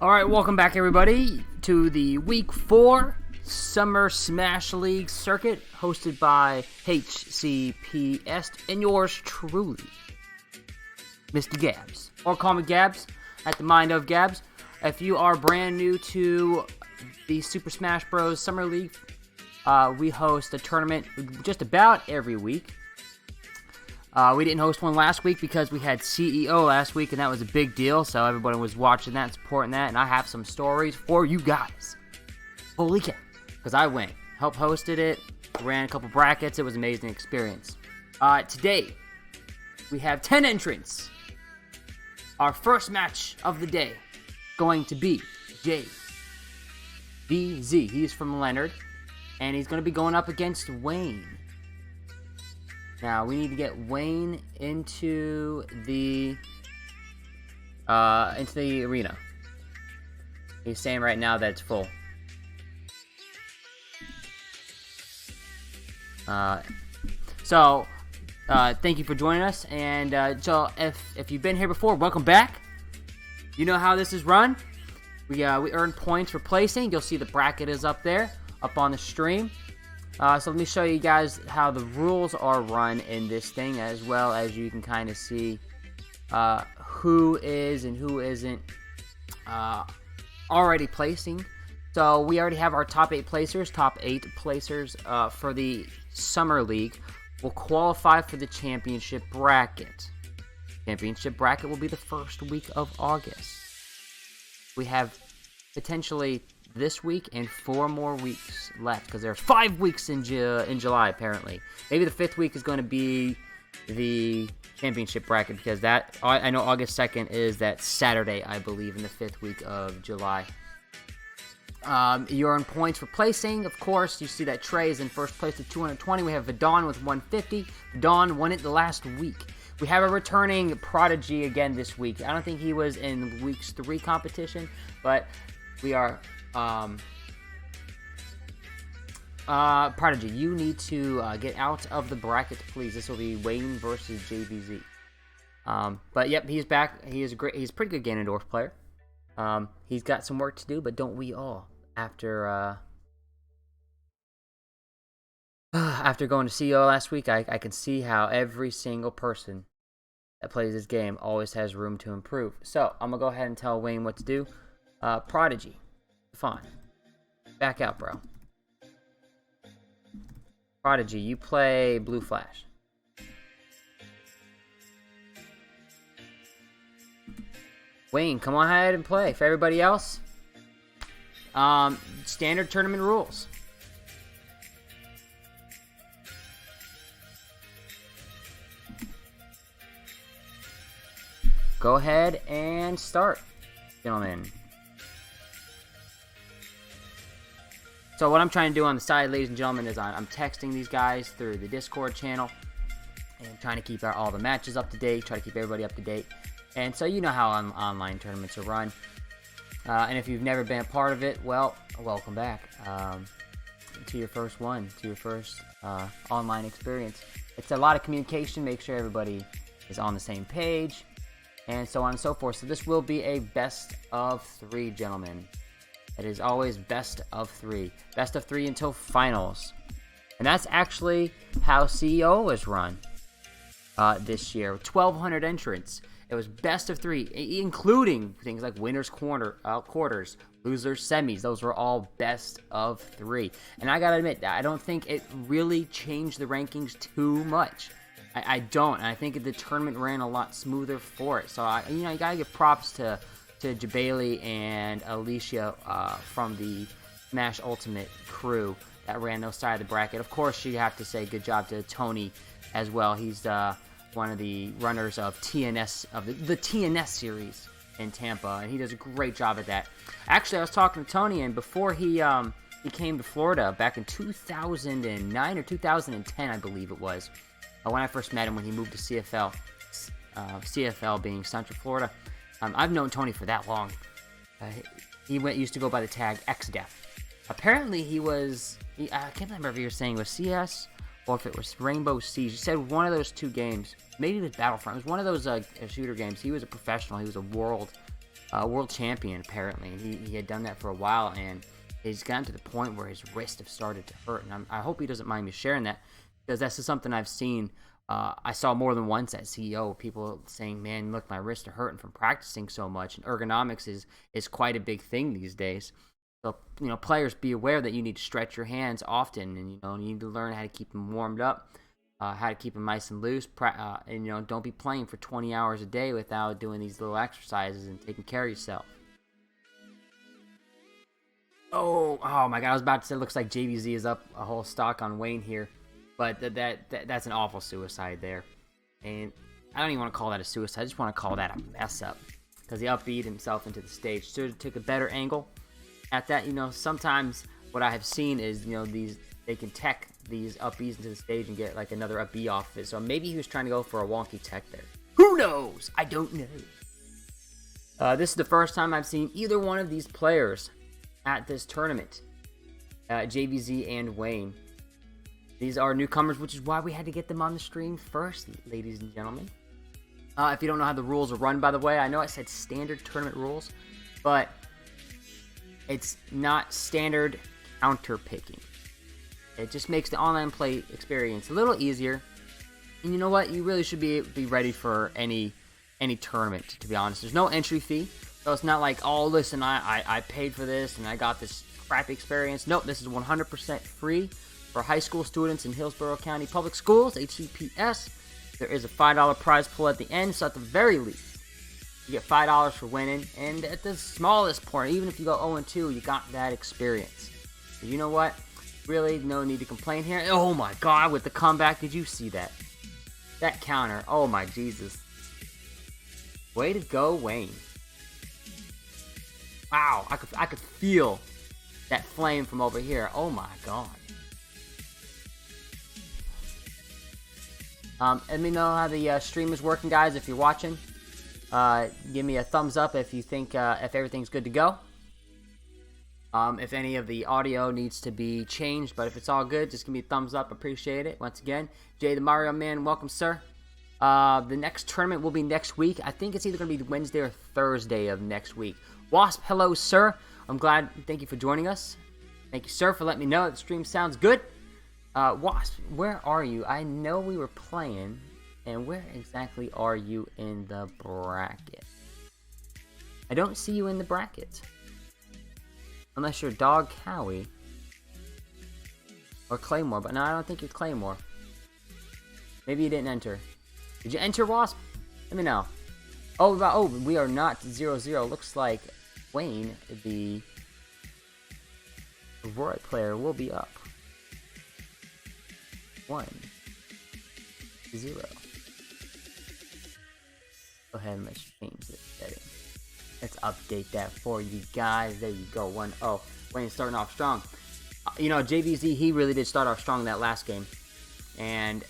Alright, welcome back everybody to the Week 4 Summer Smash League circuit hosted by HCPS and yours truly, Mr. Gabs. Or call me Gabs at the Mind of Gabs. If you are brand new to the Super Smash Bros. Summer League, we host a tournament just about every week. We didn't host one last week because we had CEO last week, and that was a big deal, so everybody was watching that and supporting that, and I have some stories for you guys. Holy cow. Because I went, helped hosted it, ran a couple brackets, it was an amazing experience. Today, we have 10 entrants. Our first match of the day going to be JVZ. He's from Leonard, and he's going to be going up against Wayne. Now, we need to get Wayne into the arena. He's saying right now that it's full. Thank you for joining us. And so, if you've been here before, welcome back. You know how this is run. We earn points for placing. You'll see the bracket is up there, up on the stream. So let me show you guys how the rules are run in this thing, as well as you can kind of see who is and who isn't already placing. So we already have our top 8 placers. Top 8 placers for the Summer League will qualify for the championship bracket. Championship bracket will be the first week of August. We have potentially this week and 4 more weeks left, because there's 5 weeks in July apparently. Maybe the 5th week is going to be the championship bracket, because that I know August 2nd is that Saturday, I believe, in the 5th week of July. You earn points for placing. Of course, you see that Trey is in first place with 220. We have Vidon with 150. Vidon won it the last week. We have a returning Prodigy again this week. I don't think he was in week's 3 competition, but we are Prodigy, you need to get out of the bracket, please. This will be Wayne versus JVZ. But yep, he's back. He's a pretty good Ganondorf player. He's got some work to do, but don't we all? After going to CEO last week, I can see how every single person that plays this game always has room to improve. So I'm gonna go ahead and tell Wayne what to do. Prodigy, fine. Back out, bro. Prodigy, you play Blue Flash. Wayne, come on ahead and play. For everybody else, standard tournament rules. Go ahead and start, gentlemen. So what I'm trying to do on the side, ladies and gentlemen, is I'm texting these guys through the Discord channel and trying to keep all the matches up to date, try to keep everybody up to date. And so you know how online tournaments are run. And if you've never been a part of it, well, welcome back to your first one, to your first online experience. It's a lot of communication, make sure everybody is on the same page, and so on and so forth. So this will be a best of 3, gentlemen. It is always best of 3. Best of 3 until finals. And that's actually how CEO was run this year. 1,200 entrants. It was best of 3, including things like winners' quarters, losers' semis. Those were all best of 3. And I gotta admit, I don't think it really changed the rankings too much. I don't. And I think the tournament ran a lot smoother for it. So you gotta give props to Jabali and Alicia from the Smash Ultimate crew that ran those side of the bracket. Of course, you have to say good job to Tony as well. He's one of the runners of TNS, of the TNS series in Tampa, and he does a great job at that. Actually, I was talking to Tony, and before he came to Florida back in 2009 or 2010, I believe it was, when I first met him when he moved to CFL, CFL being Central Florida. I've known Tony for that long. He used to go by the tag XDEF. Apparently I can't remember if he was saying it was CS or if it was Rainbow Siege. He said one of those 2 games. Maybe it was Battlefront. It was one of those shooter games. He was a professional. He was a world world champion apparently, and he had done that for a while, and he's gotten to the point where his wrists have started to hurt, and I hope he doesn't mind me sharing that, because that's just something I've seen. I saw more than once at CEO, people saying, man, look, my wrists are hurting from practicing so much, and ergonomics is quite a big thing these days. So, players, be aware that you need to stretch your hands often, and, you need to learn how to keep them warmed up, how to keep them nice and loose, and, don't be playing for 20 hours a day without doing these little exercises and taking care of yourself. Oh my God, I was about to say, it looks like JVZ is up a whole stock on Wayne here. But that's an awful suicide there. And I don't even want to call that a suicide. I just want to call that a mess up. Because he upbeat himself into the stage. Should have took a better angle at that. Sometimes what I have seen is, they can tech these upbeats into the stage and get like another upbeat off of it. So maybe he was trying to go for a wonky tech there. Who knows? I don't know. This is the first time I've seen either one of these players at this tournament. JVZ and Wayne. These are newcomers, which is why we had to get them on the stream first, ladies and gentlemen. If you don't know how the rules are run, by the way, I know I said standard tournament rules, but it's not standard counter picking. It just makes the online play experience a little easier. And you know what? You really should be ready for any tournament, to be honest. There's no entry fee, so it's not like, oh, listen, I paid for this and I got this crappy experience. Nope, this is 100% free. For high school students in Hillsborough County Public Schools, HCPS, there is a $5 prize pool at the end, so at the very least, you get $5 for winning, and at the smallest point, even if you go 0-2, you got that experience. So you know what? Really, no need to complain here. Oh my God, with the comeback, did you see that? That counter, oh my Jesus. Way to go, Wayne. Wow, I could feel that flame from over here. Oh my God. Let me know how the stream is working, guys. If you're watching, give me a thumbs up if you think if everything's good to go. If any of the audio needs to be changed, but if it's all good, just give me a thumbs up. Appreciate it. Once again, Jay the Mario Man, welcome, sir. The next tournament will be next week. I think it's either going to be Wednesday or Thursday of next week. Wasp, hello, sir. I'm glad. Thank you for joining us. Thank you, sir, for letting me know that the stream sounds good. Wasp, where are you? I know we were playing, and where exactly are you in the bracket? I don't see you in the bracket. Unless you're Dog Cowie. Or Claymore, but no, I don't think you're Claymore. Maybe you didn't enter. Did you enter, Wasp? Let me know. Oh, we are not 0-0. Looks like Wayne, the Roy player, will be up. 1-0. Go ahead and let's change this setting. Let's update that for you guys. There you go. 1-0. Wayne's starting off strong. JVZ, he really did start off strong that last game. And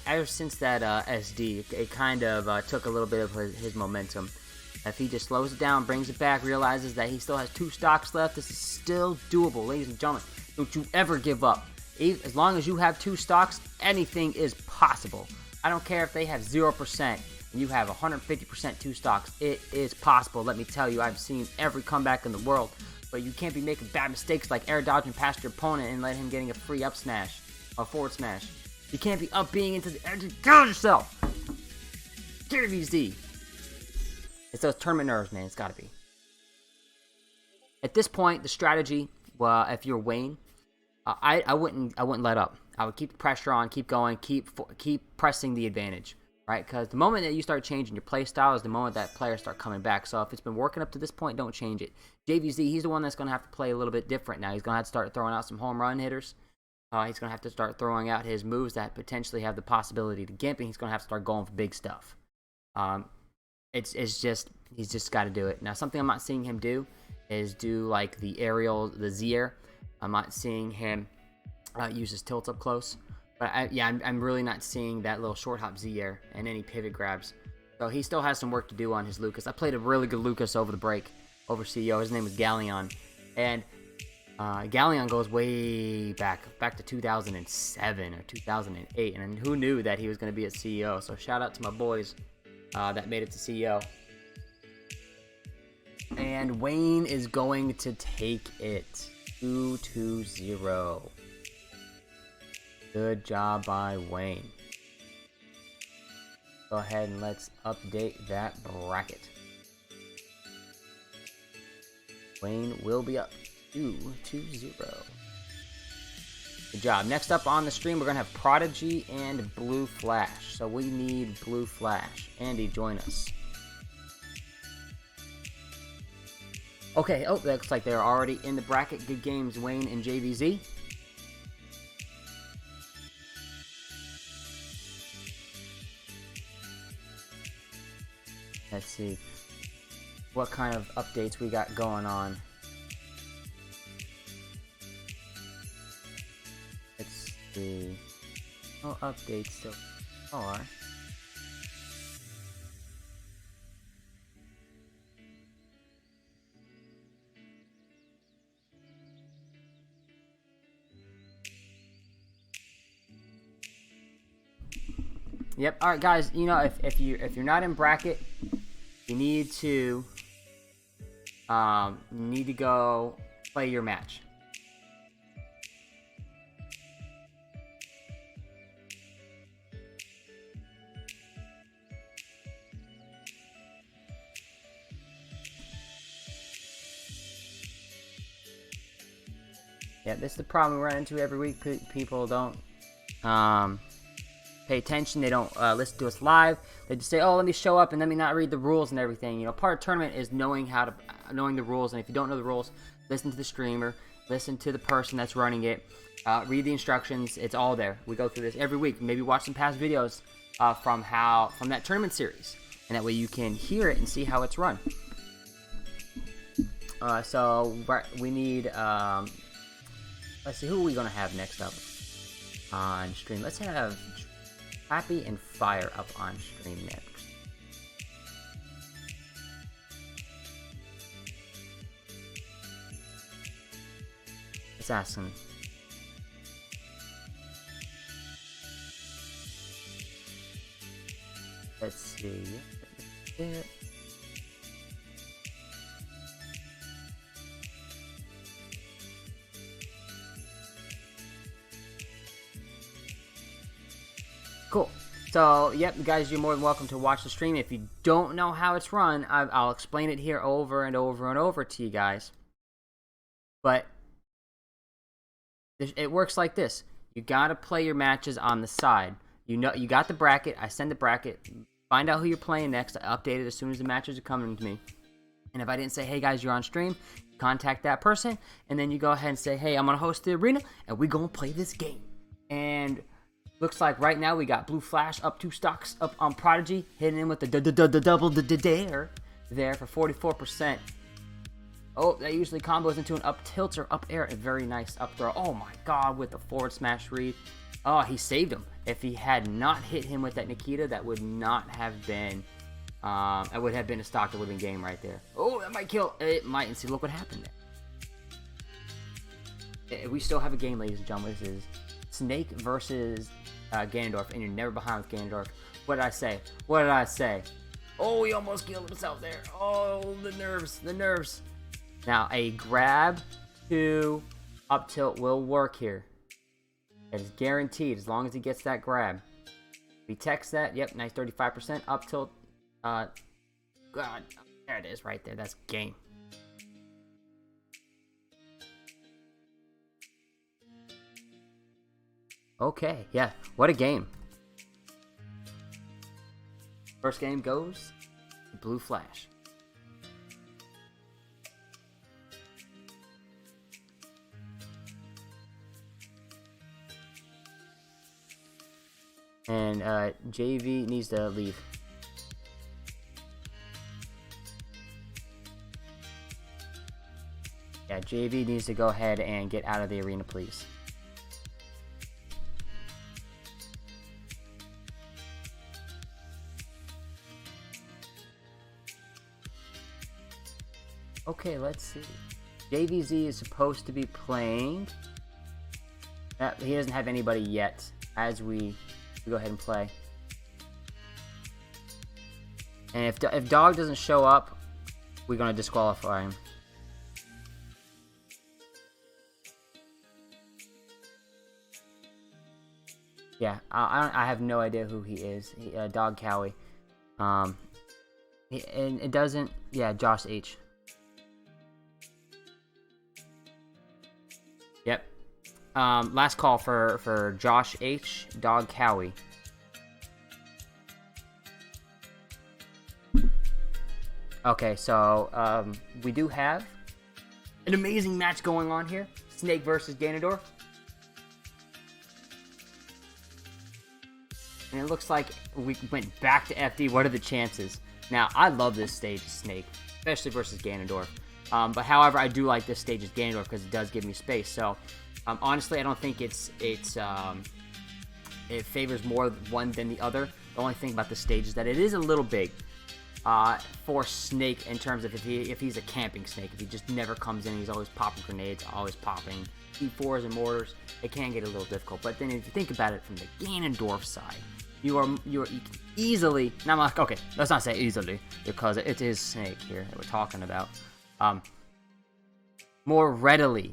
ever since that SD, it kind of took a little bit of his momentum. If he just slows it down, brings it back, realizes that he still has 2 stocks left, this is still doable, ladies and gentlemen. Don't you ever give up. As long as you have 2 stocks, anything is possible. I don't care if they have 0% and you have 150% 2 stocks. It is possible. Let me tell you, I've seen every comeback in the world. But you can't be making bad mistakes like air dodging past your opponent and let him getting a free up smash or forward smash. You can't be up being into the edge and kill yourself. JVZ. It's those tournament nerves, man. It's got to be. At this point, the strategy, if you're Wayne, I wouldn't let up. I would keep the pressure on, keep going, keep pressing the advantage, right? Because the moment that you start changing your play style is the moment that players start coming back. So if it's been working up to this point, don't change it. JVZ, he's the one that's going to have to play a little bit different now. He's going to have to start throwing out some home run hitters. He's going to have to start throwing out his moves that potentially have the possibility to gimp, and he's going to have to start going for big stuff. He's just got to do it. Now, something I'm not seeing him do is do like the aerial, the Z-air. I'm not seeing him use his tilt up close. But I'm really not seeing that little short hop Z-air and any pivot grabs. So he still has some work to do on his Lucas. I played a really good Lucas over the break, over CEO. His name was Galleon. And Galleon goes way back to 2007 or 2008. And who knew that he was going to be a CEO? So shout out to my boys that made it to CEO. And Wayne is going to take it 2-0. Good job by Wayne. Go ahead and let's update that bracket. Wayne will be up 2-0. Good job. Next up on the stream, we're going to have Prodigy and Blue Flash. So we need Blue Flash. Andy, join us. Okay, oh, that looks like they're already in the bracket. Good games, Wayne and JVZ. Let's see what kind of updates we got going on. Let's see. No updates so far. Yep. All right, guys. You know, if you're not in bracket, you need to go play your match. Yeah, this is the problem we run into every week. People don't pay attention. They don't listen to us live. They just say, "Oh, let me show up and let me not read the rules and everything." You know, part of tournament is knowing the rules. And if you don't know the rules, listen to the streamer, listen to the person that's running it, read the instructions. It's all there. We go through this every week. Maybe watch some past videos from that tournament series, and that way you can hear it and see how it's run. So we need. Let's see, who are we gonna have next up on stream? Let's have Happy and Fire up on stream next. Let's ask him. Let's see. There. Cool. So, yep, guys, you're more than welcome to watch the stream. If you don't know how it's run, I'll explain it here over and over and over to you guys. But it works like this. You gotta play your matches on the side. You got the bracket. I send the bracket. Find out who you're playing next. I update it as soon as the matches are coming to me. And if I didn't say, "Hey guys, you're on stream," contact that person, and then you go ahead and say, "Hey, I'm gonna host the arena, and we're gonna play this game." And looks like right now we got Blue Flash up 2 stocks up on Prodigy, hitting in with the double dare there for 44%. Oh, that usually combos into an up tilt or up air. A very nice up throw. Oh my god, with the forward smash read. Oh, he saved him. If he had not hit him with that Nikita, that would not have been, it would have been a stock. That would have been game right there. Oh, that might kill. It might. And see, look what happened there. We still have a game, ladies and gentlemen. This is Snake versus Ganondorf, and you're never behind with Ganondorf. What did I say? What did I say? Oh, he almost killed himself there. Oh, the nerves, the nerves. Now, a grab to up tilt will work here. It is guaranteed as long as he gets that grab. We text that. Yep, nice 35% up tilt. God, there it is right there. That's game. Okay, yeah, what a game. First game goes Blue Flash. And JV needs to leave. Yeah, JV needs to go ahead and get out of the arena, please. Okay, let's see. JVZ is supposed to be playing. He doesn't have anybody yet as we go ahead and play. And if Dog doesn't show up, we're going to disqualify him. Yeah, I have no idea who he is. Dog Cowie. And it doesn't... Yeah, Josh H. Yep. Last call for Josh H. Dog Cowie. Okay, so we do have an amazing match going on here. Snake versus Ganondorf. And it looks like we went back to FD. What are the chances? Now, I love this stage of Snake, especially versus Ganondorf. But however, I do like this stage as Ganondorf because it does give me space. So, honestly, I don't think it favors more one than the other. The only thing about the stage is that it is a little big for Snake in terms of if he's a camping Snake. If he just never comes in, he's always popping grenades, always popping E4s and mortars. It can get a little difficult. But then if you think about it from the Ganondorf side, you can easily, and I'm like, okay, let's not say easily, because it is Snake here that we're talking about, more readily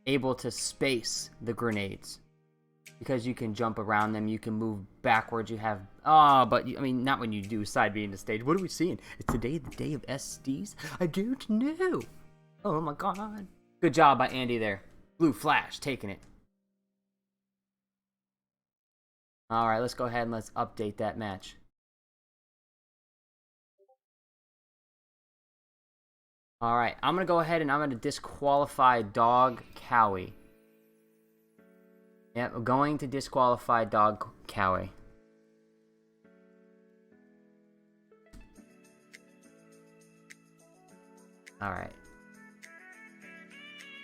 able to space the grenades, because you can jump around them, you can move backwards, you have, but, I mean, not when you do side B in the stage. What are we seeing? Is today the day of SDs? I don't know. Oh my god. Good job by Andy there. Blue Flash, taking it. Alright, let's go ahead and let's update that match. Alright, I'm going to go ahead and I'm going to disqualify Dog Cowie. Yep, I'm going to disqualify Dog Cowie. Alright.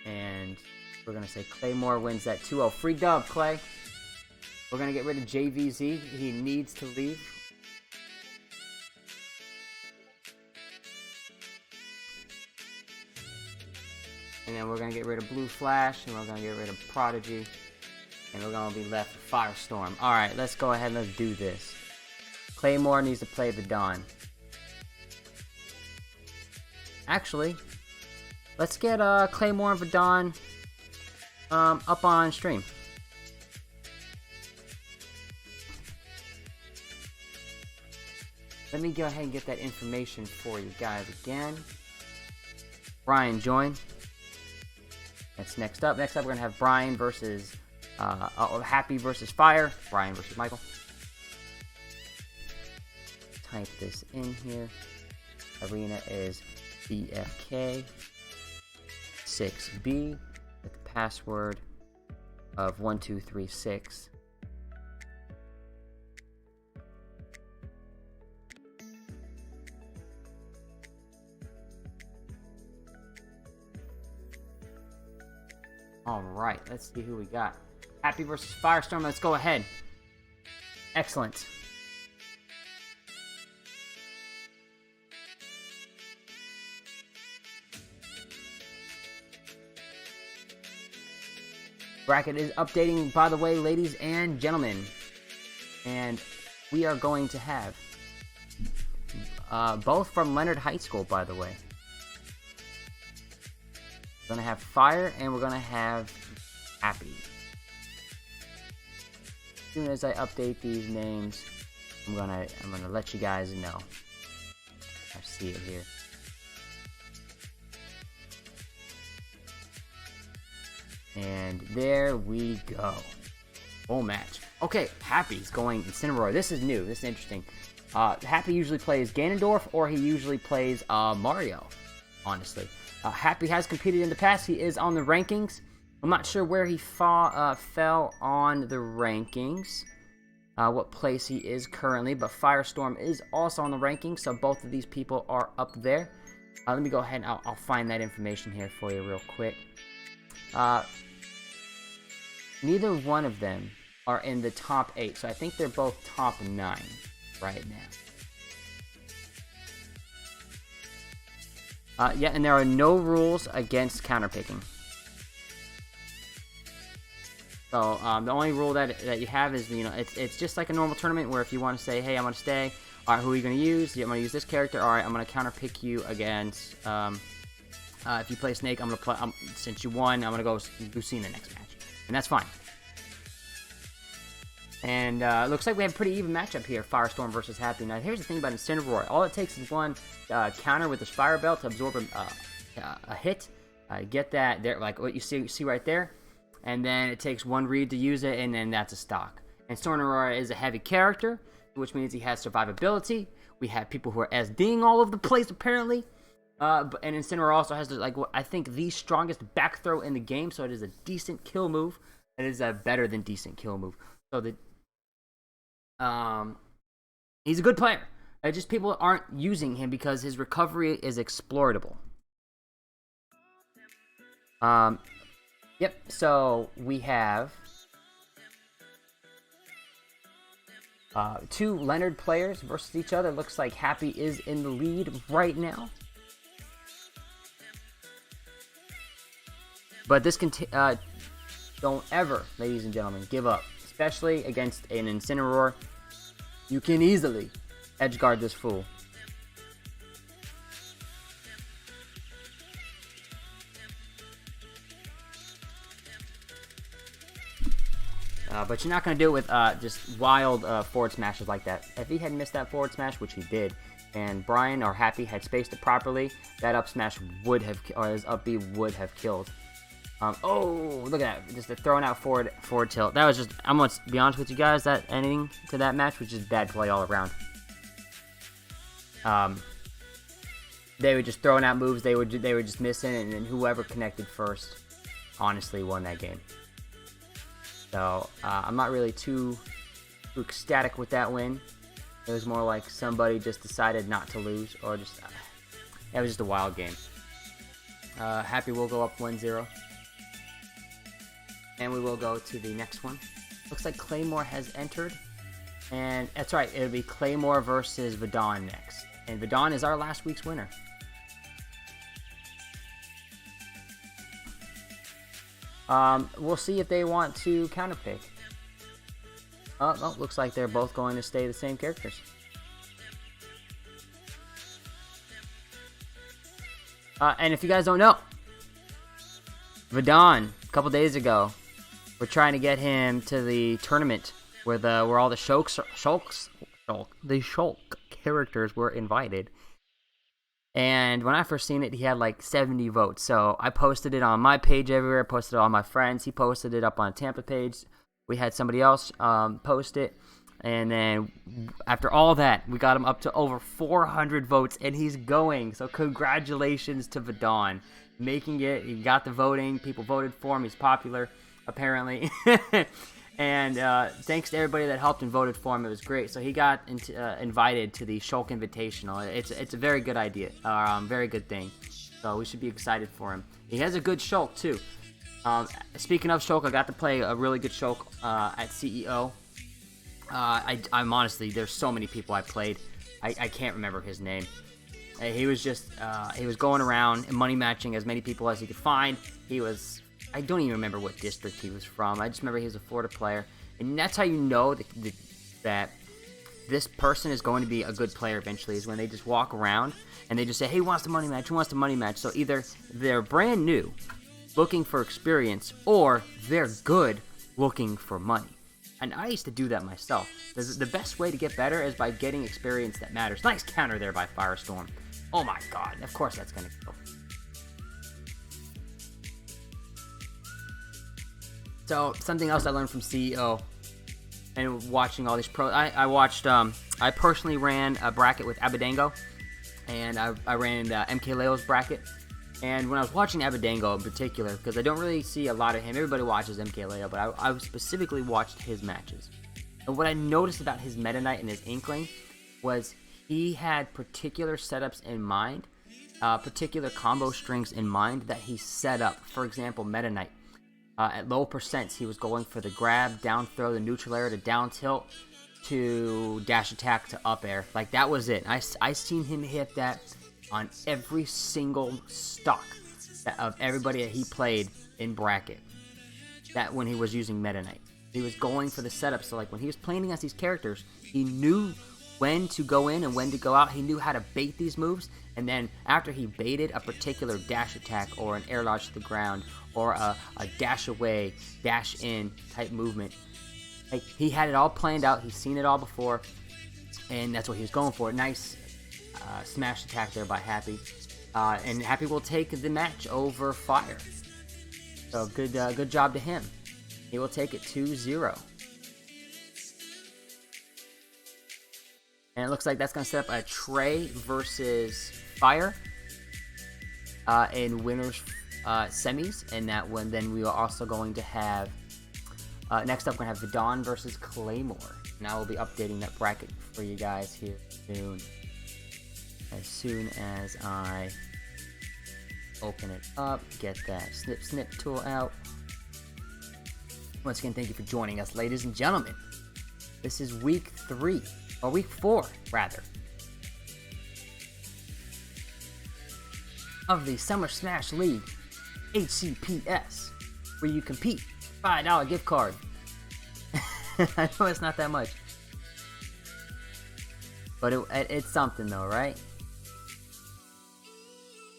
And we're going to say Claymore wins that 2-0. Free dub, Clay. We're going to get rid of JVZ. He needs to leave. And then we're going to get rid of Blue Flash. And we're going to get rid of Prodigy. And we're going to be left with Firestorm. Alright, let's go ahead and let's do this. Claymore needs to play the Dawn. Actually, let's get Claymore and Vidon up on stream. Let me go ahead and get that information for you guys again. Brian, join. That's next up. Next up, we're going to have Brian versus... Happy versus Fire. Brian versus Michael. Type this in here. Arena is BFK 6B with the password of 1236. Alright, let's see who we got. Happy versus Firestorm, let's go ahead. Excellent. Bracket is updating, by the way, ladies and gentlemen. And we are going to have both from Leonard High School, by the way. We're going to have Fire and we're going to have Happy. As soon as I update these names, I'm gonna let you guys know. I see it here. And there we go. Full match. Okay, Happy's going Incineroar. This is new. This is interesting. Happy usually plays Ganondorf, or he usually plays Mario, honestly. Happy has competed in the past. He is on the rankings. I'm not sure where he fell on the rankings, what place he is currently, but Firestorm is also on the rankings, so both of these people are up there. Let me go ahead and I'll find that information here for you real quick. Neither one of them are in the top 8, so I think they're both top 9 right now. Yeah, and there are no rules against counterpicking. So the only rule that you have is, you know, it's just like a normal tournament where if you want to say, hey, I want to stay, Alright, who are you going to use? Yeah, I'm going to use this character. Alright, I'm going to counter pick you against, if you play Snake, I'm going to play, since you won, I'm going to go Lucina next match. And that's fine. And it looks like we have a pretty even matchup here, Firestorm versus Happy. Now, here's the thing about Incineroar. All it takes is one counter with this Fire Belt to absorb a hit. Get that there, like what you see right there. And then it takes one read to use it, and then that's a stock. And Incineroar is a heavy character, which means he has survivability. We have people who are SDing all over the place, apparently. And Incineroar also has, like, I think, the strongest back throw in the game, so it is a decent kill move. It is a better than decent kill move. So he's a good player. Just people aren't using him because his recovery is exploitable. Yep. So we have two Leonard players versus each other. Looks like Happy is in the lead right now. But this can don't ever, ladies and gentlemen, give up. Especially against an Incineroar. You can easily edgeguard this fool. But you're not going to do it with just wild forward smashes like that. If he had missed that forward smash, which he did, and Brian or Happy had spaced it properly, that up smash would have, or his up B would have killed. Oh, look at that. Just a throwing out forward tilt. That was just, I'm going to be honest with you guys, that ending to that match was just bad play all around. They were just throwing out moves they were just missing, and then whoever connected first honestly won that game. So, I'm not really too ecstatic with that win. It was more like somebody just decided not to lose, or just, it was just a wild game. Happy will go up 1-0. And we will go to the next one. Looks like Claymore has entered. And that's right, it'll be Claymore versus Vidon next. And Vidon is our last week's winner. We'll see if they want to counterpick. Oh, looks like they're both going to stay the same characters. And if you guys don't know, Vidon, a couple days ago, we're trying to get him to the tournament where all the Shulk characters were invited. And when I first seen it, he had like 70 votes. So I posted it on my page everywhere. I posted it on my friends. He posted it up on a Tampa page. We had somebody else post it. And then after all that, we got him up to over 400 votes, and he's going. So congratulations to Vidon. Making it. He got the voting. People voted for him. He's popular, apparently. And thanks to everybody that helped and voted for him. It was great. So he got invited to the Shulk Invitational. It's a very good idea. Very good thing. So we should be excited for him. He has a good Shulk, too. Speaking of Shulk, I got to play a really good Shulk at CEO. I'm honestly, there's so many people I played. I can't remember his name. He was just, he was going around and money matching as many people as he could find. I don't even remember what district he was from. I just remember he was a Florida player. And that's how you know that this person is going to be a good player eventually, is when they just walk around and they just say, hey, who wants to money match? Who wants to money match? So either they're brand new, looking for experience, or they're good, looking for money. And I used to do that myself. The best way to get better is by getting experience that matters. Nice counter there by Firestorm. Oh my god, of course that's going to go. So, something else I learned from CEO and watching all these pros. I watched, I personally ran a bracket with Abadango, and I ran MK Leo's bracket. And when I was watching Abadango in particular, because I don't really see a lot of him, everybody watches MK Leo, but I specifically watched his matches. And what I noticed about his Meta Knight and his Inkling was he had particular setups in mind, particular combo strings in mind that he set up. For example, Meta Knight. At low percents, he was going for the grab, down throw, the neutral air to down tilt, to dash attack to up air. Like, that was it. I seen him hit that on every single stock of everybody that he played in bracket. That when he was using Meta Knight. He was going for the setup. So, like, when he was playing against these characters, he knew when to go in and when to go out. He knew how to bait these moves, and then after he baited a particular dash attack or an air launch to the ground or a dash away, dash in type movement, like, he had it all planned out. He's seen it all before, and that's what he was going for. Nice smash attack there by Happy, and Happy will take the match over Fire. So good job to him. He will take it 2-0. And it looks like that's going to set up a Trey versus Fire in winners semis. And that one, then we are also going to have, next up, we're going to have Vidon versus Claymore. And I will be updating that bracket for you guys here soon. As soon as I open it up, get that snip tool out. Once again, thank you for joining us, ladies and gentlemen. This is week 3. Or week 4, rather, of the Summer Smash League HCPS, where you compete. $5 gift card. I know it's not that much, but it's something though, right?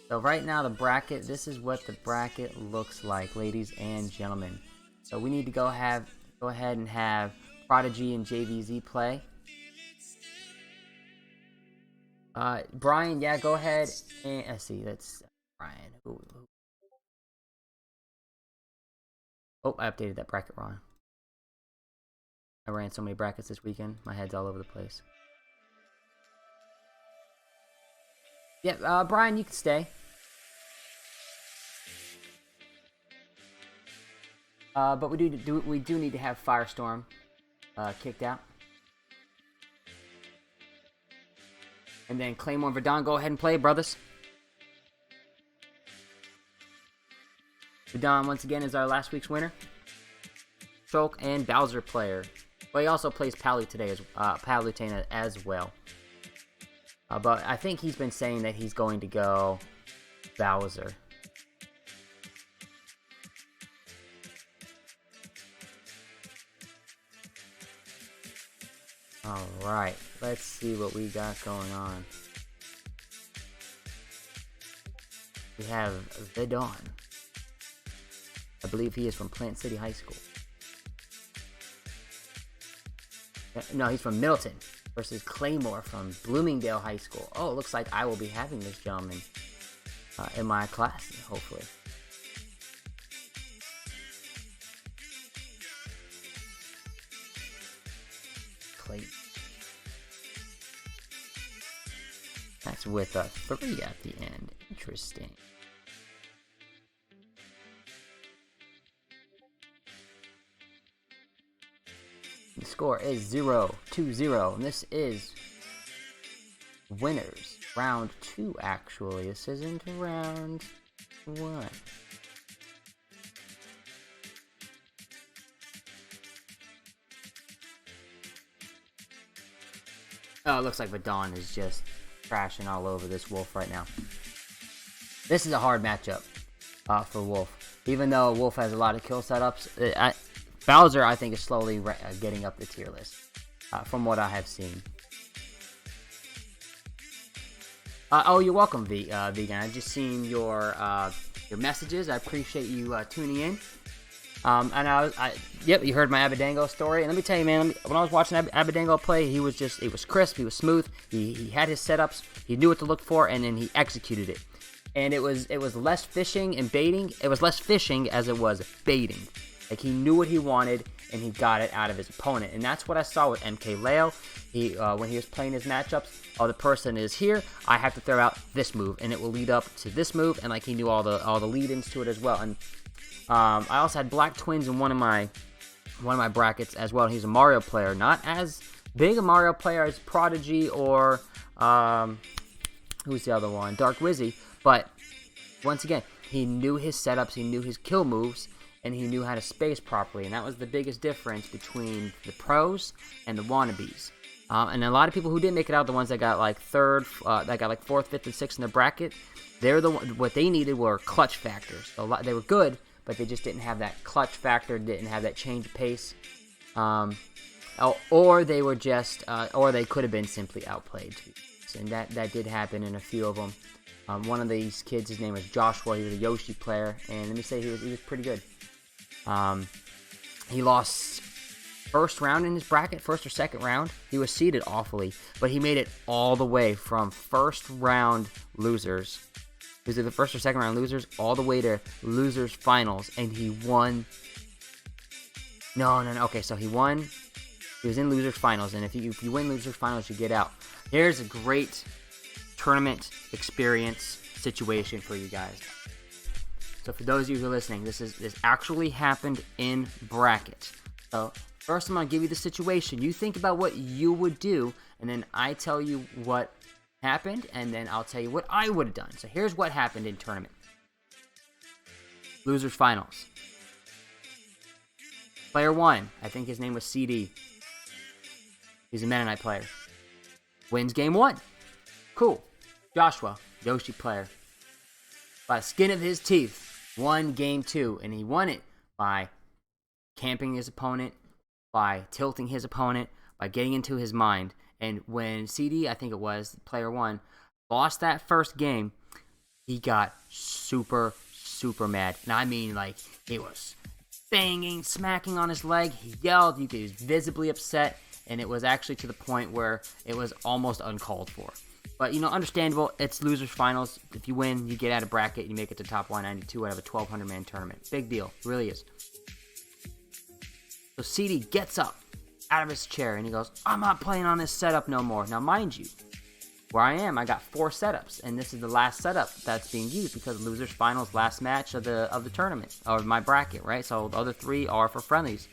So right now the bracket, this is what the bracket looks like, ladies and gentlemen. So we need to go ahead and have Prodigy and JVZ play. Brian, yeah, go ahead and let's see. That's Brian. Ooh. Oh, I updated that bracket wrong. I ran so many brackets this weekend. My head's all over the place. Yeah, Brian, you can stay. But we do need to have Firestorm kicked out. And then Claymore and Vidon, go ahead and play, brothers. Vidon, once again, is our last week's winner. Shulk and Bowser player. But he also plays Palutena as well. But I think he's been saying that he's going to go Bowser. Alright, let's see what we got going on. We have Vidon. I believe he is from Plant City High School. No, he's from Middleton. Versus Claymore from Bloomingdale High School. Oh, it looks like I will be having this gentleman in my class, hopefully. Clayton. That's with a 3 at the end. Interesting. The score is 0-2-0, and this is winners. Round 2, actually. This isn't round 1. Oh, it looks like Vidon is just crashing all over this Wolf right now. This is a hard matchup for Wolf. Even though Wolf has a lot of kill setups, Bowser, I think, is slowly getting up the tier list, from what I have seen. Oh, you're welcome, Vegan. I've just seen your messages. I appreciate you tuning in. And yep, you heard my Abadango story. And let me tell you, man, when I was watching Abadango play, it was crisp, he was smooth, he had his setups, he knew what to look for, and then he executed it. And it was less fishing and baiting. It was less fishing as it was baiting. Like, he knew what he wanted, and he got it out of his opponent. And that's what I saw with MK Leo. When he was playing his matchups, the person is here, I have to throw out this move, and it will lead up to this move, and like, he knew all the lead-ins to it as well. And I also had Black Twins in one of my brackets as well. He's a Mario player, not as big a Mario player as Prodigy or who's the other one, Dark Wizzy, but once again, he knew his setups, he knew his kill moves, and he knew how to space properly, and that was the biggest difference between the pros and the wannabes. And a lot of people who didn't make it out, the ones that got like third, that got like fourth, fifth, and sixth in their bracket, what they needed were clutch factors. They were good, but they just didn't have that clutch factor, didn't have that change of pace. or they were just, or they could have been simply outplayed. And that did happen in a few of them. One of these kids, his name was Joshua. He was a Yoshi player, and let me say he was pretty good. He lost first round in his bracket, first or second round. He was seeded awfully, but he made it all the way from first round losers. He was either the first or second round losers all the way to losers finals, and he won. No. Okay, so he won. He was in losers finals, and if you win losers finals, you get out. Here's a great tournament experience situation for you guys. So for those of you who are listening, this actually happened in bracket. So first I'm going to give you the situation. You think about what you would do, and then I tell you what happened, and then I'll tell you what I would have done. So here's what happened in tournament. Losers finals. Player 1, I think his name was CD. He's a Mennonite player. Wins game 1. Cool. Joshua, Yoshi player. By the skin of his teeth, won game 2. And he won it by camping his opponent, by tilting his opponent, by getting into his mind. And when CD, I think it was, player 1, lost that first game, he got super, super mad. And I mean, like, he was banging, smacking on his leg. He yelled. He was visibly upset. And it was actually to the point where it was almost uncalled for. But, understandable. It's losers finals. If you win, you get out of bracket. You make it to top 192 out of a 1,200-man tournament. Big deal. It really is. So CD gets up out of his chair, and he goes, I'm not playing on this setup no more. Now, mind you, where I am, I got 4 setups, and this is the last setup that's being used because losers finals, last match of the tournament, or my bracket, right? So the other 3 are for friendlies.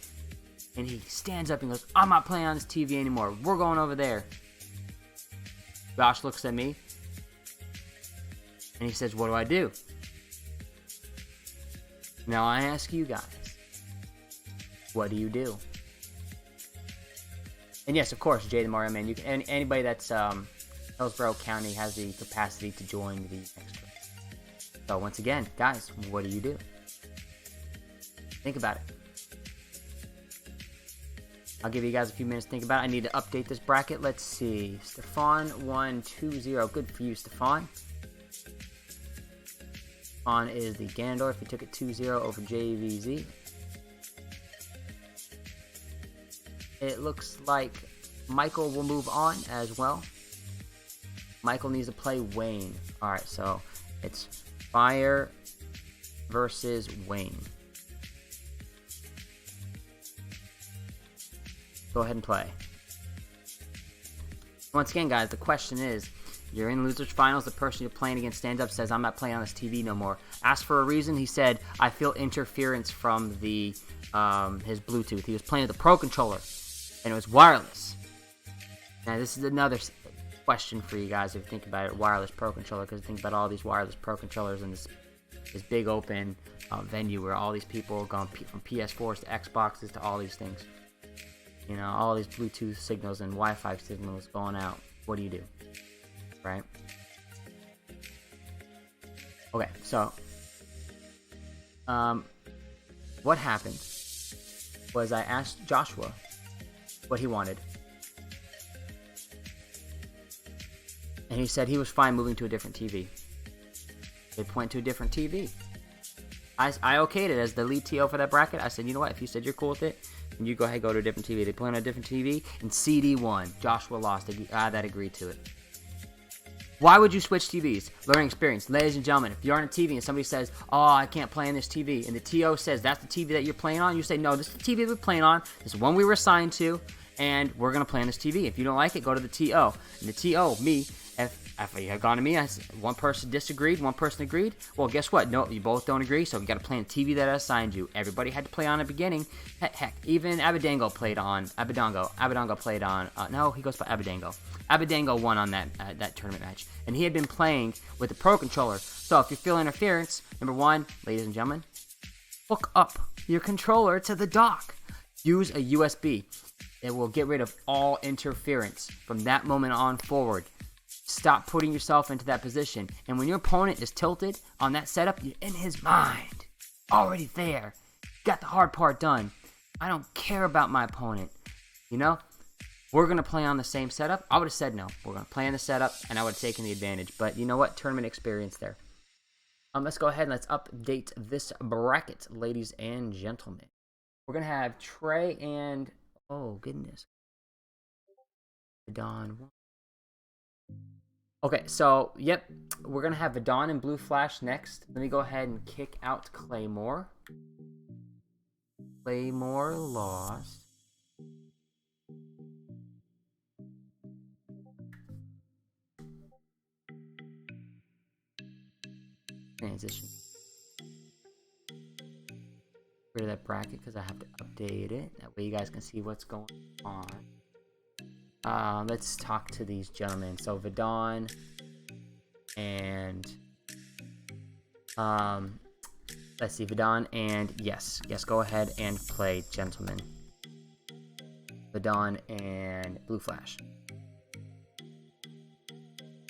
And he stands up and goes, I'm not playing on this TV anymore. We're going over there. Josh looks at me, and he says, what do I do? Now I ask you guys, what do you do? And yes, of course, Jay the Mario Man, you can, anybody that's Hillsborough County has the capacity to join the extra. So once again, guys, what do you do? Think about it. I'll give you guys a few minutes to think about it. I need to update this bracket. Let's see. Stefan 1-2-0. Good for you, Stefan. Stefan is the Ganondorf. He took it 2-0 over JVZ. It looks like Michael will move on as well. Michael needs to play Wayne. Alright, so it's Fire versus Wayne. Go ahead and play. Once again, guys, the question is, you're in losers finals, the person you're playing against stands up, says, I'm not playing on this TV no more. Asked for a reason, he said, I feel interference from the his Bluetooth. He was playing with a Pro Controller, and it was wireless. Now, this is another question for you guys if you think about it, wireless Pro Controller, because think about all these wireless Pro Controllers in this big open venue where all these people are going from PS4s to Xboxes to all these things. All these Bluetooth signals and Wi-Fi signals going out. What do you do? Right? Okay, so what happened was I asked Joshua what he wanted. And he said he was fine moving to a different TV. They went to a different TV. I okayed it as the lead TO for that bracket. I said, you know what? If you said you're cool with it, and you go ahead and go to a different TV. They play on a different TV, and CD won. Joshua lost. That agreed to it. Why would you switch TVs? Learning experience. Ladies and gentlemen, if you're on a TV and somebody says, oh, I can't play on this TV, and the TO says that's the TV that you're playing on, you say, no, this is the TV we're playing on. This is one we were assigned to, and we're going to play on this TV. If you don't like it, go to the TO. And the TO, me, if you had gone to me, one person disagreed, one person agreed. Well, guess what? No, you both don't agree, so you got to play on the TV that I assigned you. Everybody had to play on at the beginning. Heck, even Abadango played on. Abadango played on. No, he goes by Abadango. Abadango won on that tournament match, and he had been playing with the Pro Controller. So if you feel interference, number one, ladies and gentlemen, hook up your controller to the dock. Use a USB. It will get rid of all interference from that moment on forward. Stop putting yourself into that position. And when your opponent is tilted on that setup, you're in his mind. Already there. Got the hard part done. I don't care about my opponent. you know, we're going to play on the same setup, I would have said no. We're going to play on the setup, and I would have taken the advantage. But you know what? Tournament experience there. Let's go ahead and let's update this bracket, ladies and gentlemen. We're going to have Trey and... Oh, goodness. Vidon. Okay, so, yep. We're going to have Vidon and Blue Flash next. Let me go ahead and kick out Claymore. Claymore lost. Transition. Rid of that bracket because I have to update it. That way you guys can see what's going on. Let's talk to these gentlemen. So Vidon and let's see, Vidon and yes, go ahead and play, gentlemen. Vidon and Blue Flash.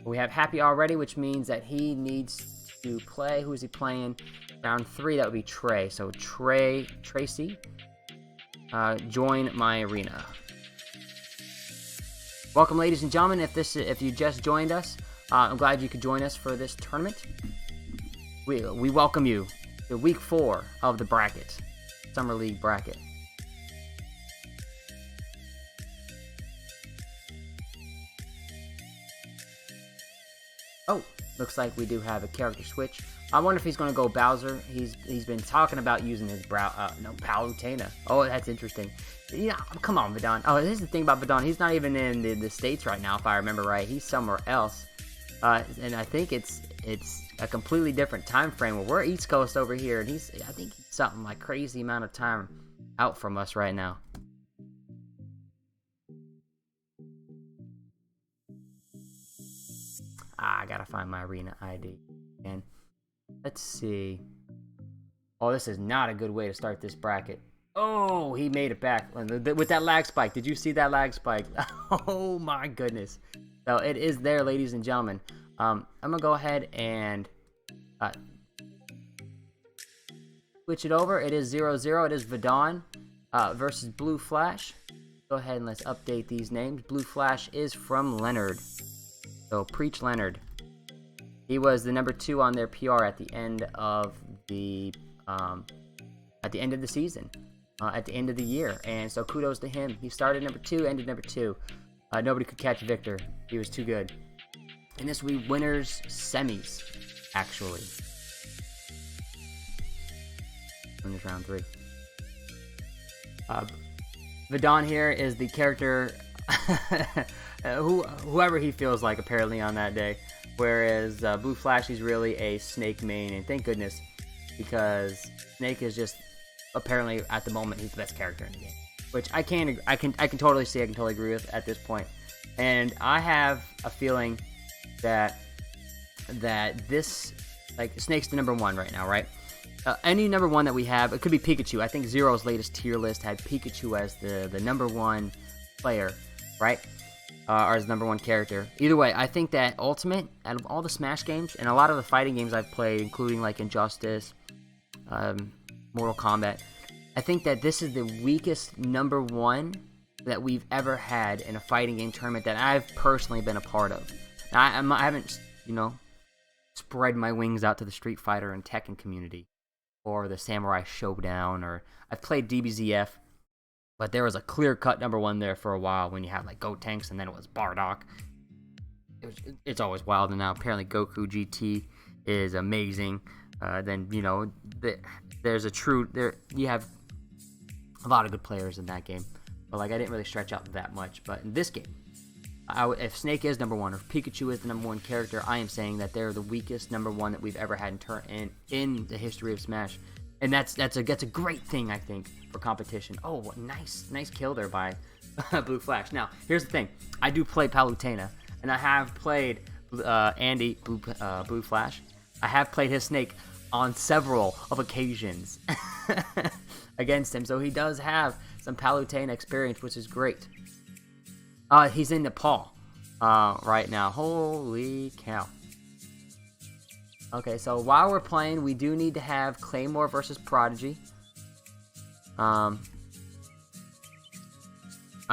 We have Happy already, which means that he needs to play. Who is he playing? Round 3, that would be Trey. So Tracy, join my arena. Welcome, ladies and gentlemen. If you just joined us, I'm glad you could join us for this tournament. We welcome you to week 4 of the bracket, Summer League bracket. Oh, looks like we do have a character switch. I wonder if he's going to go Bowser. He's been talking about using his Palutena. Oh, that's interesting. Yeah, come on, Vidon. Oh, this is the thing about Vidon. He's not even in the States right now, if I remember right. He's somewhere else. And I think it's a completely different time frame. Where we're East Coast over here, and I think he's something like crazy amount of time out from us right now. I gotta find my arena ID. And let's see. Oh, this is not a good way to start this bracket. Oh, he made it back with that lag spike. Did you see that lag spike? Oh my goodness. So it is there, ladies and gentlemen. I'm gonna go ahead and switch it over. It is 0-0. It is Vidon versus Blue Flash. Go ahead and let's update these names. Blue Flash is from Leonard. So preach Leonard. He was the number 2 on their PR at the end of the season, at the end of the year, and so kudos to him. He started number 2, ended number 2. Nobody could catch Victor. He was too good. And this will be winners semis, actually. Winners round 3. Vidon here is the character. Whoever he feels like, apparently, on that day. Whereas Blue Flash, he's really a Snake main, and thank goodness, because Snake is just, apparently at the moment, he's the best character in the game, which I can totally see, I can totally agree with at this point. And I have a feeling that this, like, Snake's the number 1 right now, right? Any number 1 that we have, it could be Pikachu. I think Zero's latest tier list had Pikachu as the number 1 player, right? Or as number 1 character. Either way, I think that Ultimate, out of all the Smash games, and a lot of the fighting games I've played, including like Injustice, Mortal Kombat, I think that this is the weakest number 1 that we've ever had in a fighting game tournament that I've personally been a part of. Now, I haven't, spread my wings out to the Street Fighter and Tekken community, or the Samurai Showdown, or I've played DBZF. But there was a clear-cut number 1 there for a while when you had like Gotenks, and then it was Bardock. It's always wild, and now apparently Goku GT is amazing. Then there's you have a lot of good players in that game. But like I didn't really stretch out that much. But in this game, if Snake is number 1 or Pikachu is the number 1 character, I am saying that they're the weakest number 1 that we've ever had in the history of Smash. And that's a great thing, I think, for competition. Oh, what nice kill there by Blue Flash. Now, here's the thing. I do play Palutena, and I have played Andy, Blue Flash. I have played his Snake on several of occasions against him, so he does have some Palutena experience, which is great. He's in Nepal right now. Holy cow. Okay, so while we're playing, we do need to have Claymore versus Prodigy. I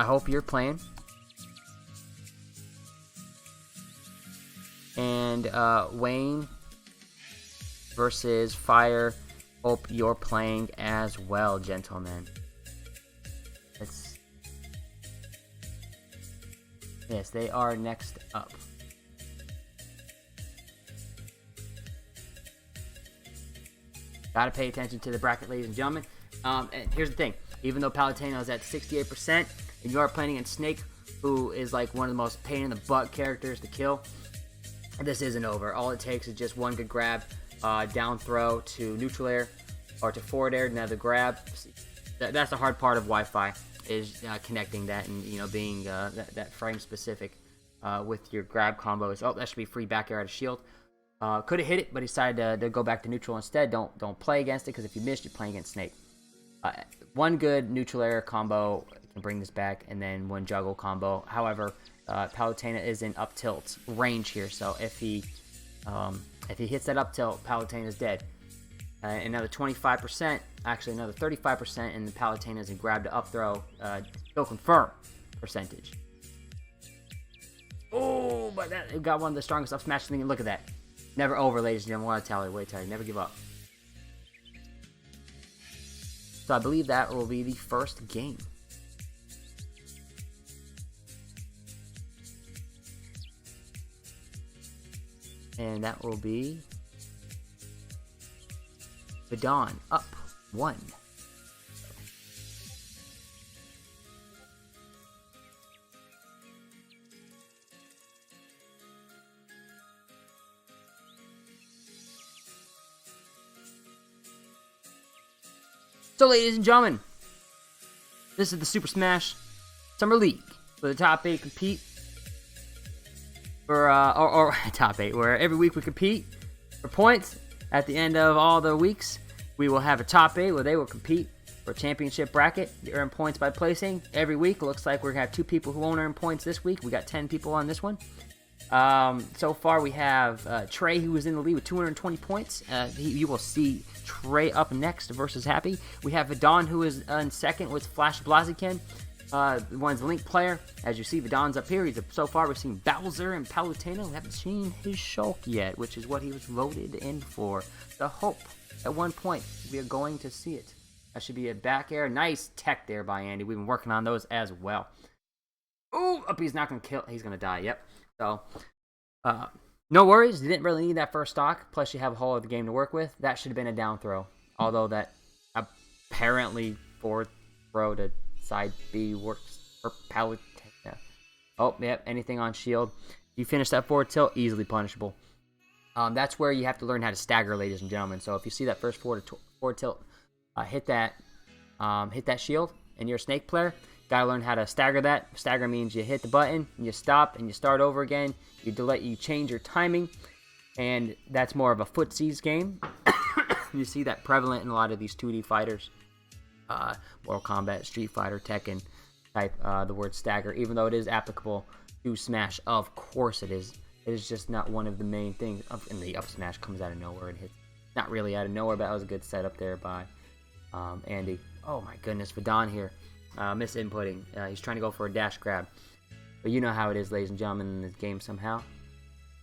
I hope you're playing. And Wayne versus Fire. Hope you're playing as well, gentlemen. Yes, they are next up. Gotta pay attention to the bracket, ladies and gentlemen. And here's the thing. Even though Palutena is at 68%, and you are playing against Snake, who is like one of the most pain-in-the-butt characters to kill, this isn't over. All it takes is just one good grab, down throw to neutral air, or to forward air, another grab. That's the hard part of Wi-Fi, is connecting that and being that frame specific with your grab combos. Oh, that should be free back air out of shield. Could have hit it, but he decided to go back to neutral instead. Don't play against it, because if you missed, you're playing against Snake. One good neutral air combo can bring this back, and then one juggle combo. However, Palutena is in up tilt range here, so if he hits that up tilt, Palutena is dead. Another 25%, actually another 35%, and the Palutena is in grab to up throw. Still confirm percentage. Oh, but that got one of the strongest up smash thing. Look at that. Never over, ladies and gentlemen. Want to tell you, wait, never give up. So I believe that will be the first game. And that will be Vidon up 1. So, ladies and gentlemen, this is the Super Smash Summer League, where the top 8 compete for, or top 8, where every week we compete for points. At the end of all the weeks, we will have a top 8 where they will compete for a championship bracket. You earn points by placing every week. Looks like we're going to have 2 people who won't earn points this week. We got 10 people on this one. So far, we have Trey, who is in the lead with 220 points. You will see Trey up next versus Happy. We have Vidon, who is in second with Flash Blaziken. One's Link player. As you see, Vidon's up here. So far, we've seen Bowser and Palutena. We haven't seen his Shulk yet, which is what he was voted in for. The hope at one point we are going to see it. That should be a back air. Nice tech there by Andy. We've been working on those as well. Ooh, up, he's not going to kill. He's going to die. Yep. So, no worries. You didn't really need that first stock. Plus, you have a whole other game to work with. That should have been a down throw. Although that apparently forward throw to side B works for Palutena. Oh, yep. Anything on shield. You finish that forward tilt, easily punishable. That's where you have to learn how to stagger, ladies and gentlemen. So if you see that first forward tilt, hit that shield, and you're a Snake player, gotta learn how to stagger that. Stagger means you hit the button, and you stop, and you start over again. You change your timing, and that's more of a footsies game. You see that prevalent in a lot of these 2D fighters, Mortal Kombat, Street Fighter, Tekken type. The word stagger, even though it is applicable to Smash, of course it is. It is just not one of the main things. And the up smash comes out of nowhere and hits. Not really out of nowhere, but that was a good setup there by Andy. Oh my goodness, Vidon here. Misinputting. He's trying to go for a dash grab. But you know how it is, ladies and gentlemen, in this game somehow.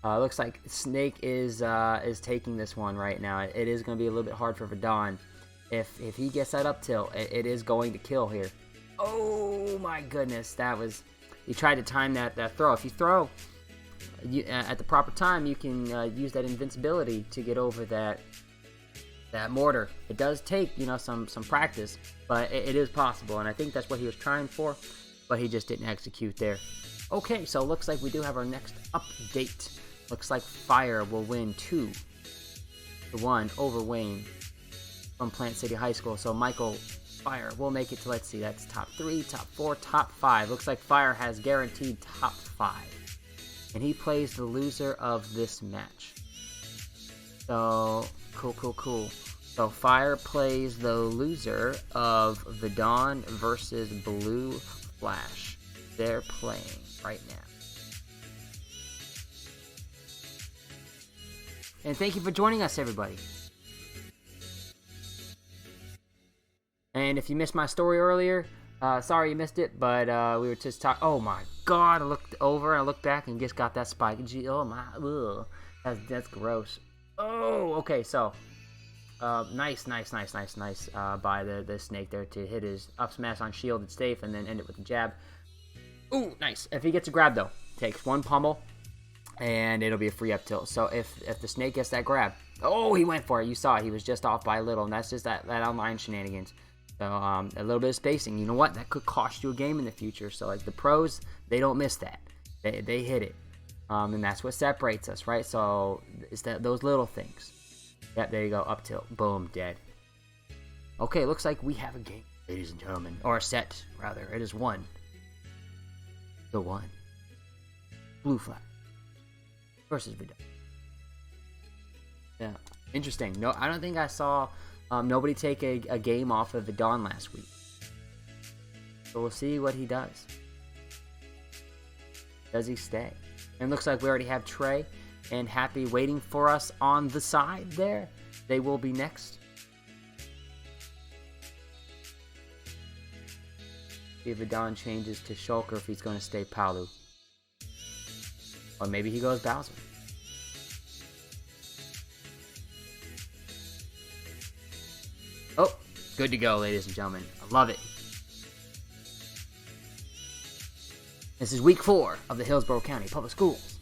Looks like Snake is taking this one right now. It is going to be a little bit hard for Vidon. If he gets that up tilt, it is going to kill here. Oh my goodness, that was... He tried to time that throw. If you throw at the proper time, you can use that invincibility to get over that mortar. It does take some practice, but it is possible, and I think that's what he was trying for, but he just didn't execute there. Okay, so looks like we do have our next update. Looks like Fire will win 2-1 over Wayne from Plant City High School. So Michael Fire will make it to, let's see, that's top 3, top 4, top 5. Looks like Fire has guaranteed top 5. And he plays the loser of this match. So, cool. So Fire plays the loser of Vidon versus Blue Flash. They're playing right now. And thank you for joining us, everybody. And if you missed my story earlier, Sorry you missed it, but we were just talking. Oh my god, I looked over and I looked back and just got that spike. Oh my, ugh. That's gross. Oh, okay, so nice by the snake there to hit his up smash on shielded safe and then end it with a jab. Ooh, nice. If he gets a grab though, takes one pummel and it'll be a free up tilt. So if the snake gets that grab, oh, he went for it. You saw it. He was just off by a little, and that's just that online shenanigans. So a little bit of spacing. You know what? That could cost you a game in the future. So like the pros, they don't miss that. They hit it. And that's what separates us, right? So it's those little things. Yep, there you go. Up tilt. Boom. Dead. Okay, looks like we have a game, ladies and gentlemen. Or a set, rather. It is one. The one. Blue flag. Versus Vidal. Yeah. Interesting. No, I don't think I saw nobody take a game off of Vidal last week. So we'll see what he does. Does he stay? And it looks like we already have Trey and Happy waiting for us on the side there. They will be next. See if Vidal changes to Shulk or if he's going to stay Palu. Or maybe he goes Bowser. Oh, good to go, ladies and gentlemen. I love it. This is week 4 of the Hillsborough County Public Schools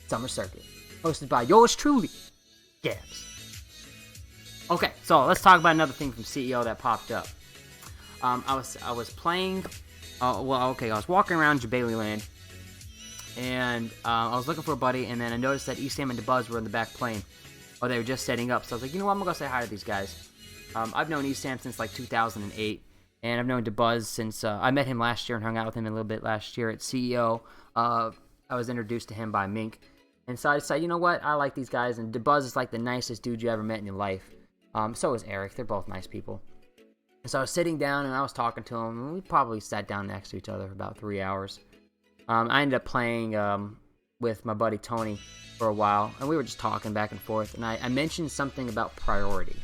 Summer Circuit, hosted by yours truly, Gabs. Okay, so let's talk about another thing from CEO that popped up. I was playing. I was walking around Jabali Land, and I was looking for a buddy, and then I noticed that Esam and DeBuzz were in the back playing, or they were just setting up. So I was like, you know what, I'm gonna go say hi to these guys. I've known Esam since like 2008, and I've known DeBuzz since I met him last year and hung out with him a little bit last year at CEO. I was introduced to him by Mink, and so I decided, you know what, I like these guys, and DeBuzz is like the nicest dude you ever met in your life. So is Eric. They're both nice people. And so I was sitting down and I was talking to him, and we probably sat down next to each other for about 3 hours. I ended up playing with my buddy Tony for a while, and we were just talking back and forth, and I mentioned something about priority.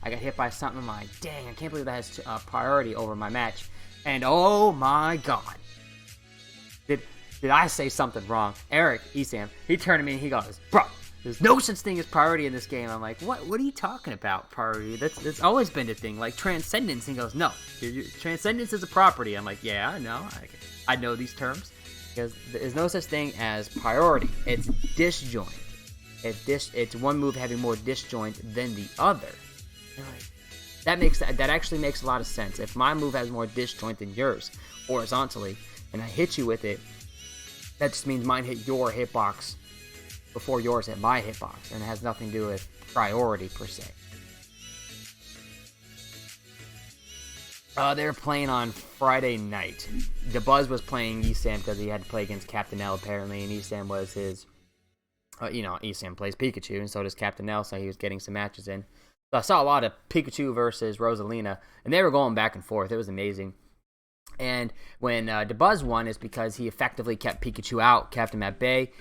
I got hit by something, I'm like, dang, I can't believe that has priority over my match. And oh my god. Did I say something wrong? Eric, Esam, he turned to me and he goes, bro, there's no such thing as priority in this game. I'm like, what are you talking about, priority? That's always been a thing, like transcendence. He goes, no, transcendence is a property. I'm like, yeah, I know. I know these terms. Because there's no such thing as priority. It's disjoint. It's one move having more disjoint than the other. That actually makes a lot of sense. If my move has more disjoint than yours, horizontally, and I hit you with it, that just means mine hit your hitbox before yours hit my hitbox, and it has nothing to do with priority per se. They were playing on Friday night. DeBuzz was playing Esam because he had to play against Captain L apparently, and Esam was his. Esam plays Pikachu, and so does Captain L, so he was getting some matches in. So I saw a lot of Pikachu versus Rosalina, and they were going back and forth. It was amazing. And when DeBuzz won, it's because he effectively kept Pikachu out, kept him at bay,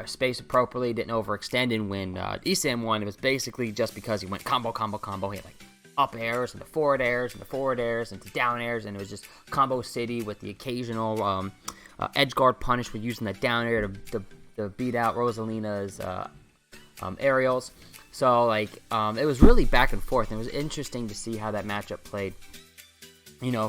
spaced appropriately, didn't overextend. And when Esam won, it was basically just because he went combo. He had like up airs and the forward airs and the forward airs and the down airs, and it was just combo city with the occasional edge guard punish with using the down air to beat out Rosalina's aerials. So it was really back and forth, and it was interesting to see how that matchup played.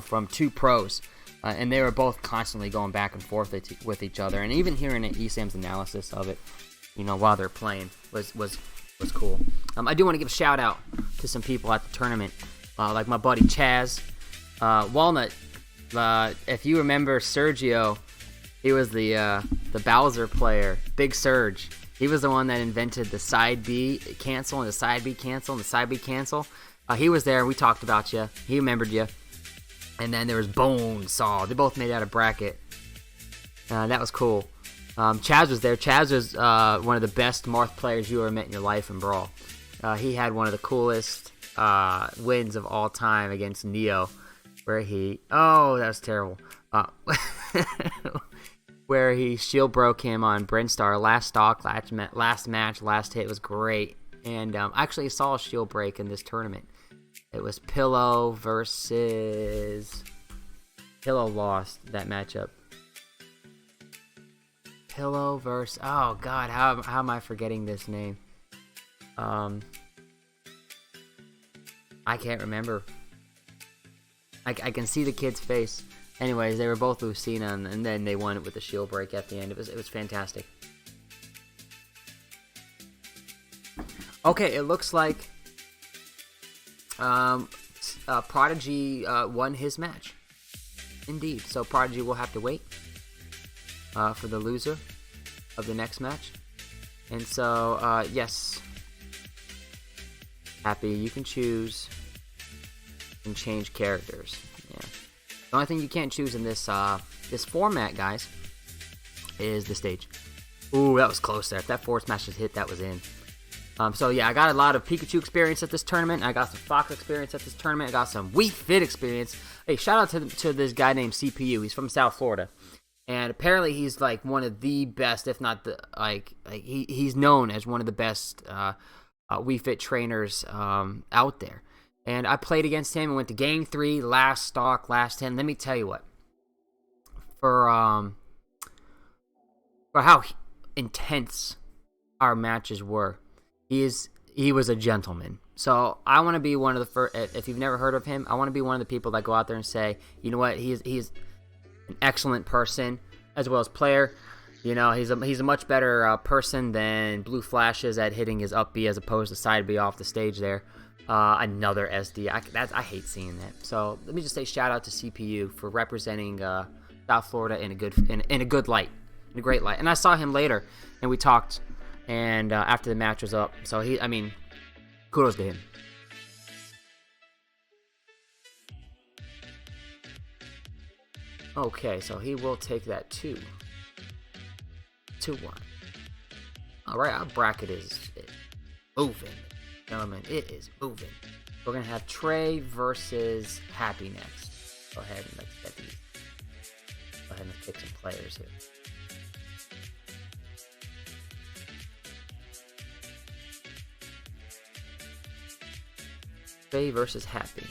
From two pros, and they were both constantly going back and forth with each other, and even hearing Esam's analysis of it, while they're playing was cool. I do want to give a shout out to some people at the tournament, like my buddy Chaz, Walnut. If you remember Sergio, he was the Bowser player, Big Surge. He was the one that invented the side B cancel and the side B cancel and the side B cancel. He was there. We talked about you. He remembered you. And then there was Bonesaw. They both made out of bracket. That was cool. Chaz was there. Chaz was one of the best Marth players you ever met in your life in Brawl. He had one of the coolest wins of all time against Neo, where he... Oh, that was terrible. Where he shield broke him on Brinstar. Last stock, last match, last hit was great. And I actually saw a shield break in this tournament. It was Pillow versus... Pillow lost that matchup. Pillow versus... Oh, God. How am I forgetting this name? I can't remember. I can see the kid's face. Anyways, they were both Lucina, and then they won it with the shield break at the end. It was fantastic. Okay, it looks like Prodigy won his match. Indeed. So Prodigy will have to wait for the loser of the next match. And so, yes. Happy, you can choose and change characters. Yeah. The only thing you can't choose in this this format, guys, is the stage. Ooh, that was close there. If that force smash just hit, that was in. So yeah, I got a lot of Pikachu experience at this tournament. I got some Fox experience at this tournament. I got some Wii Fit experience. Hey, shout out to this guy named CPU. He's from South Florida, and apparently he's like one of the best, if not the he's known as one of the best Wii Fit trainers out there. And I played against him and went to Game 3, last stock, last 10. Let me tell you what, for how intense our matches were. He was a gentleman. So I want to be one of the first. If you've never heard of him, I want to be one of the people that go out there and say, you know what, he's an excellent person as well as player. You know, he's a much better person than Blue Flash is at hitting his up B as opposed to side B off the stage there. Another SD. I hate seeing that. So let me just say shout out to CPU for representing South Florida in a good light, in a great light. And I saw him later, and we talked. And after the match was up, so kudos to him. Okay, so he will take that 2-1. All right, our bracket is moving, gentlemen. It is moving. We're gonna have Trey versus Happy next. Go ahead and let's get these. Go ahead and pick some players here. Trey versus Happy.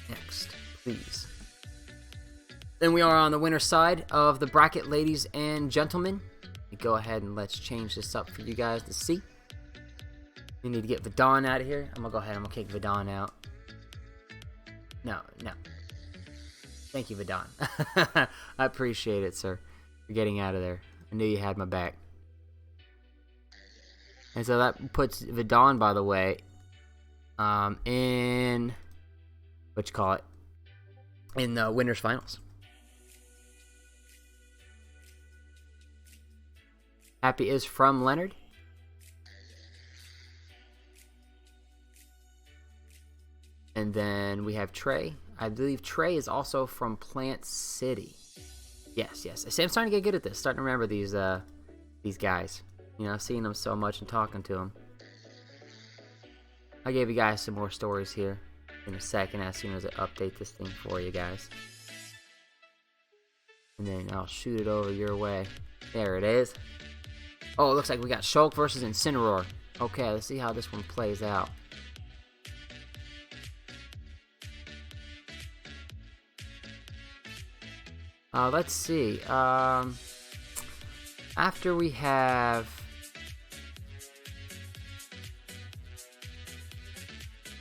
Next, please. Then we are on the winner's side of the bracket, ladies and gentlemen. Go ahead and let's change this up for you guys to see. We need to get Vidon out of here. I'm going to go ahead and I'm going to kick Vidon out. No. Thank you, Vidon. I appreciate it, sir, for getting out of there. I knew you had my back. And so that puts Vidon, by the way, in in the winners finals. Happy is from Leonard. And then we have Trey. I believe Trey is also from Plant City. Yes. I'm starting to get good at this. Starting to remember these guys. You know, seeing them so much and talking to them. I'll give you guys some more stories here in a second as soon as I update this thing for you guys. And then I'll shoot it over your way. There it is. Oh, it looks like we got Shulk versus Incineroar. Okay, let's see how this one plays out. Let's see. After we have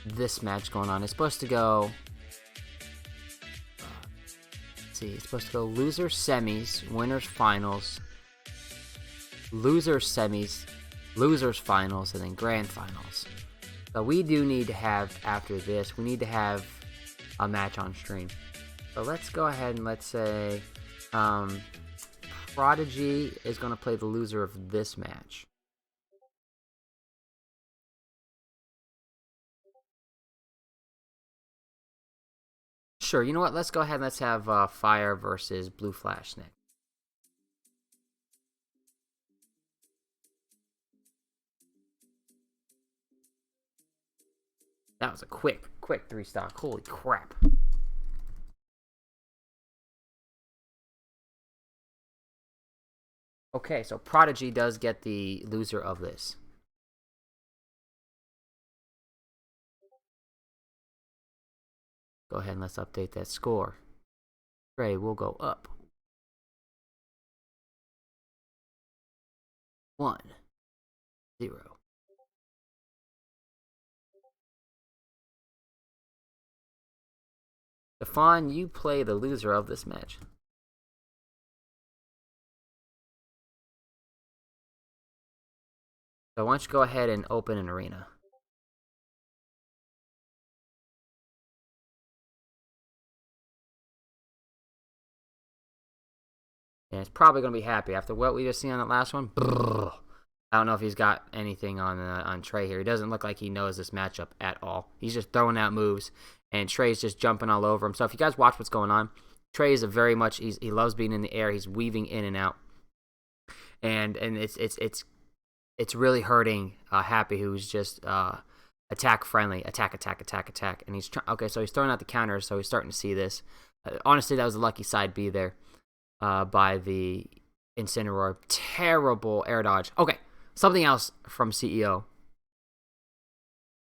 this match going on, it's supposed to go. Let's see, it's supposed to go loser semis, winners finals, losers semis, losers finals, and then grand finals. So we do need to have, after this, we need to have a match on stream. So let's go ahead and let's say Prodigy is going to play the loser of this match. Sure, you know what? Let's go ahead and let's have Fire versus Blue Flash next. That was a quick 3-stock. Holy crap. Okay, so Prodigy does get the loser of this. Go ahead and let's update that score. Trey will go up. 1-0. Stefan, you play the loser of this match. So why don't you go ahead and open an arena? And it's probably going to be happy after what we just seen on that last one. Brrr. I don't know if he's got anything on Trey here. He doesn't look like he knows this matchup at all. He's just throwing out moves, and Trey's just jumping all over him. So if you guys watch what's going on, Trey is he loves being in the air. He's weaving in and out, and it's really hurting Happy, who's just attack friendly, attack, and he's okay. So he's throwing out the counters, so he's starting to see this. Honestly, that was a lucky side B there by the Incineroar. Terrible air dodge. Okay. Something else from CEO.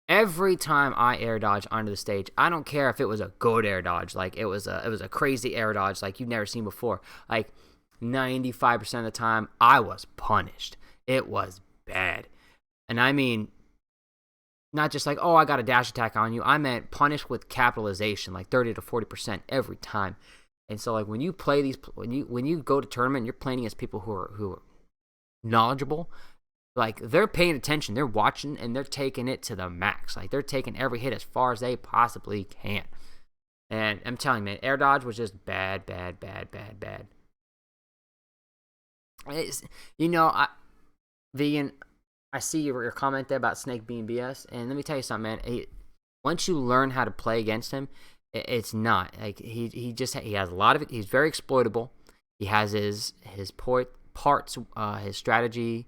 Every time I air dodge onto the stage, I don't care if it was a good air dodge, like it was a crazy air dodge like you've never seen before. Like 95% of the time, I was punished. It was bad. And I mean, not just like, oh, I got a dash attack on you. I meant punished with capitalization, like 30 to 40% every time. And so like when you play these, when you go to tournament, you're playing against people who are knowledgeable. Like, they're paying attention, they're watching, and they're taking it to the max. Like, they're taking every hit as far as they possibly can. And I'm telling you, man, air dodge was just bad. Vegan, I see your comment there about Snake being BS, and let me tell you something, man. Once you learn how to play against him, it's not. Like, he has a lot of it. He's very exploitable. He has his parts, his strategy.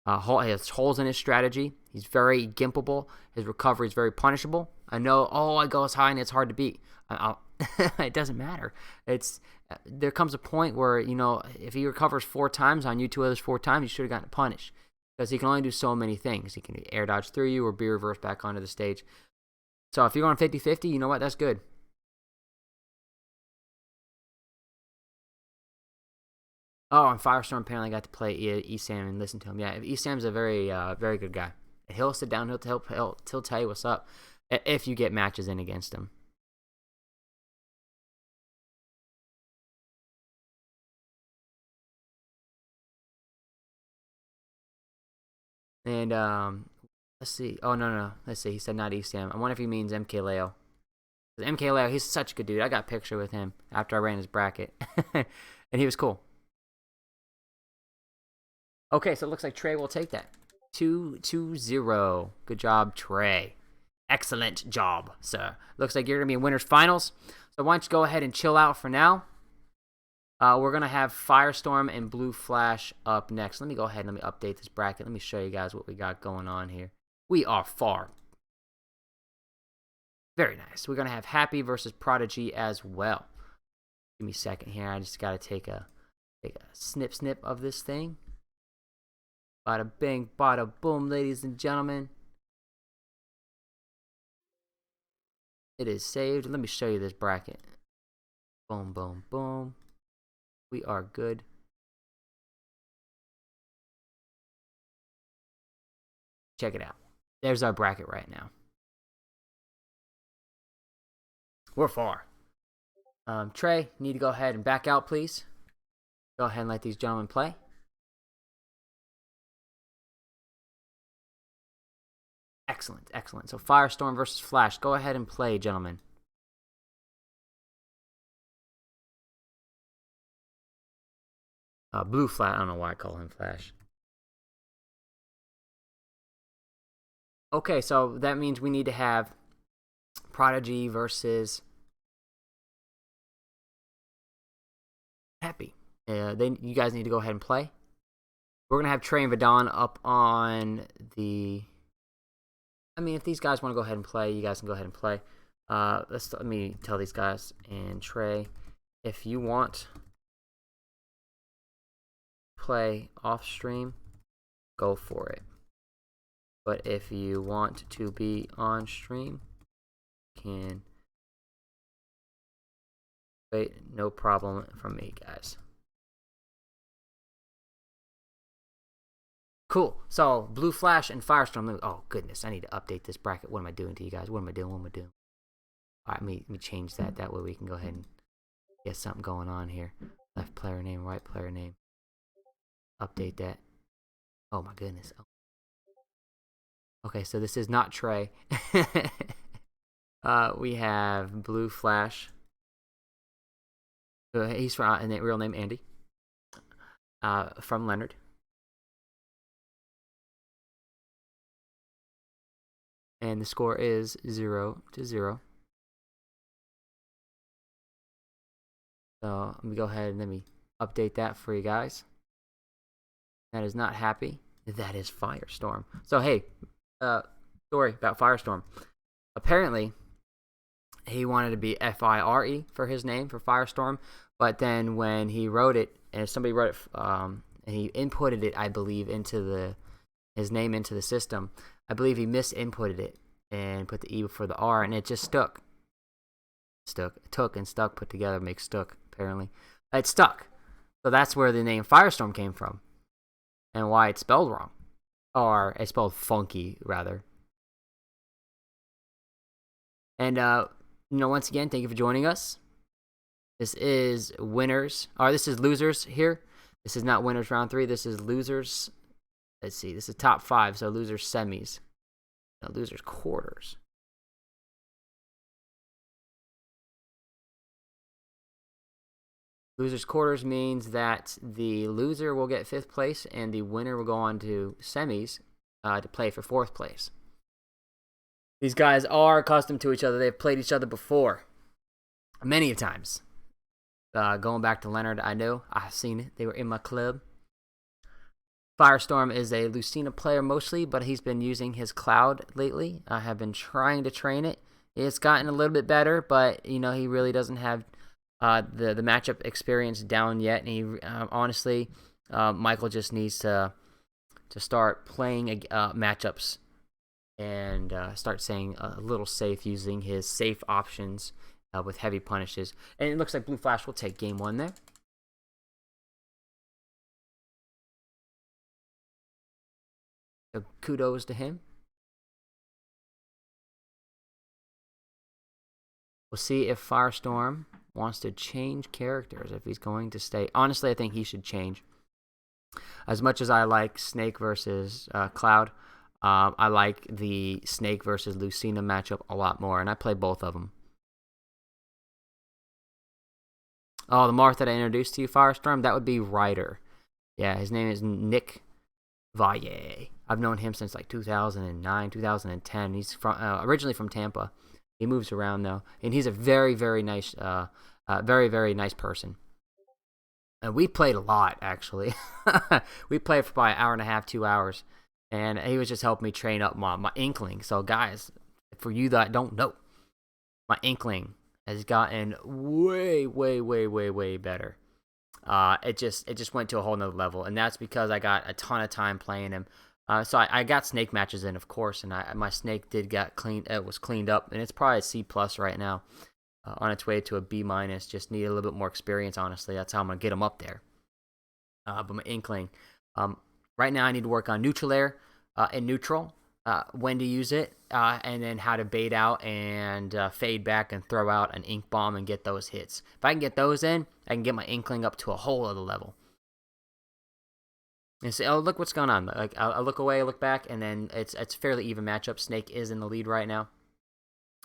He has holes in his strategy. He's very gimpable. His recovery is very punishable. I know, I go as high and it's hard to beat. It doesn't matter. There comes a point where, if he recovers 4 times on you 2 others 4 times, you should have gotten punished. Because he can only do so many things. He can air dodge through you or be reversed back onto the stage. So if you're going 50-50, you know what? That's good. Oh, and Firestorm apparently got to play Esam and listen to him. Yeah, Esam's a very, very good guy. He'll sit down. He'll tell you what's up if you get matches in against him. And let's see. Oh no. Let's see. He said not Esam. I wonder if he means MK Leo. MK Leo, he's such a good dude. I got a picture with him after I ran his bracket, and he was cool. Okay, so it looks like Trey will take that. 2-0. Good job, Trey. Excellent job, sir. Looks like you're going to be in winners finals. So why don't you go ahead and chill out for now. We're going to have Firestorm and Blue Flash up next. Let me go ahead and let me update this bracket. Let me show you guys what we got going on here. We are far. Very nice. We're going to have Happy versus Prodigy as well. Give me a second here. I just got to take a snip of this thing. Bada bing, bada boom, ladies and gentlemen. It is saved. Let me show you this bracket. Boom, boom, boom. We are good. Check it out. There's our bracket right now. We're far. Trey, you need to go ahead and back out, please. Go ahead and let these gentlemen play. Excellent, excellent. So Firestorm versus Flash. Go ahead and play, gentlemen. Blue Flash. I don't know why I call him Flash. Okay, so that means we need to have Prodigy versus Happy. You guys need to go ahead and play. We're gonna have Trey and Vidon up on the. I mean, if these guys want to go ahead and play, you guys can go ahead and play. Let me tell these guys and Trey, if you want play off stream, go for it. But if you want to be on stream, can Wait, no problem from me, guys. Cool. So, Blue Flash and Firestorm. Oh, goodness. I need to update this bracket. What am I doing to you guys? What am I doing? What am I doing? All right, let me change that. That way we can go ahead and get something going on here. Left player name, right player name. Update that. Oh, my goodness. Oh. Okay, so this is not Trey. We have Blue Flash. He's from, and real name Andy. From Leonard. And the score is 0-0. So let me go ahead and let me update that for you guys. That is not happy. That is Firestorm. So hey, story about Firestorm. Apparently, he wanted to be Fire for his name for Firestorm, but then when he wrote it, and somebody wrote it, and he inputted it, I believe, into his name into the system. I believe he misinputted it and put the E before the R, and it just stuck. Took and stuck put together makes stuck, apparently. It stuck. So that's where the name Firestorm came from. And why it's spelled wrong. Or it's spelled funky, rather. And, once again, thank you for joining us. This is winners, or this is losers here. This is not winners round 3. This is losers. Let's see, this is top 5, so losers semis. No, losers quarters. Losers quarters means that the loser will get 5th place and the winner will go on to semis to play for 4th place. These guys are accustomed to each other. They've played each other before. Many times. Going back to Leonard, I know. I've seen it. They were in my club. Firestorm is a Lucina player mostly, but he's been using his Cloud lately. I have been trying to train it. It's gotten a little bit better, but, he really doesn't have the matchup experience down yet. And he honestly, Michael just needs to start playing matchups and start staying a little safe using his safe options with heavy punishes. And it looks like Blue Flash will take game 1 there. So kudos to him. We'll see if Firestorm wants to change characters, if he's going to stay. Honestly, I think he should change. As much as I like Snake versus Cloud, I like the Snake versus Lucina matchup a lot more, and I play both of them. Oh, the Marth that I introduced to you, Firestorm, that would be Ryder. Yeah, his name is Nick Valle. I've known him since like 2009, 2010. He's from originally from Tampa. He moves around though, and he's a very, very nice, very, very nice person. And we played a lot, actually. We played for probably an hour and a half, 2 hours, and he was just helping me train up my Inkling. So, guys, for you that don't know, my Inkling has gotten way, way, way, way, way better. It just went to a whole nother level, and that's because I got a ton of time playing him. So I got snake matches in, of course, and my snake did get cleaned. It was cleaned up, and it's probably a C+ right now, on its way to a B-. Just need a little bit more experience, honestly. That's how I'm gonna get him up there. But my Inkling, right now I need to work on neutral air and neutral, when to use it, and then how to bait out and fade back and throw out an ink bomb and get those hits. If I can get those in, I can get my Inkling up to a whole other level. And say, oh, look what's going on. Like, I look away, I look back, and then it's fairly even matchup. Snake is in the lead right now,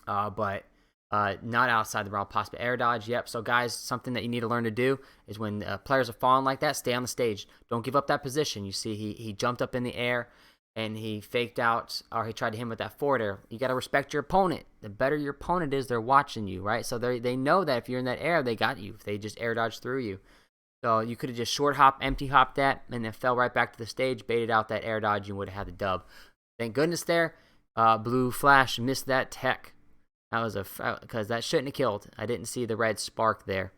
but not outside the realm of possible air dodge. Yep. So guys, something that you need to learn to do is when players are falling like that, stay on the stage. Don't give up that position. You see, he jumped up in the air and he faked out, or he tried to hit him with that forward air. You got to respect your opponent. The better your opponent is, they're watching you, right? So they know that if you're in that air, they got you. If they just air dodge through you. So you could have just short hop, empty hop that, and then fell right back to the stage, baited out that air dodge, and would have had the dub. Thank goodness there. Blue Flash missed that tech. That was because that shouldn't have killed. I didn't see the red spark there.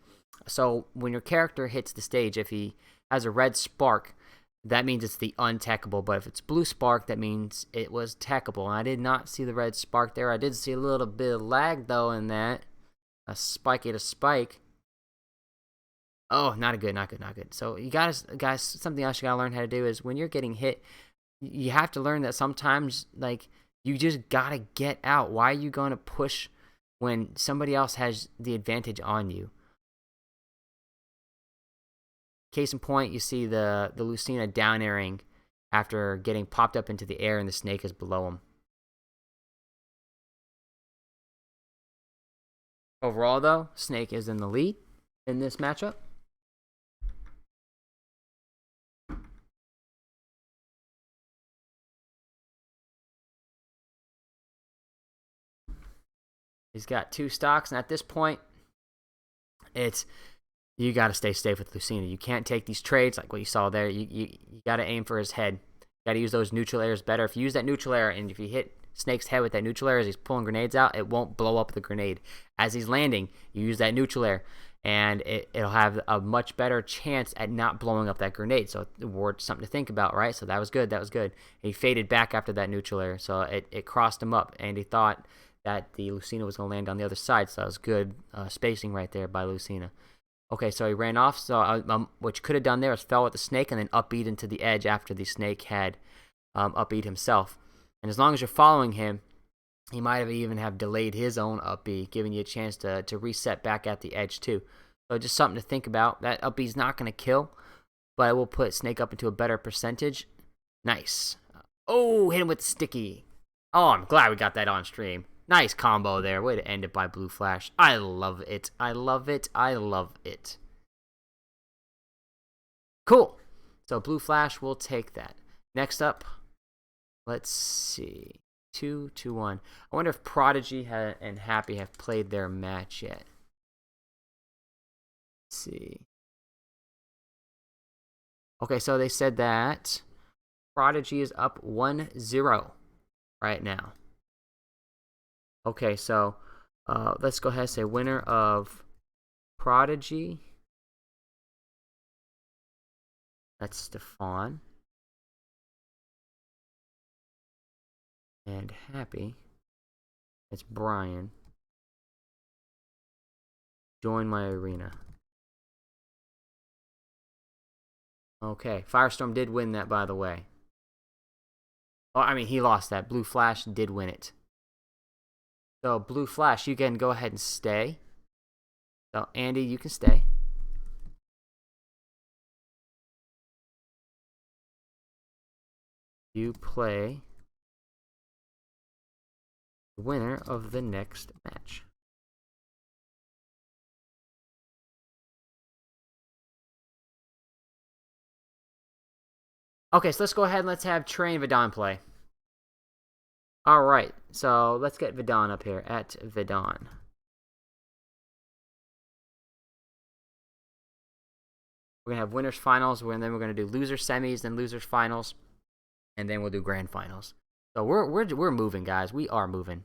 So when your character hits the stage, if he has a red spark, that means it's the untechable. But if it's blue spark, that means it was techable. And I did not see the red spark there. I did see a little bit of lag, though, in that. A spike ate a spike. Oh, not good, not good, not good. So you gotta, guys, something else you gotta learn how to do is when you're getting hit, you have to learn that sometimes, like, you just gotta get out. Why are you gonna push when somebody else has the advantage on you? Case in point, you see the Lucina down airing after getting popped up into the air, and the snake is below him. Overall, though, Snake is in the lead in this matchup. He's got 2 stocks, and at this point, it's you got to stay safe with Lucina. You can't take these trades like what you saw there. You got to aim for his head. Got to use those neutral airs better. If you use that neutral air, and if you hit Snake's head with that neutral air as he's pulling grenades out, it won't blow up the grenade. As he's landing, you use that neutral air, and it'll have a much better chance at not blowing up that grenade. So it's something to think about, right? So that was good. That was good. And he faded back after that neutral air, so it crossed him up, and he thought that the Lucina was going to land on the other side. So that was good spacing right there by Lucina. Okay, so he ran off. So what you could have done there is fell with the snake and then upbeat into the edge after the snake had upbeat himself. And as long as you're following him, he might have even have delayed his own upbeat, giving you a chance to reset back at the edge too. So just something to think about. That upbeat's not going to kill, but it will put Snake up into a better percentage. Nice. Oh, hit him with the sticky. Oh, I'm glad we got that on stream. Nice combo there. Way to end it by Blue Flash. I love it. I love it. I love it. Cool. So Blue Flash will take that. Next up, let's see. 2-1. I wonder if Prodigy and Happy have played their match yet. Let's see. Okay, so they said that Prodigy is up 1-0 right now. Okay, so let's go ahead and say winner of Prodigy. That's Stefan. And Happy. It's Brian. Join my arena. Okay, Firestorm did win that, by the way. Oh, I mean, he lost that. Blue Flash did win it. So, Blue Flash, you can go ahead and stay. So, Andy, you can stay. You play the winner of the next match. Okay, so let's go ahead and let's have Trey and Vidon play. Alright, so let's get Vidon up here at Vidon. We're going to have winners finals, and then we're going to do loser semis, then losers finals, and then we'll do grand finals. So we're moving, guys. We are moving.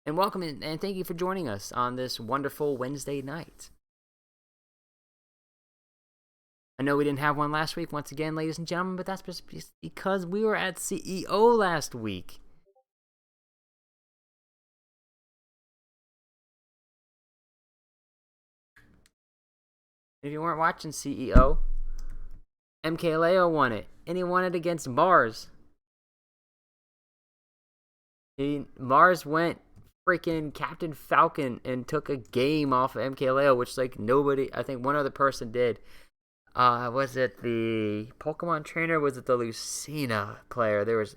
And welcome and thank you for joining us on this wonderful Wednesday night. I know we didn't have one last week, once again, ladies and gentlemen, but that's just because we were at CEO last week. If you weren't watching CEO, MKLeo won it, and he won it against Mars. Mars went freaking Captain Falcon and took a game off of MKLeo, which like nobody, I think one other person did. Was it the Pokemon trainer? Was it the Lucina player? There was,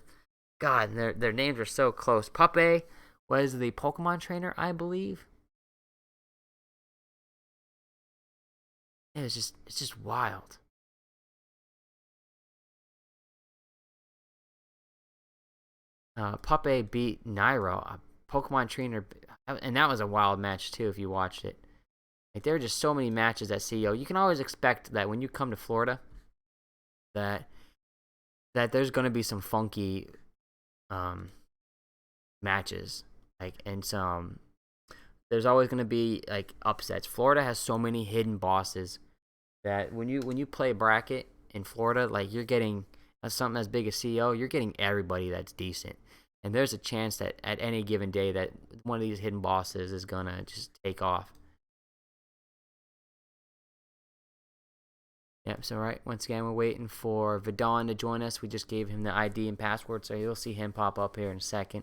God, their names are so close. Puppe was the Pokemon trainer, I believe. It's just wild. Puppe beat Nairo, a Pokemon trainer, and that was a wild match too if you watched it. Like, there are just so many matches at CEO. You can always expect that when you come to Florida, that there's going to be some funky matches. Like, and there's always going to be like upsets. Florida has so many hidden bosses that when you play bracket in Florida, like, you're getting something as big as CEO, you're getting everybody that's decent. And there's a chance that at any given day that one of these hidden bosses is going to just take off. Yep, so right, once again, we're waiting for Vidon to join us. We just gave him the ID and password, so you'll see him pop up here in a second.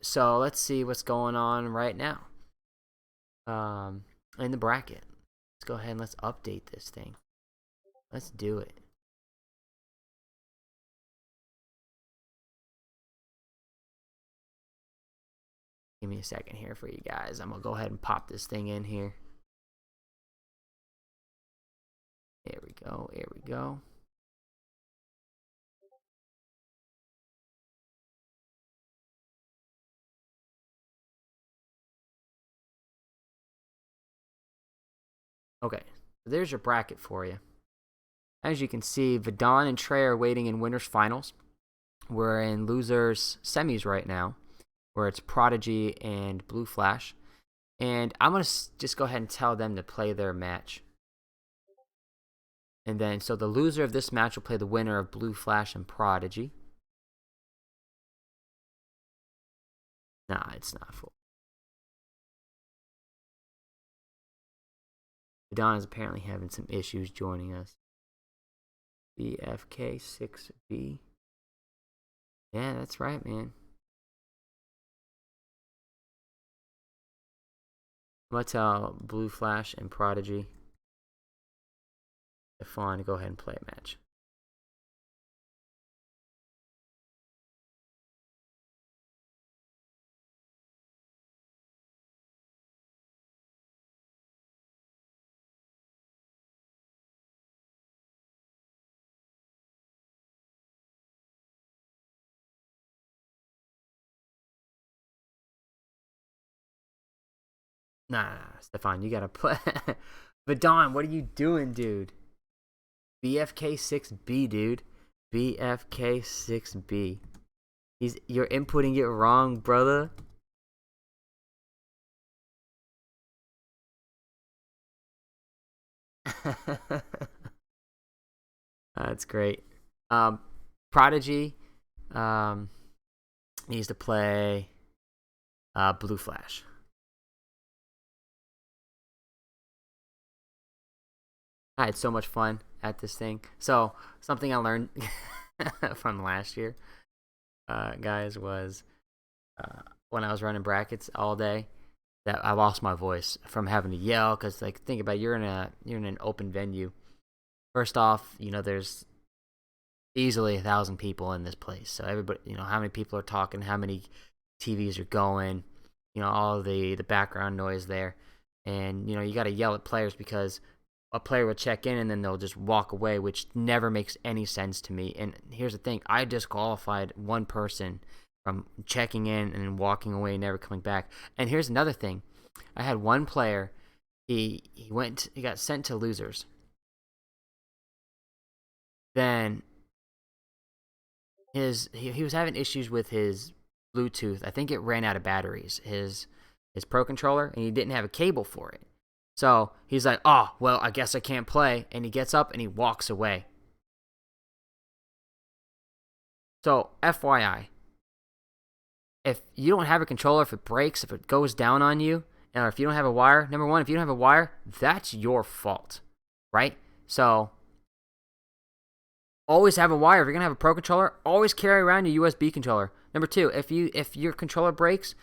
So let's see what's going on right now in the bracket. Let's go ahead and let's update this thing. Let's do it. Give me a second here for you guys. I'm going to go ahead and pop this thing in here. There we go. Here we go. Okay, so there's your bracket for you. As you can see, Vidon and Trey are waiting in winners finals. We're in losers semis right now, where it's Prodigy and Blue Flash. And I'm going to just go ahead and tell them to play their match. And then, so the loser of this match will play the winner of Blue Flash and Prodigy. Nah, it's not full. Vidon is apparently having some issues joining us. BFK6B. Yeah, that's right, man. I'm going to tell Blue Flash and Prodigy to Fawn to go ahead and play a match. Nah, Stefan, you gotta play. Vidon, what are you doing, dude? BFK6B, dude. BFK6B. You're inputting it wrong, brother. That's great. Prodigy needs to play Blue Flash. I had so much fun at this thing. So something I learned from last year, guys, was when I was running brackets all day, that I lost my voice from having to yell. Because like, think about it, you're in an open venue. First off, there's easily 1,000 people in this place. So everybody, how many people are talking, how many TVs are going, all the background noise there, and you got to yell at players because a player will check in and then they'll just walk away, which never makes any sense to me. And here's the thing, I disqualified one person from checking in and then walking away, never coming back. And here's another thing, I had one player, he got sent to losers. Then he was having issues with his Bluetooth. I think it ran out of batteries, his Pro controller, and he didn't have a cable for it. So he's like, oh, well, I guess I can't play. And he gets up and he walks away. So FYI, if you don't have a controller, if it breaks, if it goes down on you, or if you don't have a wire, number one, if you don't have a wire, that's your fault, right? So always have a wire. If you're going to have a Pro controller, always carry around your USB controller. Number two, if your controller breaks,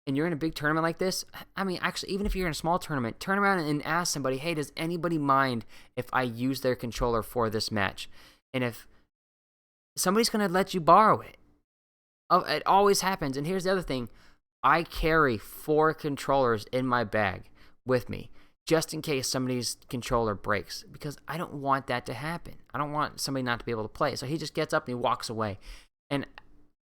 and you're in a big tournament like this, I mean, actually, even if you're in a small tournament, turn around and ask somebody, hey, does anybody mind if I use their controller for this match? And if somebody's going to let you borrow it. Oh, it always happens. And here's the other thing. I carry 4 controllers in my bag with me, just in case somebody's controller breaks, because I don't want that to happen. I don't want somebody not to be able to play. So he just gets up and he walks away. And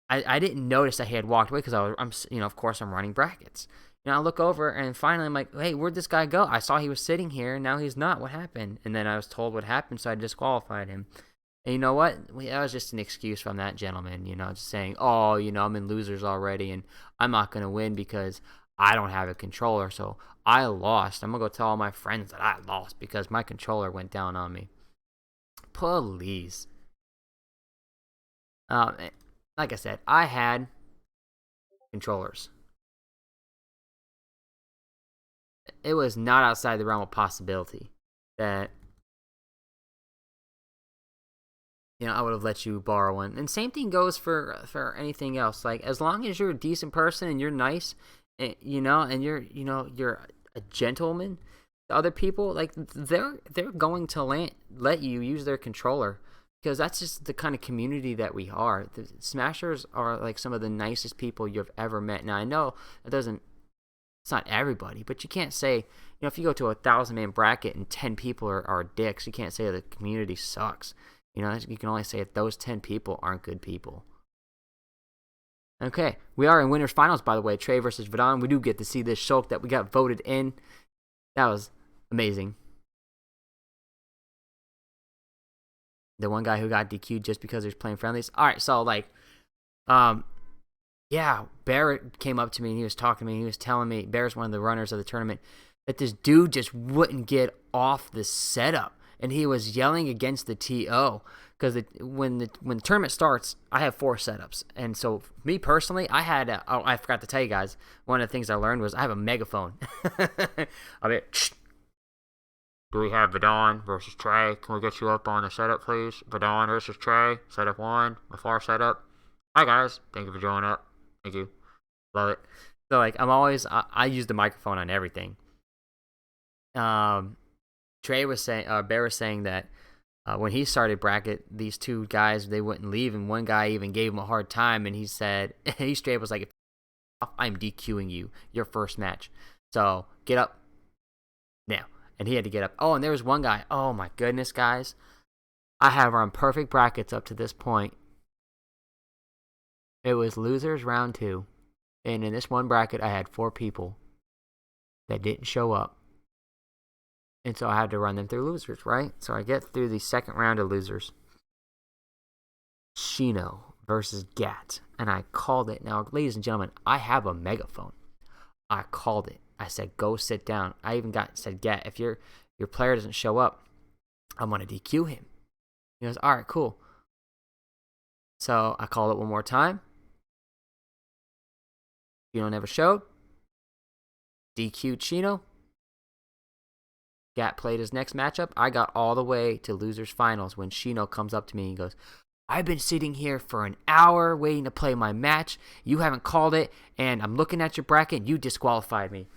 I didn't notice that he had walked away because of course I'm running brackets. I look over and finally I'm like, hey, where'd this guy go? I saw he was sitting here and now he's not. What happened? And then I was told what happened, so I disqualified him. And you know what? That was just an excuse from that gentleman, just saying, oh, I'm in losers already and I'm not going to win because I don't have a controller. So I lost. I'm going to go tell all my friends that I lost because my controller went down on me. Please. like I said, I had controllers. It was not outside the realm of possibility that I would have let you borrow one. And same thing goes for anything else. Like, as long as you're a decent person and you're nice, and you're a gentleman to other people, like they're going to let you use their controller, because that's just the kind of community that we are. The Smashers are like some of the nicest people you've ever met. Now I know it's not everybody, but you can't say, if you go to a 1,000-man bracket and 10 people are dicks, you can't say the community sucks. You can only say if those 10 people aren't good people. Okay, we are in winners finals, by the way. Trey versus Vadon. We do get to see this Shulk that we got voted in. That was amazing. The one guy who got DQ'd just because he was playing friendlies. All right, so yeah, Barrett came up to me and he was talking to me. He was telling me, Barrett's one of the runners of the tournament, that this dude just wouldn't get off the setup. And he was yelling against the T.O. because when the tournament starts, I have 4 setups. And so, me personally, I forgot to tell you guys, one of the things I learned was I have a megaphone. I'll be, do we have Vadon versus Trey? Can we get you up on the setup, please? Vadon versus Trey, setup 1, the far setup. Hi, guys. Thank you for joining up. Thank you. Love it. So, I use the microphone on everything. Bear was saying that when he started bracket, these 2 guys, they wouldn't leave, and one guy even gave him a hard time, and he said, he straight was like, I'm DQing you, your first match. So, get up now. And he had to get up. Oh, and there was one guy. Oh, my goodness, guys. I have run perfect brackets up to this point. It was losers round 2. And in this one bracket, I had 4 people that didn't show up. And so I had to run them through losers, right? So I get through the second round of losers. Shino versus Gat. And I called it. Now, ladies and gentlemen, I have a megaphone. I called it. I said, go sit down. I even said, Gat, if your player doesn't show up, I'm going to DQ him. He goes, all right, cool. So I called it one more time. Chino never showed. DQ'd Chino. Gat played his next matchup. I got all the way to losers finals when Chino comes up to me and goes, I've been sitting here for an hour waiting to play my match. You haven't called it, and I'm looking at your bracket, and you disqualified me.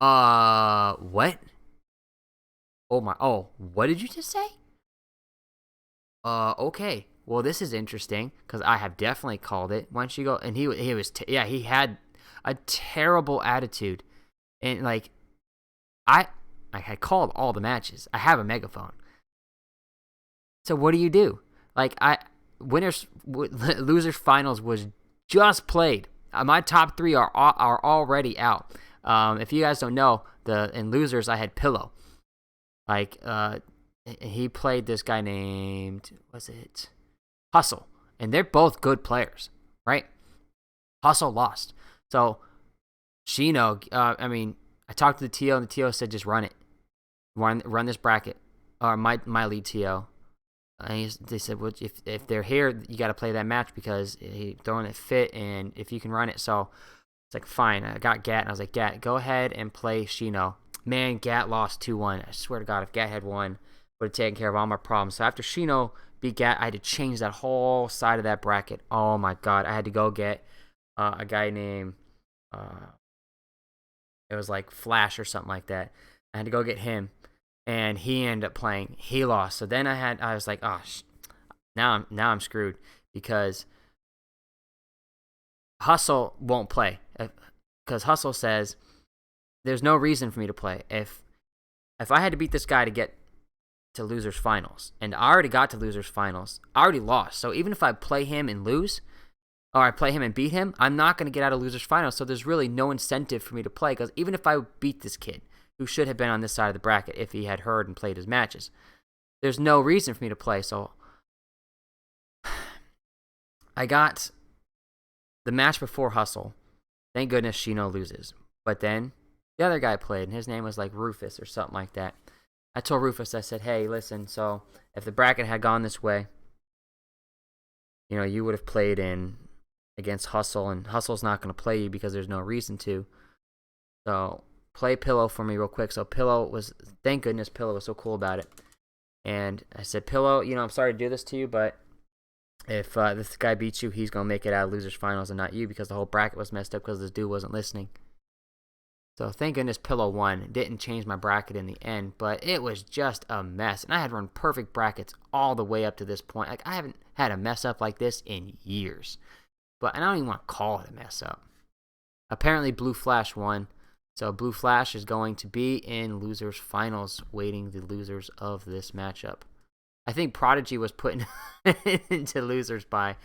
What? What did you just say? Okay. Well, this is interesting, because I have definitely called it. Why don't you go? And he had a terrible attitude. And, I had called all the matches. I have a megaphone. So what do? Losers finals was just played. My top 3 are already out. If you guys don't know, in losers I had Pillow. He played this guy named, was it Hustle, and they're both good players, right? Hustle lost. So Chino, I talked to the TO, and the TO said, just run it. Run this bracket. Or my lead TO. They said, well, if they're here, you got to play that match because he's throwing it fit, and if you can run it. So it's like, fine. I got Gat, and I was like, Gat, go ahead and play Chino. Man, Gat lost 2-1. I swear to God, if Gat had won, would have taken care of all my problems. So after Chino beat Gat, I had to change that whole side of that bracket. Oh, my God. I had to go get a guy named, it was like Flash or something like that. I had to go get him, and he ended up playing. He lost. So then I was like, now I'm screwed, because Hustle won't play, because Hustle says there's no reason for me to play. If I had to beat this guy to get to losers finals, and I already got to losers finals, I already lost. So even if I play him and lose, or I play him and beat him, I'm not going to get out of losers finals. So there's really no incentive for me to play, because even if I beat this kid who should have been on this side of the bracket if he had heard and played his matches, there's no reason for me to play. So I got the match before Hustle. Thank goodness Chino loses. But then the other guy played, and his name was like Rufus or something like that. I told Rufus, I said, hey, listen, so if the bracket had gone this way, you would have played in against Hustle, and Hustle's not going to play you because there's no reason to. So play Pillow for me real quick. So thank goodness Pillow was so cool about it. And I said, Pillow, I'm sorry to do this to you, but if this guy beats you, he's going to make it out of losers finals and not you, because the whole bracket was messed up because this dude wasn't listening. So thank goodness Pillow won. It didn't change my bracket in the end, but it was just a mess. And I had run perfect brackets all the way up to this point. Like, I haven't had a mess up like this in years. And I don't even want to call it a mess up. Apparently Blue Flash won. So Blue Flash is going to be in losers finals, waiting the losers of this matchup. I think Prodigy was put into losers by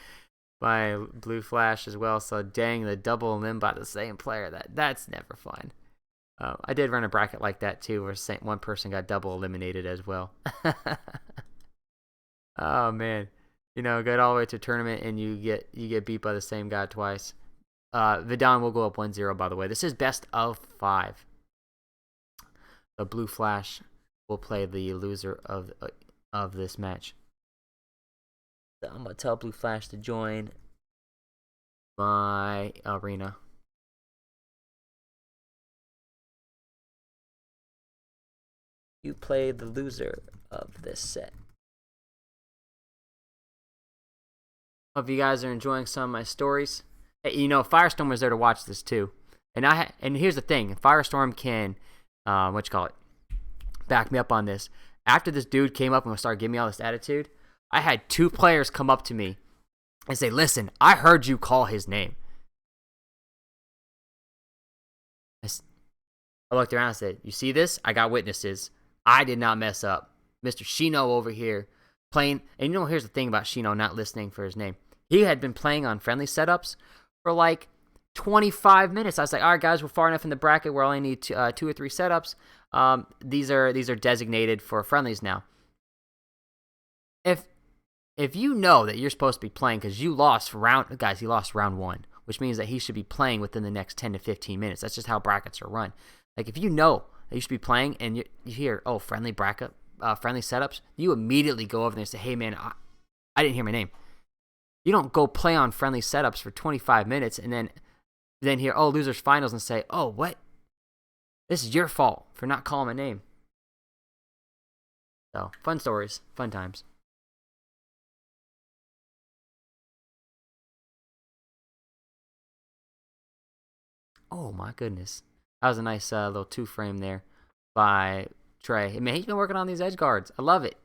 Blue Flash as well. So dang, the double elim by the same player. That's never fun. I did run a bracket like that too, where one person got double eliminated as well. Oh man, get all the way to tournament and you get beat by the same guy twice. Vidon will go up 1-0, by the way. This is best of 5. The Blue Flash will play the loser of this match. So I'm gonna tell Blue Flash to join my arena. You play the loser of this set. Hope you guys are enjoying some of my stories. Hey, Firestorm was there to watch this too. And here's the thing, Firestorm can back me up on this. After this dude came up and started giving me all this attitude, I had 2 players come up to me and say, "Listen, I heard you call his name." I looked around and said, "You see this? I got witnesses. I did not mess up. Mr. Shino over here playing." And here's the thing about Shino not listening for his name. He had been playing on friendly setups for like 25 minutes. I was like, "All right, guys, we're far enough in the bracket where I only need 2 or 3 setups. These are designated for friendlies now." If you know that you're supposed to be playing because he lost round 1, which means that he should be playing within the next 10 to 15 minutes. That's just how brackets are run. Like, if you know that you should be playing and you hear, friendly bracket, friendly setups, you immediately go over there and say, "Hey man, I didn't hear my name." You don't go play on friendly setups for 25 minutes and then hear, losers finals, and say, "Oh, what? This is your fault for not calling my name." So, fun stories, fun times. Oh my goodness. That was a nice little 2-frame there by Trey. Man, he's been working on these edge guards. I love it.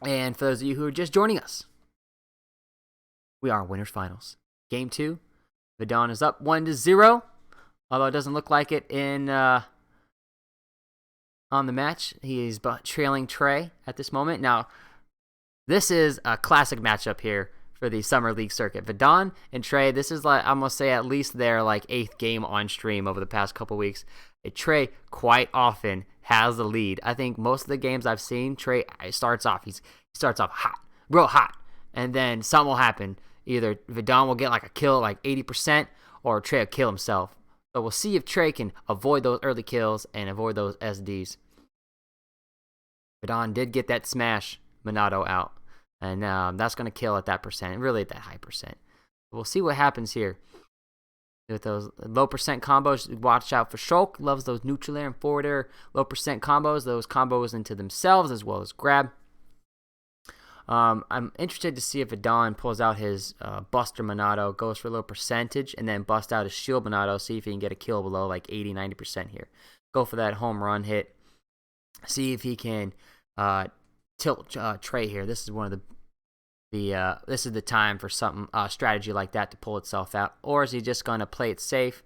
And for those of you who are just joining us, we are in winners finals. Game 2, Vidon is up 1-0, although it doesn't look like it on the match. He is trailing Trey at this moment. Now, this is a classic matchup here for the Summer League circuit. Vidon and Trey, this is like, I'm going to say at least their 8th game on stream over the past couple weeks. Trey quite often has the lead. I think most of the games I've seen, Trey starts off. He starts off hot, real hot, and then something will happen. Either Vidon will get a kill 80%, or Trey will kill himself. So we'll see if Trey can avoid those early kills and avoid those SDs. Vidon did get that smash Monado out, and that's going to kill at that percent, really at that high percent. We'll see what happens here. With those low percent combos, watch out for Shulk. Loves those neutral air and forward air low percent combos. Those combos into themselves as well as grab. I'm interested to see if Vidon pulls out his Buster Monado, goes for low percentage, and then bust out his Shield Monado, see if he can get a kill below 80-90% here. Go for that home run hit. See if he can tilt Trey here. This is one of the this is the time for something strategy like that to pull itself out, or is he just gonna play it safe?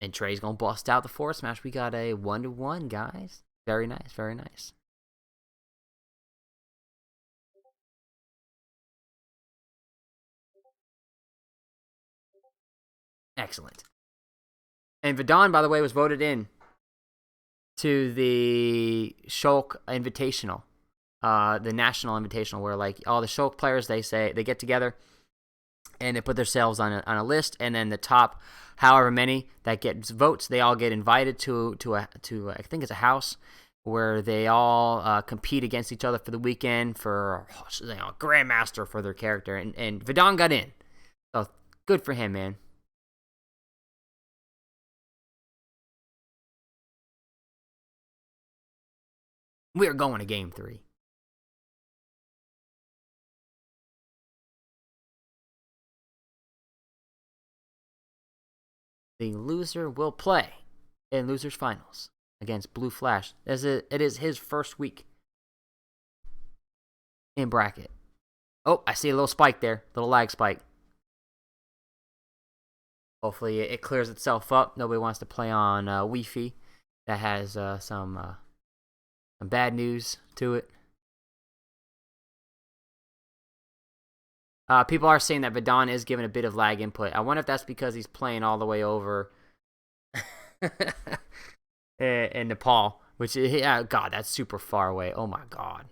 And Trey's gonna bust out the forward smash. We got a 1-1, guys. Very nice, very nice. Excellent. And Vidon, by the way, was voted in to the Shulk Invitational. The national invitational, where all the Shulk players, they get together and they put themselves on a list, and then the top however many that gets votes, they all get invited to I think it's a house where they all compete against each other for the weekend for grandmaster for their character, and Vidon got in, so good for him, man. We are going to game 3. The loser will play in losers finals against Blue Flash, as it is his first week in bracket. Oh, I see a little spike there, little lag spike. Hopefully it clears itself up. Nobody wants to play on Wi-Fi. That has some bad news to it. People are saying that Vidon is giving a bit of lag input. I wonder if that's because he's playing all the way over in Nepal, which, yeah, God, that's super far away. Oh my God.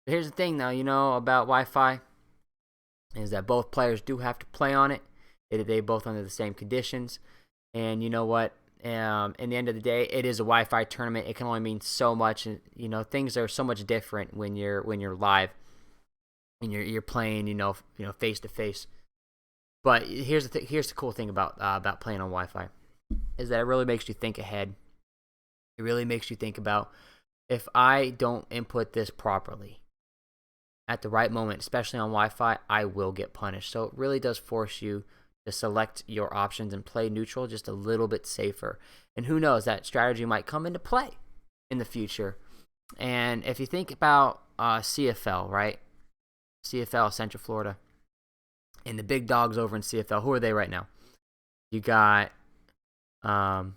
But here's the thing, though, about Wi-Fi is that both players do have to play on it. They both under the same conditions, and you know what? In the end of the day, it is a Wi-Fi tournament. It can only mean so much, and things are so much different when you're live and you're playing, face to face. But here's the cool thing about playing on Wi-Fi is that it really makes you think ahead. It really makes you think about, if I don't input this properly at the right moment, especially on Wi-Fi, I will get punished. So it really does force you to select your options and play neutral just a little bit safer. And who knows, that strategy might come into play in the future. And if you think about CFL, right? CFL, Central Florida. And the big dogs over in CFL, who are they right now? You got Dyer,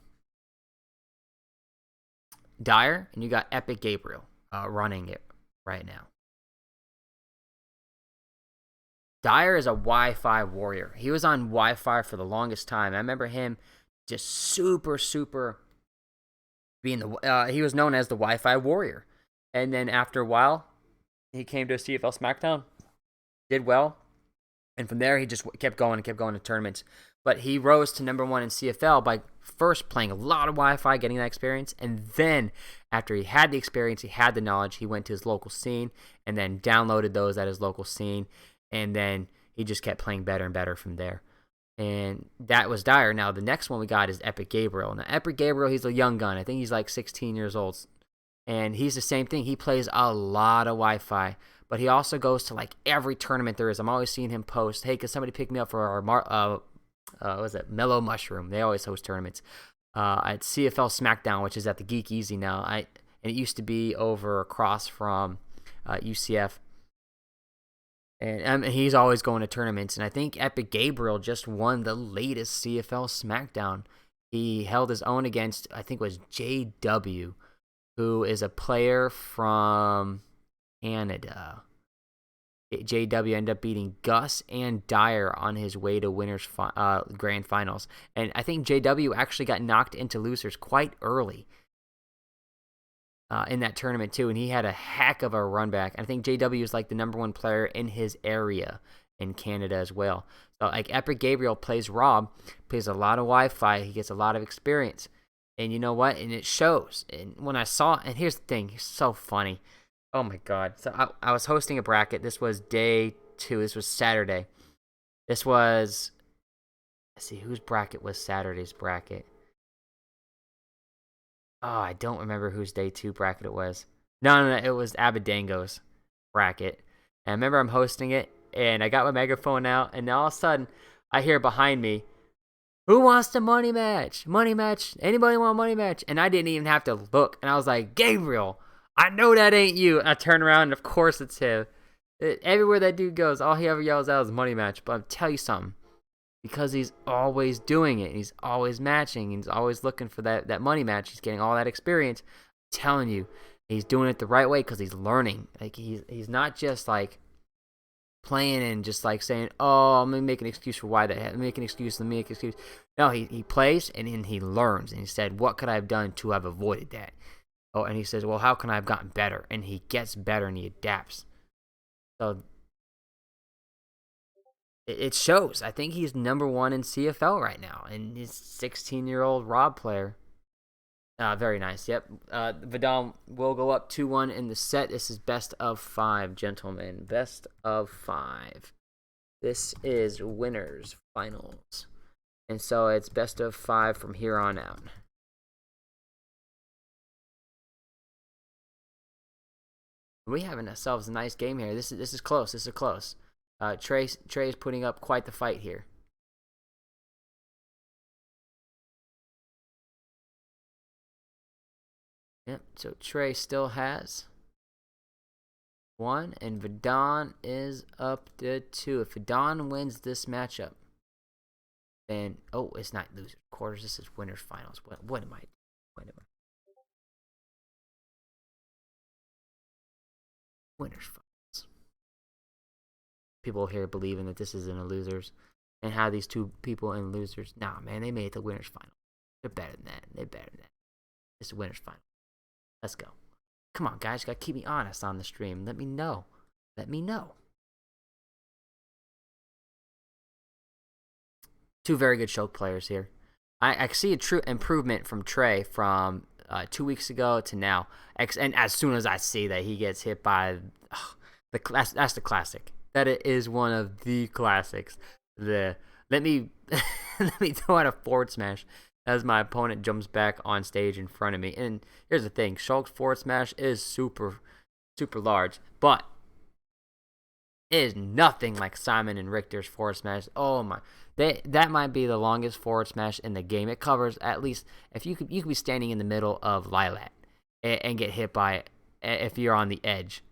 and you got Epic Gabriel running it right now. Dyer is a Wi-Fi warrior. He was on Wi-Fi for the longest time. I remember him just super being he was known as the Wi-Fi warrior. And then after a while, he came to a CFL SmackDown, did well, and from there he just kept going to tournaments. But he rose to number 1 in CFL by first playing a lot of Wi-Fi, getting that experience, and then after he had the experience, he had the knowledge, he went to his local scene and then downloaded those at his local scene. And then he just kept playing better and better from there. And that was Dyer. Now, the next one we got is Epic Gabriel. Now, Epic Gabriel, he's a young gun. I think he's like 16 years old. And he's the same thing. He plays a lot of Wi-Fi. But he also goes to like every tournament there is. I'm always seeing him post, hey, could somebody pick me up for our, what was it, Mellow Mushroom. They always host tournaments. At CFL SmackDown, which is at the Geek Easy now. And it used to be over across from UCF. And he's always going to tournaments. And I think Epic Gabriel just won the latest CFL SmackDown. He held his own against, I think it was JW, who is a player from Canada. JW ended up beating Gus and Dyer on his way to winners grand finals. And I think JW actually got knocked into losers quite early in that tournament too, and he had a heck of a run back. I think JW is like the number 1 player in his area in Canada as well. So like Epic Gabriel plays Rob, plays a lot of Wi-Fi, he gets a lot of experience, and you know what? And it shows. And when I saw, and here's the thing, he's so funny. Oh my God! So I was hosting a bracket. This was day 2. This was Saturday. This was, let's see, whose bracket was Saturday's bracket? Oh, I don't remember whose day 2 bracket it was. No, it was Abadango's bracket. And I remember I'm hosting it, and I got my megaphone out, and all of a sudden, I hear behind me, who wants to money match? Money match? Anybody want a money match? And I didn't even have to look, and I was like, Gabriel, I know that ain't you. And I turn around, and of course it's him. Everywhere that dude goes, all he ever yells out is money match. But I'll tell you something. Because he's always doing it. He's always matching. He's always looking for that money match. He's getting all that experience. I'm telling you, he's doing it the right way because he's learning. Like he's not just like playing and just like saying, "Oh, I'm gonna make an excuse for why that happened. Make an excuse. Let me make an excuse." No, he plays and then he learns, and he said, "What could I have done to have avoided that?" Oh, and he says, "Well, how can I have gotten better?" And he gets better and he adapts. So it shows. I think he's #1 in CFL right now, and he's 16-year-old Rob player. Very nice. Yep. Vidal will go up 2-1 in the set. This is best of 5, gentlemen. Best of 5. This is winners finals. And so it's best of 5 from here on out. We having ourselves a nice game here. This is close. This is close. Trey is putting up quite the fight here. Yep. So Trey still has 1, and Vidon is up to 2. If Vidon wins this matchup, then it's not losers quarters. This is winners finals. What am I? Winners finals. People here believing that this isn't a losers, and how these two people in losers. Nah, man, they made it to winners final. They're better than that. This is winners final. Let's go. Come on, guys. You gotta keep me honest on the stream. Let me know. Two very good choke players here. I see a true improvement from Trey from 2 weeks ago to now. And as soon as I see that he gets hit by that's the classic. That it is one of the classics. Let me let me throw out a forward smash as my opponent jumps back on stage in front of me. And here's the thing: Shulk's forward smash is super large, but it is nothing like Simon and Richter's forward smash. Oh my. That might be the longest forward smash in the game. It covers at least, if you could be standing in the middle of Lilat and get hit by it if you're on the edge.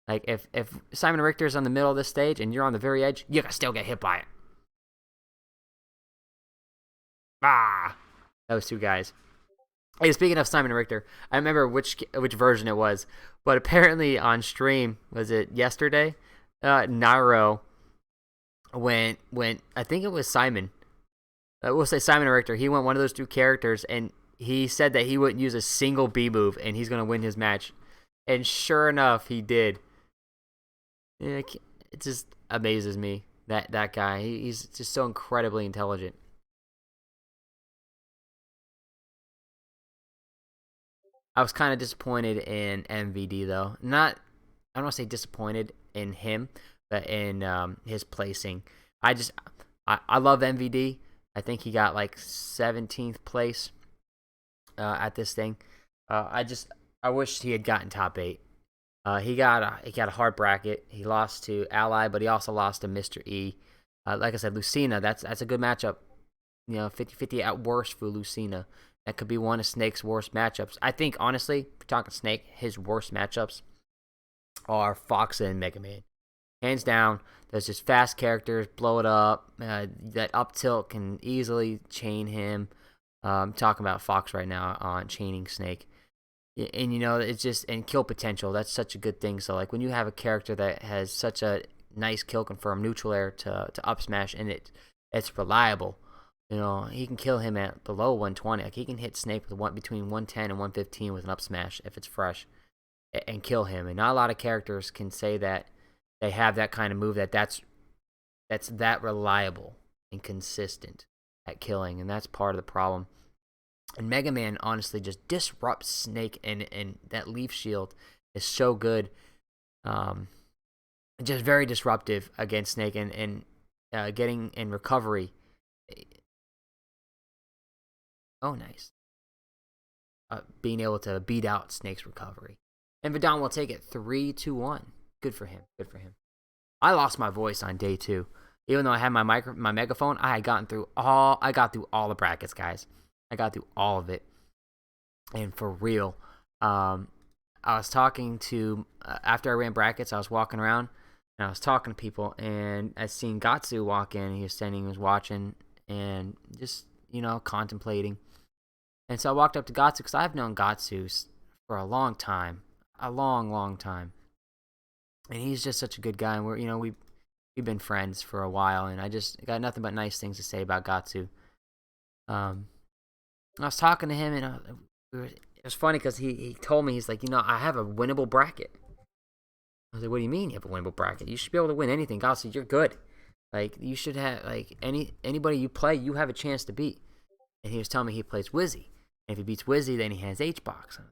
Like if Simon Richter is on the middle of the stage and you're on the very edge, you can still get hit by it. That was 2 guys. Hey, speaking of Simon Richter, I remember which version it was, but apparently on stream, was it yesterday? Nairo went I think it was Simon. We'll say Simon Richter. He went one of those 2 characters, and he said that he wouldn't use a single B move, and he's gonna win his match. And sure enough, he did. It just amazes me that guy. He's just so incredibly intelligent. I was kind of disappointed in MVD though. I don't want to say disappointed in him, but in his placing. I love MVD. I think he got like 17th place at this thing. I wish he had gotten top 8. He got a hard bracket. He lost to Ally, but he also lost to Mr. E. Like I said, Lucina, that's a good matchup. 50-50 at worst for Lucina. That could be one of Snake's worst matchups. I think, honestly, if we're talking Snake, his worst matchups are Fox and Mega Man. Hands down, there's just fast characters, blow it up. That up tilt can easily chain him. I'm talking about Fox right now on chaining Snake. And, it's just, and kill potential. That's such a good thing. So, like, when you have a character that has such a nice kill confirm neutral air to up smash, and it's reliable. He can kill him at below 120. Like, he can hit Snake with between 110 and 115 with an up smash if it's fresh, and kill him. And not a lot of characters can say that they have that kind of move that's that reliable and consistent at killing, and that's part of the problem. And Mega Man honestly just disrupts Snake, and that leaf shield is so good. Just very disruptive against Snake, and getting in recovery. Oh, nice. Being able to beat out Snake's recovery. And Vidon will take it 3-1. Good for him. I lost my voice on day 2. Even though I had my megaphone, I got through all the brackets, guys. I got through all of it. And for real, I was talking to, after I ran brackets, I was walking around, and I was talking to people, and I seen Gatsu walk in. He was standing, he was watching, and just, contemplating. And so I walked up to Gatsu, because I've known Gatsu for a long time. A long, long time. And he's just such a good guy. And we've been friends for a while, and I just got nothing but nice things to say about Gatsu. I was talking to him, and it was funny because he told me, he's like, I have a winnable bracket. I was like, what do you mean you have a winnable bracket? You should be able to win anything, Gatsu. You're good. Like, you should have, like, anybody you play, you have a chance to beat. And he was telling me he plays Wizzy. And if he beats Wizzy, then he has H-Box. You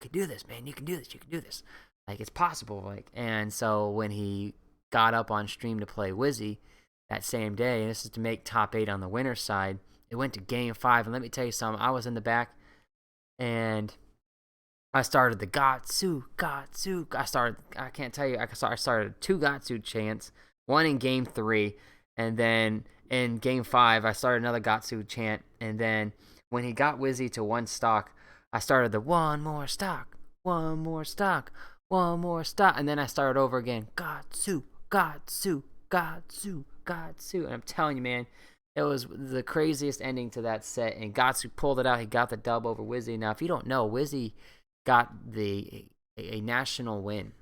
can do this, man. You can do this. You can do this. Like, it's possible. Like, and so when he got up on stream to play Wizzy that same day, and this is to make top 8 on the winner's side, it went to game 5. And let me tell you something. I was in the back, and I started the Gatsu. I can't tell you. I started 2 Gatsu chants, one in game 3, and then in game 5, I started another Gatsu chant, and then when he got Wizzy to 1 stock, I started the one more stock, and then I started over again, Gatsu, and I'm telling you, man, it was the craziest ending to that set, and Gatsu pulled it out. He got the dub over Wizzy. Now, if you don't know, Wizzy got a national win.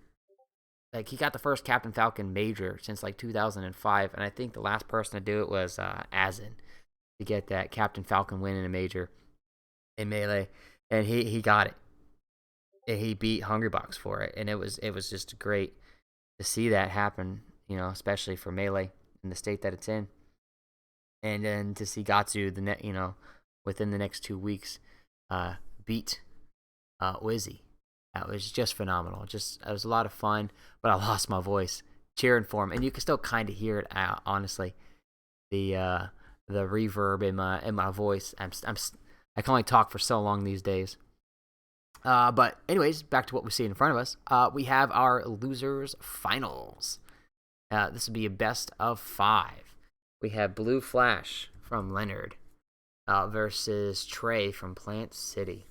Like, he got the first Captain Falcon major since like 2005, and I think the last person to do it was Azin to get that Captain Falcon win in a major in Melee, and he got it. And he beat Hungrybox for it, and it was just great to see that happen, especially for Melee in the state that it's in, and then to see Gatsu within the next 2 weeks beat Wizzy. That was just phenomenal. It was a lot of fun, but I lost my voice cheering for him, and you can still kind of hear it out. Honestly, the reverb in my voice. I can only talk for so long these days. But anyways, back to what we see in front of us. We have our losers finals. This would be a best of 5. We have Blue Flash from Leonard versus Trey from Plant City.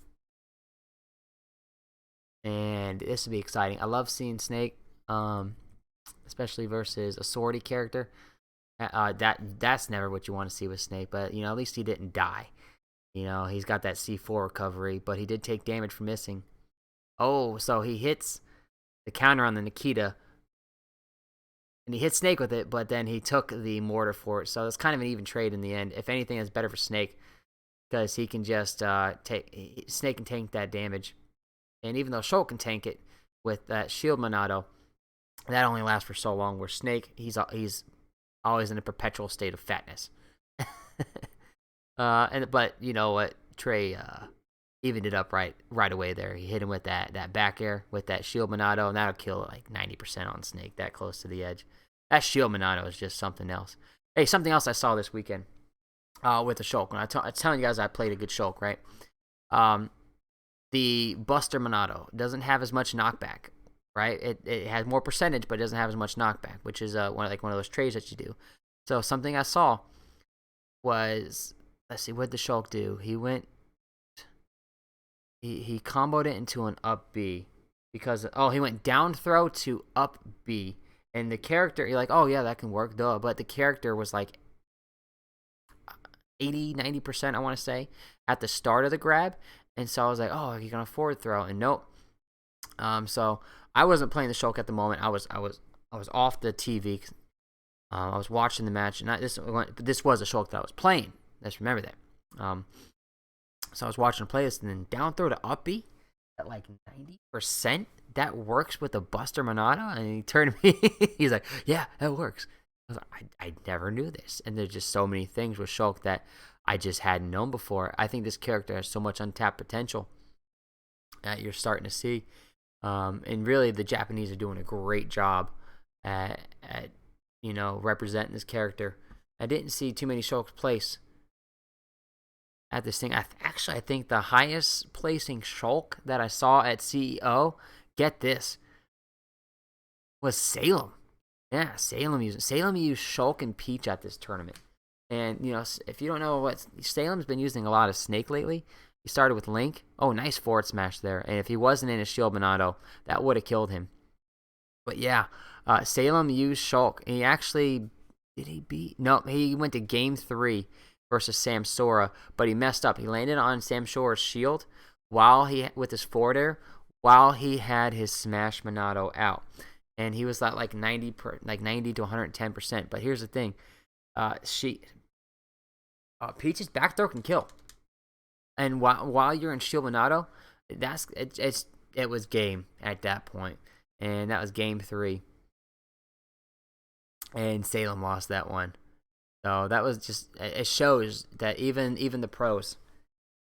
And this would be exciting. I love seeing Snake, especially versus a swordy character. That's never what you want to see with Snake, but at least he didn't die. He's got that C4 recovery, but he did take damage for missing. Oh, so he hits the counter on the Nikita, and he hit Snake with it, but then he took the mortar for it. So it's kind of an even trade in the end. If anything, it's better for Snake because he can just Snake can tank that damage. And even though Shulk can tank it with that shield Monado, that only lasts for so long. Where Snake, he's always in a perpetual state of fatness. But you know what, Trey evened it up right away there. He hit him with that back air with that shield Monado, and that'll kill like 90% on Snake that close to the edge. That shield Monado is just something else. Hey, something else I saw this weekend with the Shulk. When I'm telling you guys I played a good Shulk, right? The Buster Monado doesn't have as much knockback, right? It has more percentage, but it doesn't have as much knockback, which is one of those trades that you do. So something I saw was, let's see, what did the Shulk do? He comboed it into an up B because he went down throw to up B, and the character, you're like, oh yeah, that can work, duh. But the character was like 80-90%, I want to say, at the start of the grab. And so I was like, oh, are you going to forward throw? And nope. So I wasn't playing the Shulk at the moment. I was off the TV. I was watching the match. And this was a Shulk that I was playing. Let's remember that. So I was watching him play this, and then down throw to up B at like 90%. That works with the Buster Monado. And he turned to me. He's like, yeah, that works. I was like, I never knew this. And there's just so many things with Shulk that I just hadn't known before. I think this character has so much untapped potential that you're starting to see. And really, the Japanese are doing a great job at representing this character. I didn't see too many Shulks place at this thing. I think the highest placing Shulk that I saw at CEO, get this, was Salem. Yeah, Salem used Shulk and Peach at this tournament. And, if you don't know Salem's been using a lot of Snake lately. He started with Link. Oh, nice forward smash there. And if he wasn't in his shield Monado, that would have killed him. But yeah, Salem used Shulk. And he actually, did he beat? No, he went to game 3 versus Sam Sora, but he messed up. He landed on Sam Sora's shield with his forward air while he had his smash Monado out. and he was at like 90 to 110%. But here's the thing, Peach's back throw can kill, and while you're in Shield Monado, it was game at that point, and that was game 3, and Salem lost that one. So that was just, it shows that even the pros,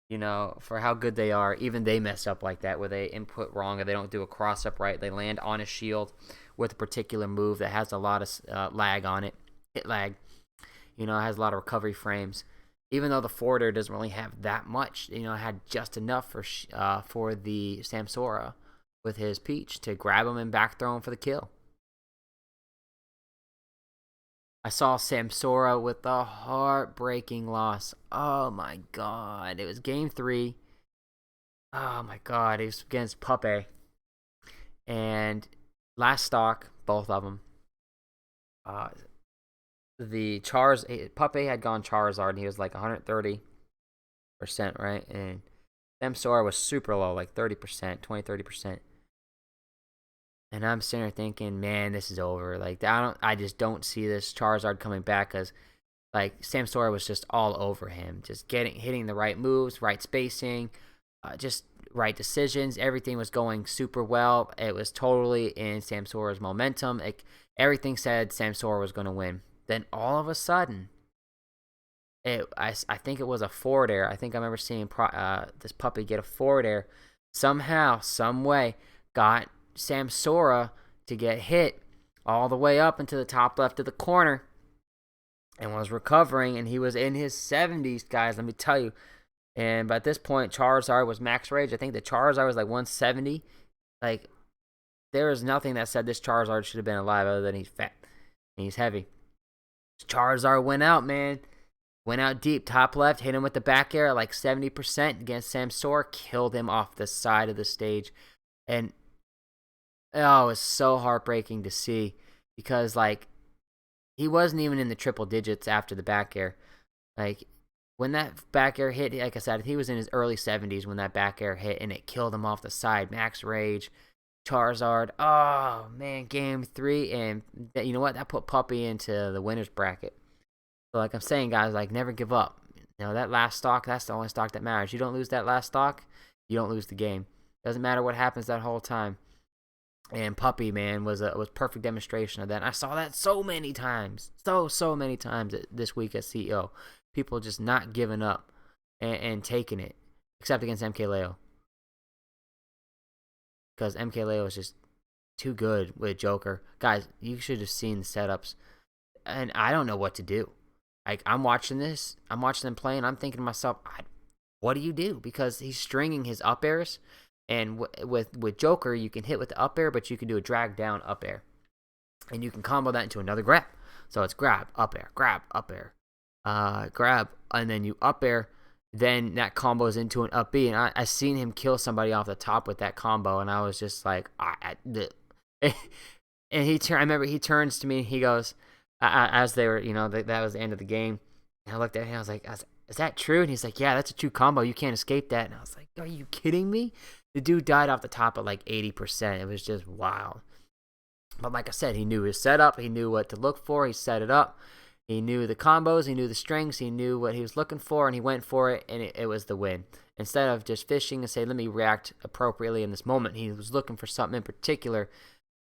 for how good they are, even they mess up like that, where they input wrong or they don't do a cross up right. They land on a shield with a particular move that has a lot of lag on it, hit lag. It has a lot of recovery frames. Even though the forwarder doesn't really have that much, it had just enough for the Samsora with his Peach to grab him and back throw him for the kill. I saw Samsora with a heartbreaking loss. Oh my god. It was game 3. Oh my god. It was against Puppey. And last stock, both of them. The Puppey had gone Charizard and he was like 130%, right? And Samsora was super low, like 30%, 20-30%. And I'm sitting there thinking, man, this is over. Like, I just don't see this Charizard coming back, because like Samsora was just all over him, just hitting the right moves, right spacing, just right decisions. Everything was going super well. It was totally in Samsora's momentum. Everything said Samsora was going to win. Then all of a sudden, I think it was a forward air. I think I remember seeing this puppy get a forward air. Somehow, some way, got Samsora to get hit all the way up into the top left of the corner and was recovering, and he was in his 70s, guys, let me tell you. And by this point, Charizard was max rage. I think the Charizard was like 170. Like, there is nothing that said this Charizard should have been alive other than he's fat and he's heavy. Charizard went out, man. Went out deep, top left, hit him with the back air at like 70% against Samsora, killed him off the side of the stage. And oh, it was so heartbreaking to see, because like he wasn't even in the triple digits after the back air. Like, when that back air hit, like I said, he was in his early 70s when that back air hit, and it killed him off the side. Max rage, Charizard. Oh man, game 3, and you know what? That put Puppey into the winner's bracket. So like I'm saying, guys, like, never give up. That last stock, that's the only stock that matters. You don't lose that last stock, you don't lose the game. Doesn't matter what happens that whole time. And Puppey, man, was perfect demonstration of that. And I saw that so many times, so many times this week at CEO. People just not giving up and taking it, except against MKLeo, because MKLeo is just too good with Joker. Guys, you should have seen the setups, and I don't know what to do. Like, I'm watching them playing. I'm thinking to myself, what do you do? Because he's stringing his up airs. And with Joker, you can hit with the up air, but you can do a drag down up air. And you can combo that into another grab. So it's grab, up air, grab, up air, grab, and then you up air. Then that combos into an up B. And I seen him kill somebody off the top with that combo, and I was just like, and I remember he turns to me and he goes, as they were, that was the end of the game. And I looked at him, I was like, is that true? And he's like, yeah, that's a true combo. You can't escape that. And I was like, are you kidding me? The dude died off the top at like 80%. It was just wild. But like I said, he knew his setup. He knew what to look for. He set it up. He knew the combos. He knew the strings. He knew what he was looking for, and he went for it, and it was the win. Instead of just fishing and say, let me react appropriately in this moment, he was looking for something in particular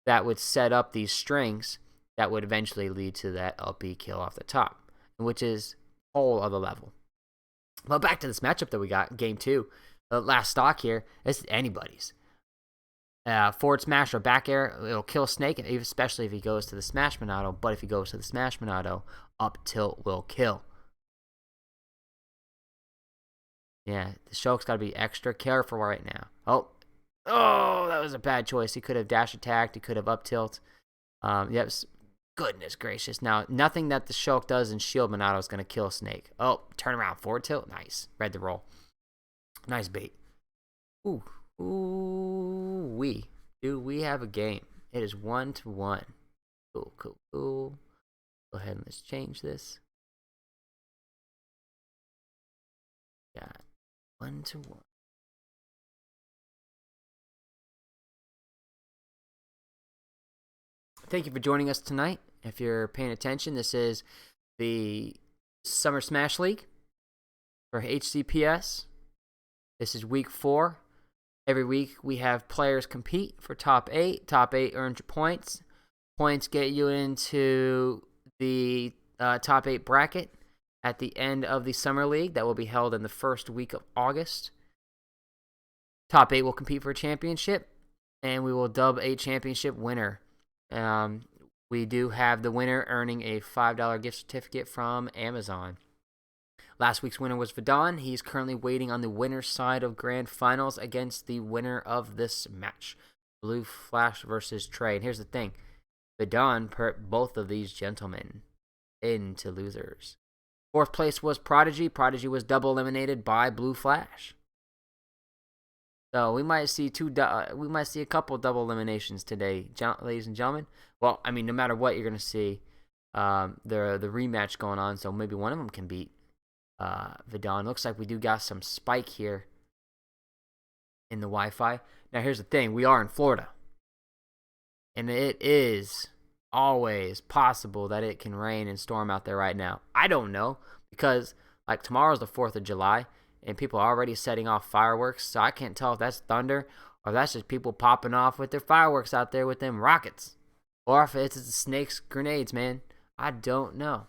that would set up these strings that would eventually lead to that LP kill off the top, which is a whole other level. Well, back to this matchup that we got, game 2. The last stock here, this is anybody's. Forward smash or back air, it'll kill Snake, especially if he goes to the Smash Monado. But if he goes to the Smash Monado, up tilt will kill. Yeah, the Shulk's got to be extra careful right now. Oh, that was a bad choice. He could have dash attacked. He could have up tilt. Yep. Goodness gracious. Now, nothing that the Shulk does in Shield Monado is going to kill Snake. Oh, turn around. Forward tilt. Nice. Read the roll. Nice bait. Ooh. Dude, we have a game. It is 1-1. Cool. Go ahead and let's change this. Got 1-1. thank you for joining us tonight. If you're paying attention, this is the Summer Smash League for HCPS. This is week 4. Every week we have players compete for top 8. Top 8 earns you points. Points get you into the top 8 bracket at the end of the Summer League that will be held in the first week of August. Top 8 will compete for a championship, and we will dub a championship winner. We do have the winner earning a $5 gift certificate from Amazon. Last week's winner was Vidon. He's currently waiting on the winner's side of grand finals against the winner of this match, Blue Flash versus Trey. And here's the thing. Vidon put both of these gentlemen into losers. 4th place was Prodigy. Prodigy was double eliminated by Blue Flash. So we might see a couple double eliminations today, ladies and gentlemen. Well, I mean, no matter what, you're gonna see the rematch going on. So maybe one of them can beat Vidon. Looks like we do got some spike here in the Wi-Fi. Now here's the thing: we are in Florida, and it is always possible that it can rain and storm out there right now. I don't know, because like tomorrow's the 4th of July. And people are already setting off fireworks, so I can't tell if that's thunder or that's just people popping off with their fireworks out there with them rockets. Or if it's the snakes grenades, man. I don't know.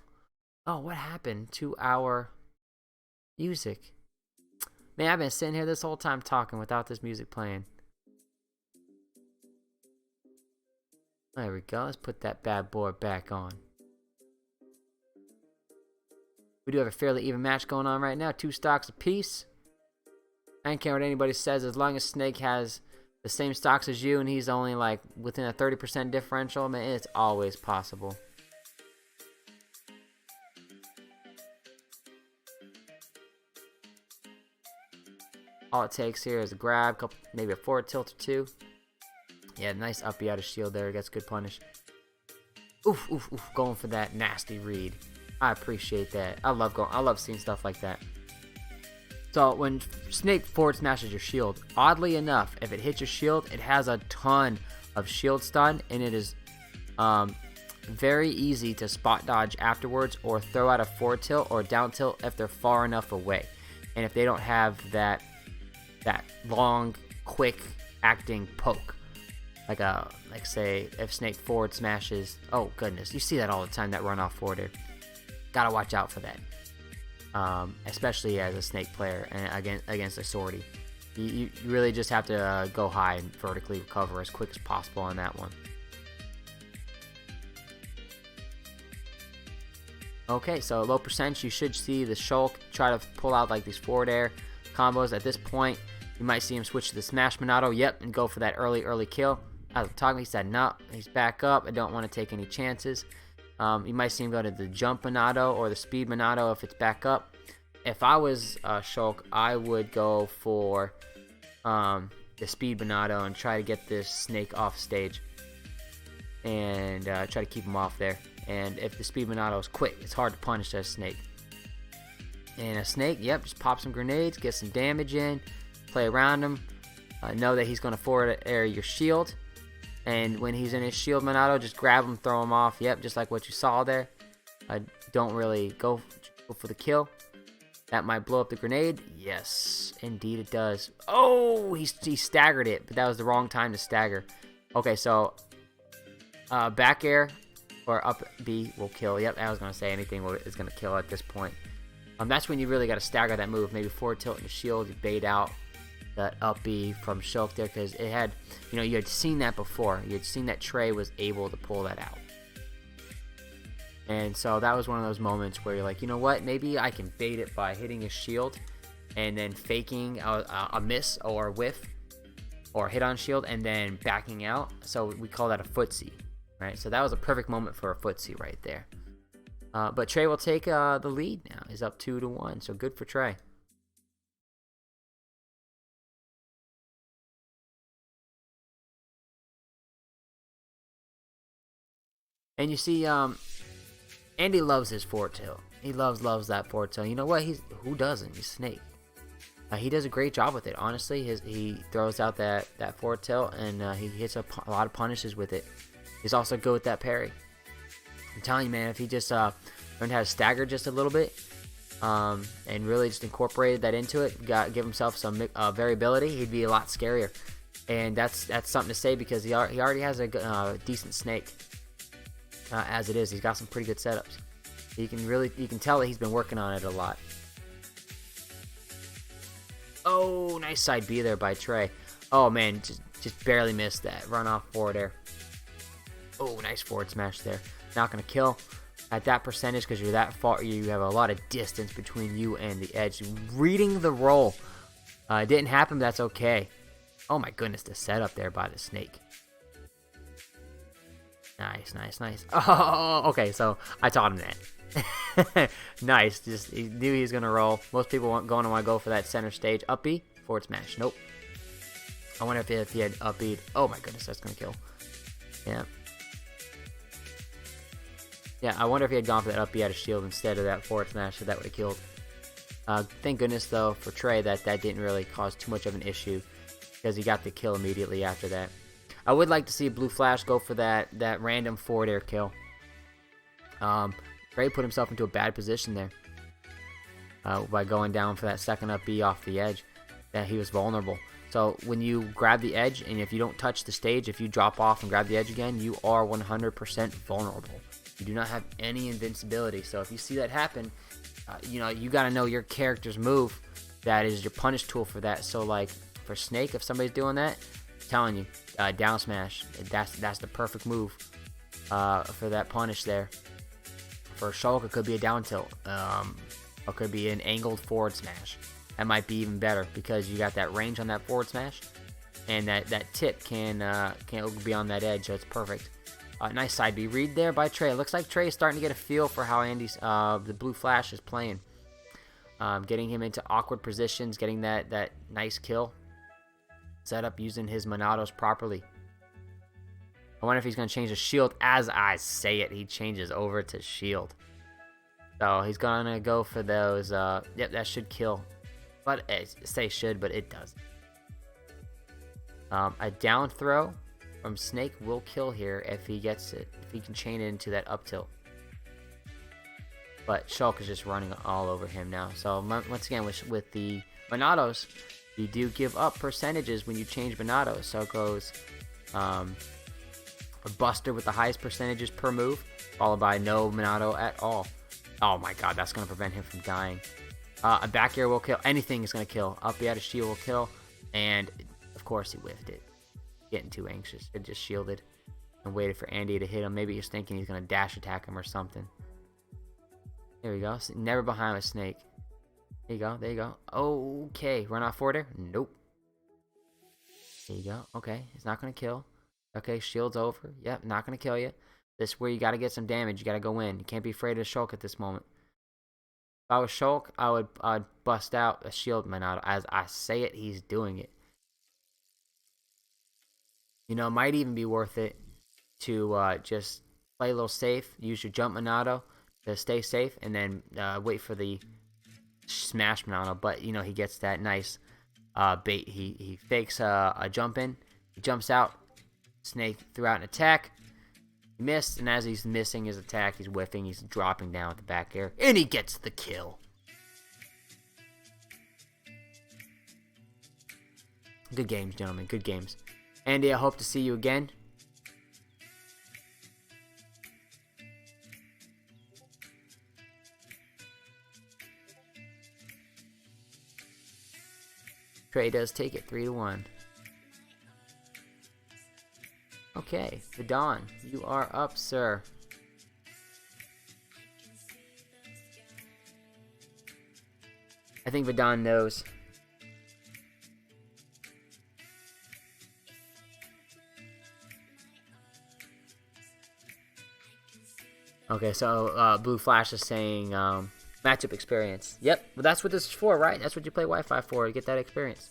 Oh, what happened to our music? Man, I've been sitting here this whole time talking without this music playing. There we go. Let's put that bad boy back on. We do have a fairly even match going on right now. 2 stocks apiece. I don't care what anybody says. As long as Snake has the same stocks as you and he's only like within a 30% differential, man, it's always possible. All it takes here is a grab, maybe a forward tilt or 2. Yeah, nice uppy out of shield there. Gets good punish. Oof, oof, oof. Going for that nasty read. I appreciate that. I love seeing stuff like that. So when Snake forward smashes your shield, oddly enough, if it hits your shield, it has a ton of shield stun, and it is very easy to spot dodge afterwards or throw out a forward tilt or down tilt if they're far enough away. And if they don't have that long, quick acting poke. Like say if Snake forward smashes, oh goodness, you see that all the time, that runoff forwarder. Gotta watch out for that, especially as a Snake player and against a Swordy. You really just have to go high and vertically recover as quick as possible on that one. Okay, so low percent, you should see the Shulk try to pull out like these forward air combos. At this point, you might see him switch to the Smash Monado, and go for that early kill. As I'm talking, he said no, he's back up. I don't want to take any chances. You might see him go to the Jump Monado or the Speed Monado if it's back up. If I was Shulk, I would go for the Speed Monado and try to get this Snake off stage. And try to keep him off there. And if the Speed Monado is quick, it's hard to punish that Snake. And a Snake, just pop some grenades, get some damage in, play around him. Know that he's going to forward air your shield. And when he's in his shield Monado, just grab him, throw him off. Just like what you saw there. Don't really go for the kill. That might blow up the grenade. Yes, indeed it does. Oh, he staggered it, but that was the wrong time to stagger. Okay, so back air or up B will kill. I was going to say anything is going to kill at this point. That's when you really got to stagger that move. Maybe forward tilt in the shield, you bait out that up B from Shulk there, because it had, you had seen that before. You had seen that Trey was able to pull that out. And so that was one of those moments where you're like, you know what, maybe I can bait it by hitting his shield and then faking a miss or a whiff or hit on shield and then backing out. So we call that a footsie, right? So that was a perfect moment for a footsie right there. But Trey will take the lead now. He's up 2-1, so good for Trey. And you see, Andy loves his forward tilt. He loves that forward tilt. You know what? Who doesn't? He's Snake. He does a great job with it. Honestly, he throws out that forward tilt and he hits a lot of punishes with it. He's also good with that parry. I'm telling you, man, if he just learned how to stagger just a little bit, and really just incorporated that into it, give himself some variability, he'd be a lot scarier. And that's something to say, because he already has a decent snake as it is. He's got some pretty good setups. You can tell that he's been working on it a lot. Oh, nice side B there by Trey. Oh man, just barely missed that run off forward air. Oh, nice forward smash there. Not gonna kill at that percentage because you're that far. You have a lot of distance between you and the edge. Reading the roll. It didn't happen, but that's okay. Oh my goodness, the setup there by the snake. Nice, nice, nice. Oh, okay, so I taught him that. Nice, just he knew he was gonna roll. Most people want to go for that center stage up B forward smash. Nope. I wonder if he had up B. Oh my goodness, that's gonna kill. Yeah. Yeah, I wonder if he had gone for that up B out of shield instead of that forward smash, so that would have killed. Thank goodness though for Trey that didn't really cause too much of an issue, because he got the kill immediately after that. I would like to see Blue Flash go for that random forward air kill. Trey put himself into a bad position there by going down for that second up B off the edge. That he was vulnerable. So when you grab the edge, and if you don't touch the stage, if you drop off and grab the edge again, you are 100% vulnerable. You do not have any invincibility. So if you see that happen, you got to know your character's move. That is your punish tool for that. So like for Snake, if somebody's doing that, I'm telling you, down smash. That's the perfect move for that punish there. For Shulk, it could be a down tilt. Or could be an angled forward smash. That might be even better because you got that range on that forward smash, and that tip can be on that edge. So it's perfect. Nice side B read there by Trey. It looks like Trey is starting to get a feel for how Andy's the Blue Flash is playing. Getting him into awkward positions, getting that nice kill set up using his Monados properly. I wonder if he's going to change the shield. As I say it, he changes over to shield. So he's going to go for those. Yep, that should kill. But say should, but it doesn't. A down throw from Snake will kill here if he gets it. If he can chain it into that up tilt. But Shulk is just running all over him now. So once again, with the Monados, you do give up percentages when you change Monados. So it goes a Buster with the highest percentages per move, followed by no Monado at all. Oh my god, that's going to prevent him from dying. A back air will kill. Anything is going to kill. Up B out of shield will kill. And, of course, he whiffed it. Getting too anxious. It just shielded and waited for Andy to hit him. Maybe he's thinking he's going to dash attack him or something. There we go. Never behind with Snake. There you go. There you go. Okay. Run off forward air? Nope. There you go. Okay. It's not going to kill. Okay. Shield's over. Yep. Not going to kill you. This is where you got to get some damage. You got to go in. You can't be afraid of Shulk at this moment. If I was Shulk, I'd bust out a shield Monado. As I say it, he's doing it. It might even be worth it to just play a little safe. Use your jump Monado to stay safe, and then wait for the smash Monado. But, he gets that nice bait. He fakes a jump in. He jumps out. Snake threw out an attack. He missed, and as he's missing his attack, he's whiffing. He's dropping down with the back air, and he gets the kill. Good games, gentlemen. Good games. Andy, I hope to see you again. Trey does take it 3-1. Okay, Vidon, you are up, sir. I think Vidon knows. Okay, so Blue Flash is saying matchup experience. Yep, well, that's what this is for, right? That's what you play Wi-Fi for, to get that experience.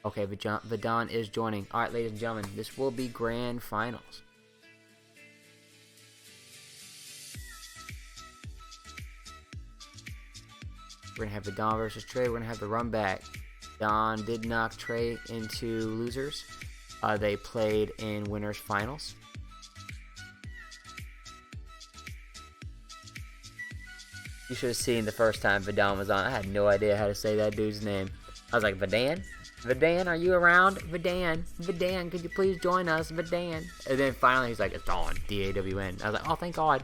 Okay, Vidon is joining. Alright, ladies and gentlemen, this will be grand finals. We're going to have Vidon versus Trey. We're going to have the run back. Don did knock Trey into losers. They played in winners finals. You should have seen the first time Vidon was on. I had no idea how to say that dude's name. I was like, Vidan? Vidan, are you around? Vidan, could you please join us? Vidan. And then finally he's like, it's on, D-A-W-N. I was like, oh, thank God.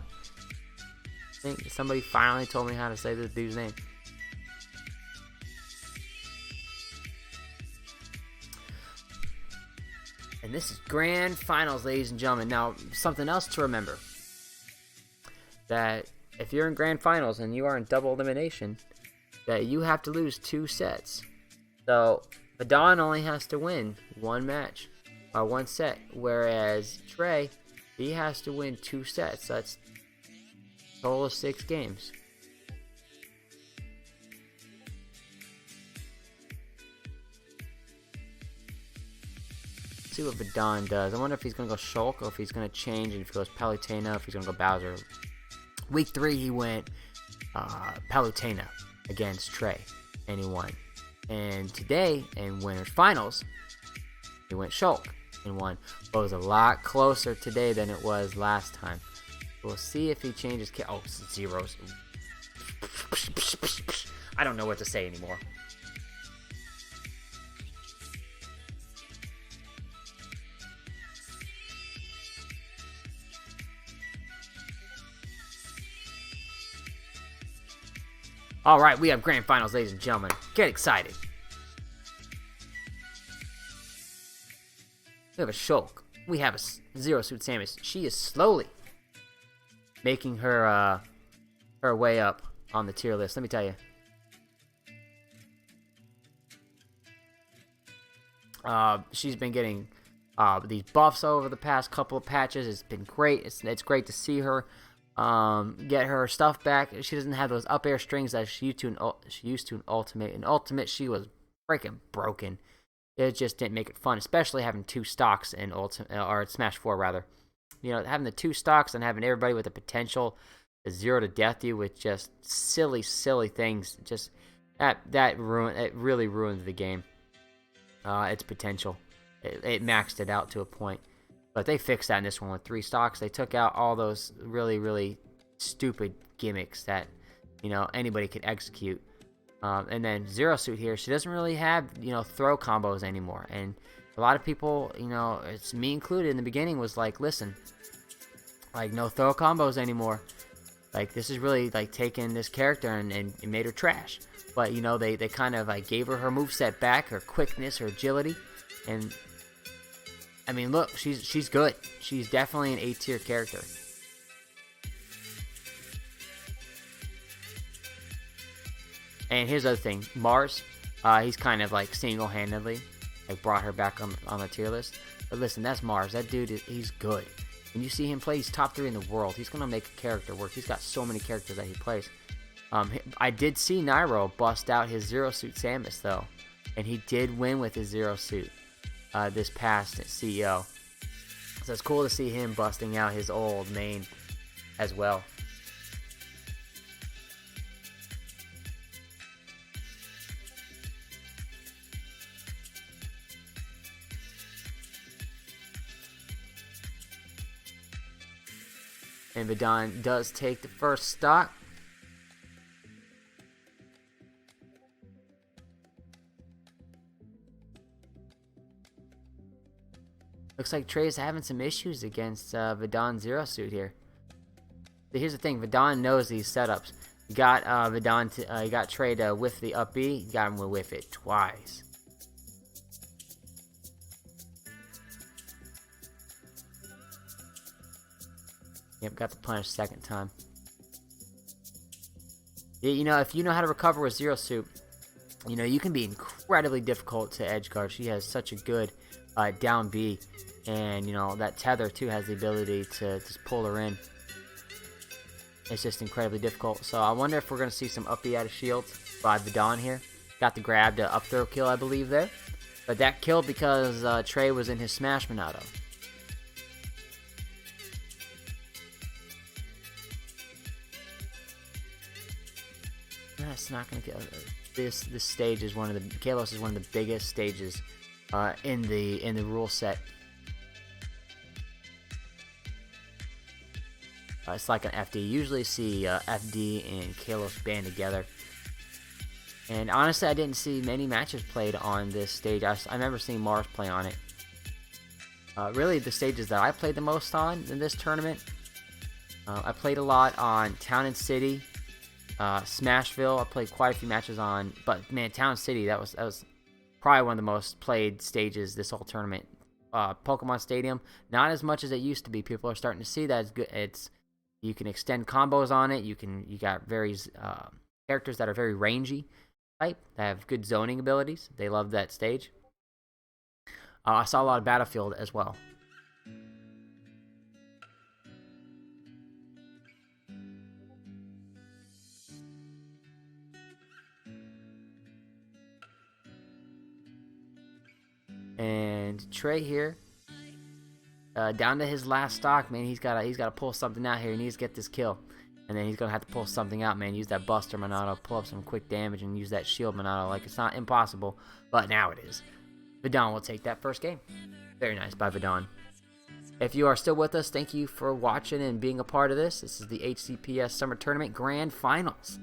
I think somebody finally told me how to say this dude's name. And this is grand finals, ladies and gentlemen. Now, something else to remember. That if you're in grand finals and you are in double elimination, that you have to lose 2 sets. So, Vidon only has to win 1 match, or 1 set, whereas Trey, he has to win 2 sets. So that's a total of 6 games. Let's see what Vidon does. I wonder if he's going to go Shulk, or if he's going to change, and if he goes Palutena, if he's going to go Bowser. Week 3, he went Palutena against Trey, and he won. And today, in winners finals, he went Shulk and won. But it was a lot closer today than it was last time. We'll see if he changes. Oh, zeros. I don't know what to say anymore. Alright, we have grand finals, ladies and gentlemen. Get excited. We have a Shulk. We have a Zero Suit Samus. She is slowly making her her way up on the tier list. Let me tell you. She's been getting these buffs over the past couple of patches. It's been great. It's great to see her get her stuff back. She doesn't have those up air strings that she used to in Ultimate. In Ultimate, she was freaking broken. It just didn't make it fun, especially having 2 stocks in Ultimate or Smash 4 rather. You know, having the 2 stocks and having everybody with the potential to 0 to death you with just silly things. Just it really ruined the game. Its potential. It maxed it out to a point. But they fixed that in this one with 3 stocks. They took out all those really stupid gimmicks that, you know, anybody could execute. And then Zero Suit here, she doesn't really have, you know, throw combos anymore. And a lot of people, you know, it's me included in the beginning, was like, listen, like, no throw combos anymore. Like, this is really, like, taking this character and made her trash. But, you know, they kind of, like, gave her moveset back, her quickness, her agility. And I mean, look, she's good. She's definitely an A-tier character. And here's the other thing. Mars, he's kind of like single-handedly like brought her back on the tier list. But listen, that's Mars. That dude, he's good. When you see him play, he's top 3 in the world. He's going to make a character work. He's got so many characters that he plays. I did see Nairo bust out his Zero Suit Samus, though. And he did win with his Zero Suit. This past CEO. So it's cool to see him busting out his old main as well. And Vidon does take the first stock. Looks like Trey's having some issues against Vidon Zero Suit here. But here's the thing: Vidon knows these setups. He got he got Trey to whiff the up B. He got him to whiff it twice. Yep, got the punish second time. You know, if you know how to recover with Zero Suit, you know you can be incredibly difficult to edge guard. She has such a good down B. And, you know, that tether, too, has the ability to just pull her in. It's just incredibly difficult. So I wonder if we're going to see some up B out of shields by Vidon here. Got the grab to up throw kill, I believe, there. But that killed because Trey was in his Smash Monado. it's not gonna get this stage is one of the Kalos is one of the biggest stages in the rule set. It's like an FD. Usually see FD and Kalos band together. And honestly, I didn't see many matches played on this stage. I remember seeing Mars play on it. Really, the stages that I played the most on in this tournament, I played a lot on Town and City, Smashville. I played quite a few matches on, but man, Town City, that was probably one of the most played stages this whole tournament. Pokemon Stadium, not as much as it used to be. People are starting to see that it's good. You can extend combos on it. You got various characters that are very rangy type that have good zoning abilities. They love that stage. I saw a lot of Battlefield as well. And Trey here, down to his last stock, man. He's got to pull something out here. He needs to get this kill, and then he's gonna have to pull something out, man. Use that Buster Monado, pull up some quick damage, and use that Shield Monado. Like, it's not impossible, but now it is. Vidon will take that first game. Very nice by Vidon. If you are still with us, thank you for watching and being a part of this. This is the HCPS Summer Tournament Grand Finals.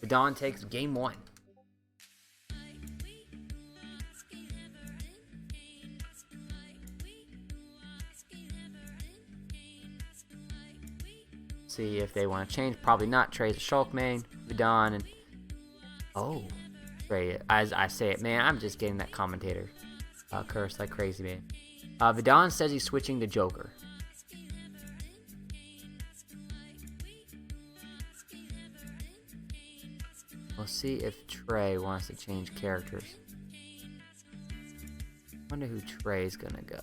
Vidon takes game 1. See if they want to change. Probably not. Trey's a Shulk main. Vidon and... Oh. Trey, as I say it, man, I'm just getting that commentator curse like crazy, man. Vidon says he's switching to Joker. We'll see if Trey wants to change characters. Wonder who Trey's gonna go.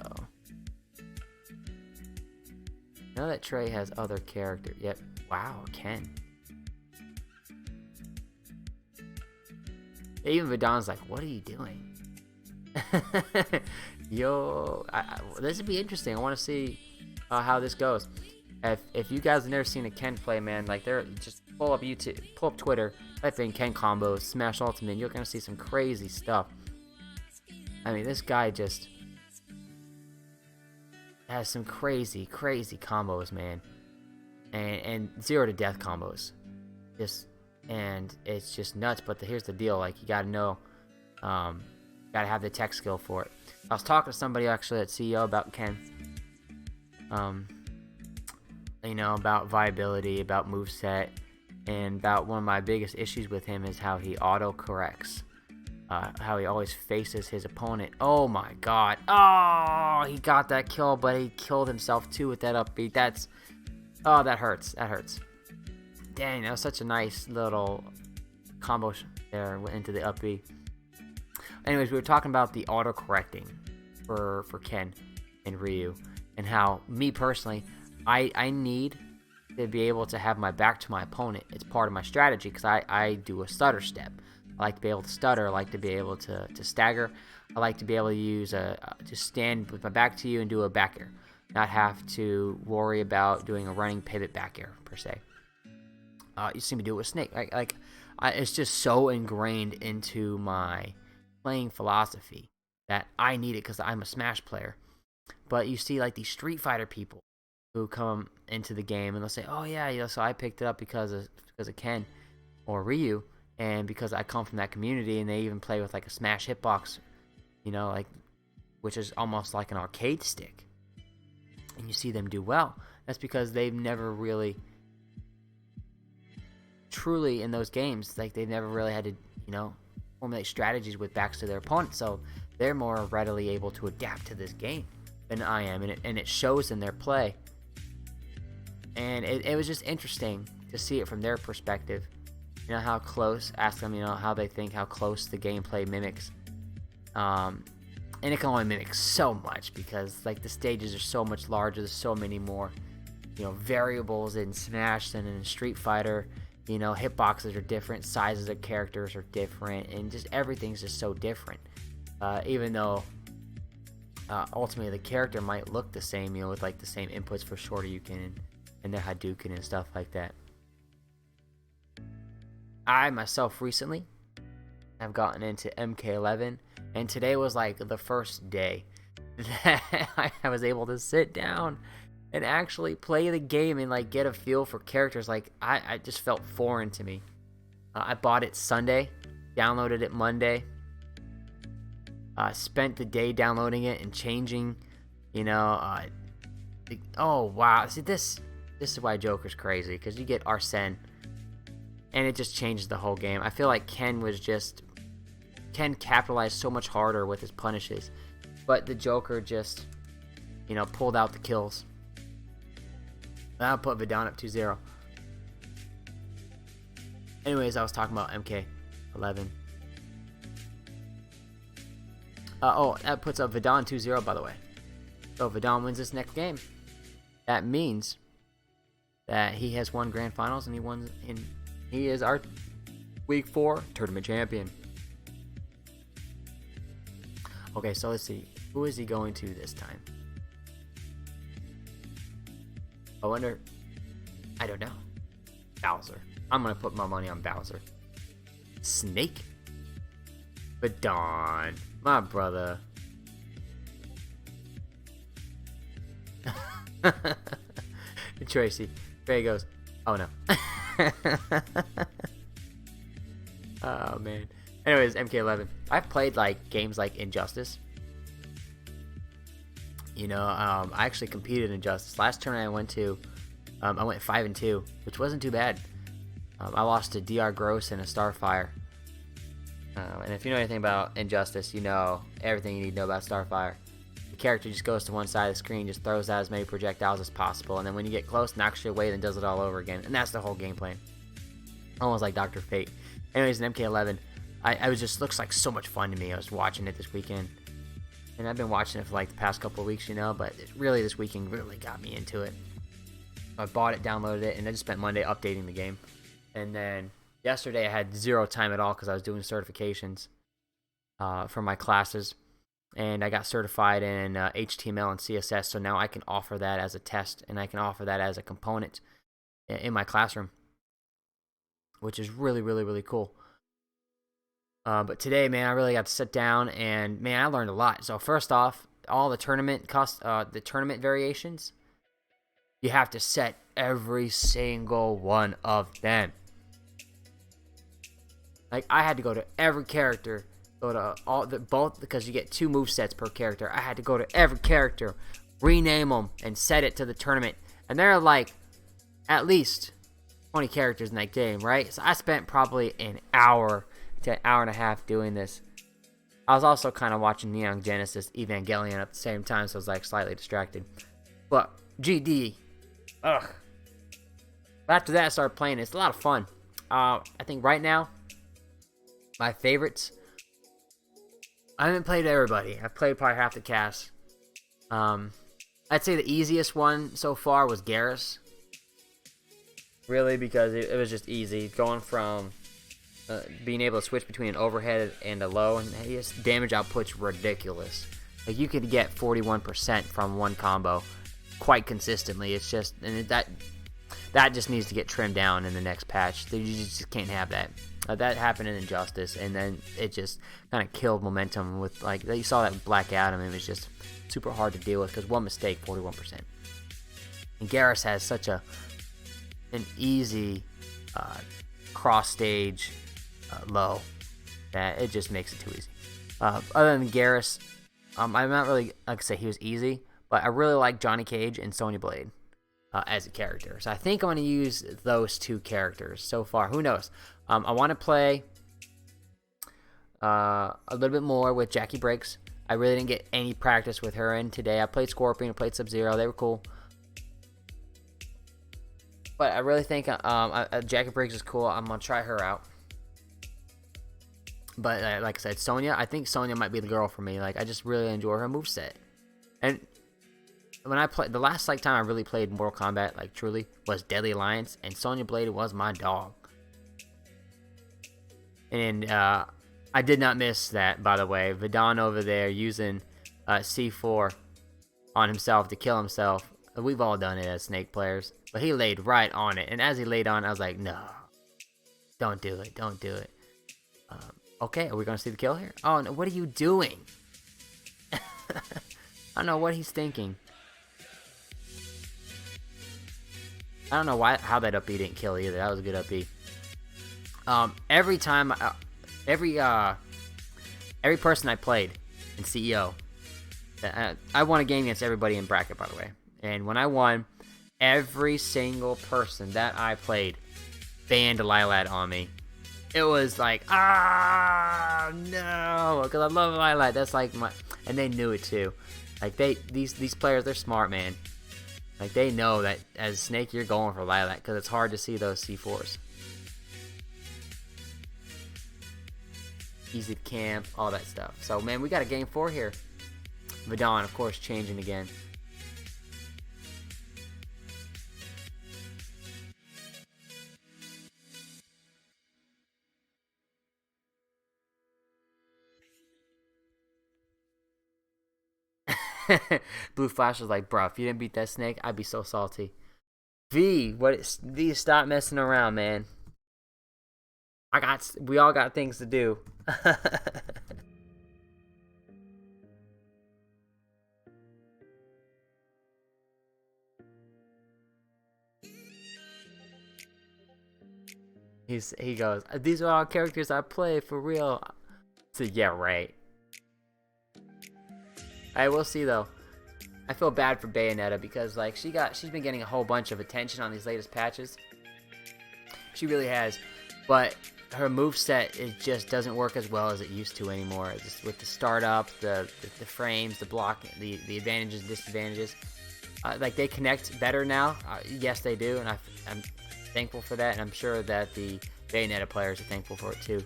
I know that Trey has other characters. Yep. Wow, Ken. Even Vidon's like, what are you doing? Yo, this would be interesting. I want to see how this goes. If you guys have never seen a Ken play, man, like, they're just pull up YouTube, pull up Twitter, type in Ken combos, Smash Ultimate, you're gonna see some crazy stuff. I mean, this guy just has some crazy combos, man, and 0 to death combos, and it's just nuts. But here's the deal: like, you gotta know, gotta have the tech skill for it. I was talking to somebody actually at CEO about Ken, you know, about viability, about moveset, and about one of my biggest issues with him is how he auto corrects. How he always faces his opponent. Oh my god. Oh, he got that kill, but he killed himself too with that up B. Oh, that hurts. That hurts. Dang, that was such a nice little combo there, went into the up B. Anyways, we were talking about the auto correcting for Ken and Ryu, and how, me personally, I need to be able to have my back to my opponent. It's part of my strategy, because I do a stutter step. I like to be able to stutter. I like to be able to stagger. I like to be able to use just stand with my back to you and do a back air. Not have to worry about doing a running pivot back air, per se. You see me do it with Snake. It's just so ingrained into my playing philosophy that I need it because I'm a Smash player. But you see, like, these Street Fighter people who come into the game and they'll say, oh yeah, you know, so I picked it up because of Ken or Ryu. And because I come from that community, and they even play with like a Smash hitbox, you know, like, which is almost like an arcade stick, and you see them do well. That's because they've never really, truly in those games, like, they've never really had to, you know, formulate strategies with backs to their opponents, so they're more readily able to adapt to this game than I am, and it shows in their play. And it was just interesting to see it from their perspective. You know, how close, ask them, you know, how they think, how close the gameplay mimics. And it can only mimic so much, because, like, the stages are so much larger. There's so many more, you know, variables in Smash than in Street Fighter. You know, hitboxes are different, sizes of characters are different, and just everything's just so different. Even though ultimately the character might look the same, you know, with like the same inputs for Shoryuken and their Hadouken and stuff like that. I myself recently have gotten into MK11, and today was like the first day that I was able to sit down and actually play the game and like get a feel for characters. Like I just felt foreign to me. I bought it Sunday, downloaded it Monday, spent the day downloading it and changing, you know. Oh wow, see this is why Joker's crazy, because you get Arsene and it just changes the whole game. I feel like Ken capitalized so much harder with his punishes, but the Joker just, you know, pulled out the kills. I'll put Vidon up 2-0. Anyways, I was talking about MK11. That puts up Vidon 2-0, by the way. So Vidon wins this next game. That means that he has won Grand Finals, and he is our Week 4 tournament champion. Okay, so let's see. Who is he going to this time? I wonder. I don't know. Bowser. I'm going to put my money on Bowser. Snake? Vidon. My brother. Tracy. There he goes. Oh, no. Oh, man. Anyways, MK11. I've played like games like Injustice. You know, I actually competed in Injustice. Last tournament I went to, I went 5-2, which wasn't too bad. I lost to DR Gross and a Starfire. And if you know anything about Injustice, you know everything you need to know about Starfire. The character just goes to one side of the screen, just throws out as many projectiles as possible, and then when you get close, knocks you away, then does it all over again. And that's the whole game plan. Almost like Dr. Fate. Anyways, in MK11, I was just, looks like so much fun to me. I was watching it this weekend. And I've been watching it for like the past couple of weeks, you know, but really this weekend really got me into it. I bought it, downloaded it, and I just spent Monday updating the game. And then yesterday I had zero time at all because I was doing certifications for my classes. And I got certified in HTML and CSS, so now I can offer that as a test, and I can offer that as a component in my classroom, which is really, really, really cool. But today, man, I really got to sit down, and man, I learned a lot. So first off, all the tournament variations, you have to set every single one of them. Like I had to go to every character, go to both because you get 2 move sets per character. I had to go to every character, rename them, and set it to the tournament. And there are like at least 20 characters in that game, right? So I spent probably an hour to an hour and a half doing this. I was also kind of watching Neon Genesis Evangelion at the same time, so I was like slightly distracted. But GD, ugh. But after that, I started playing it. It's a lot of fun. I think right now, my favorites. I haven't played everybody. I've played probably half the cast. I'd say the easiest one so far was Garrus. Really, because it was just easy going from being able to switch between an overhead and a low, and his damage output's ridiculous. Like you could get 41% from one combo quite consistently. It's just, and that just needs to get trimmed down in the next patch. You just can't have that. That happened in Injustice, and then it just kind of killed momentum with, like, you saw that with Black Adam. It was just super hard to deal with because one mistake, 41%. And Garrus has such an easy cross stage low that it just makes it too easy. Other than Garrus, I'm not really, like I say, he was easy, but I really like Johnny Cage and Sonya Blade as a character. So I think I'm going to use those 2 characters so far. Who knows? I want to play a little bit more with Jackie Briggs. I really didn't get any practice with her in today. I played Scorpion, I played Sub-Zero. They were cool. But I really think Jackie Briggs is cool. I'm going to try her out. But like I said, Sonya, I think Sonya might be the girl for me. Like, I just really enjoy her moveset. And when I played, the last time I really played Mortal Kombat, like truly, was Deadly Alliance, and Sonya Blade was my dog. And I did not miss that, by the way. Vidon over there using C4 on himself to kill himself. We've all done it as Snake players. But he laid right on it. And as he laid on, I was like, no. Don't do it. Don't do it. Okay, are we going to see the kill here? Oh, no, what are you doing? I don't know what he's thinking. I don't know how that up B didn't kill either. That was a good up B. Every time, every person I played in CEO, I won a game against everybody in bracket, by the way. And when I won, every single person that I played banned Lilat on me. It was like, no, because I love Lilat. That's like and they knew it too. Like these players, they're smart, man. Like they know that as Snake, you're going for Lilat because it's hard to see those C4s. Easy to camp, all that stuff. So man, we got a game 4 here. Vidon, of course, changing again. Blue Flash was like, bro, if you didn't beat that Snake, I'd be so salty. V, V, stop messing around, man. We all got things to do. He goes, these are all characters I play for real. So yeah, right. Alright, we'll see though. I feel bad for Bayonetta because like she's been getting a whole bunch of attention on these latest patches. She really has, but her moveset just doesn't work as well as it used to anymore. Just with the startup, the frames, the block, the advantages, disadvantages. Like they connect better now. Yes, they do, and I'm thankful for that, and I'm sure that the Bayonetta players are thankful for it too.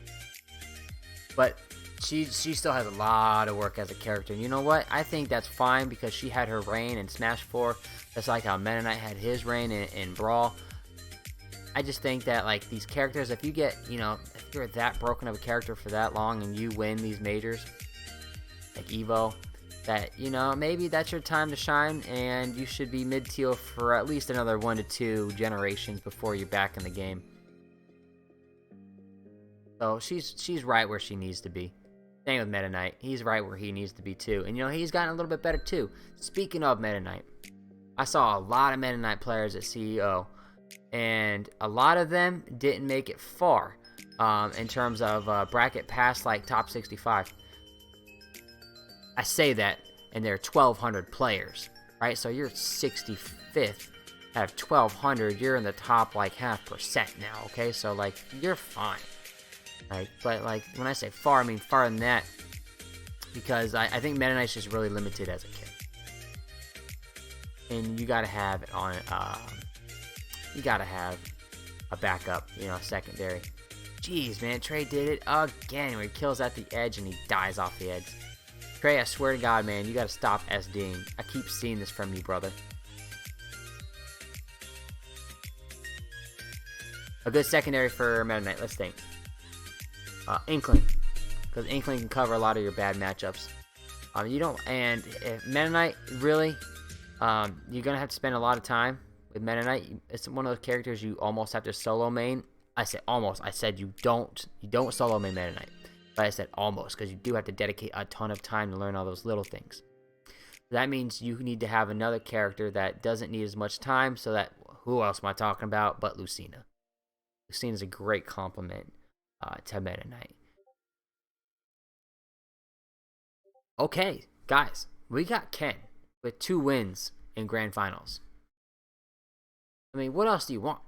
But she still has a lot of work as a character, and you know what? I think that's fine because she had her reign in Smash 4. That's like how Meta Knight had his reign in Brawl. I just think that like these characters, if you get, if you're that broken of a character for that long and you win these majors, like Evo, that, maybe that's your time to shine, and you should be mid-tier for at least another 1 to 2 generations before you're back in the game. So she's right where she needs to be. Same with Meta Knight. He's right where he needs to be too. And he's gotten a little bit better too. Speaking of Meta Knight, I saw a lot of Meta Knight players at CEO, and a lot of them didn't make it far in terms of bracket past like top 65. I say that, and there are 1,200 players, right? So you're 65th out of 1,200. You're in the top like 0.5% now, okay? So like you're fine. But like when I say far, I mean farther than that, because I think Meta Knight's just really limited as a kid, and you gotta have it on. You gotta have a backup, secondary. Jeez, man, Trey did it again. Where he kills at the edge and he dies off the edge. Trey, I swear to God, man, you gotta stop SDing. I keep seeing this from you, brother. A good secondary for Meta Knight. Let's think. Inkling, because Inkling can cover a lot of your bad matchups. And if Meta Knight, really, you're gonna have to spend a lot of time with Meta Knight. It's one of those characters you almost have to solo main. I said almost. I said you don't solo main Meta Knight, but I said almost because you do have to dedicate a ton of time to learn all those little things. That means you need to have another character that doesn't need as much time. So that who else am I talking about? But Lucina. Lucina's a great complement to Meta Knight. Okay, guys, we got Ken with 2 wins in grand finals. I mean, what else do you want?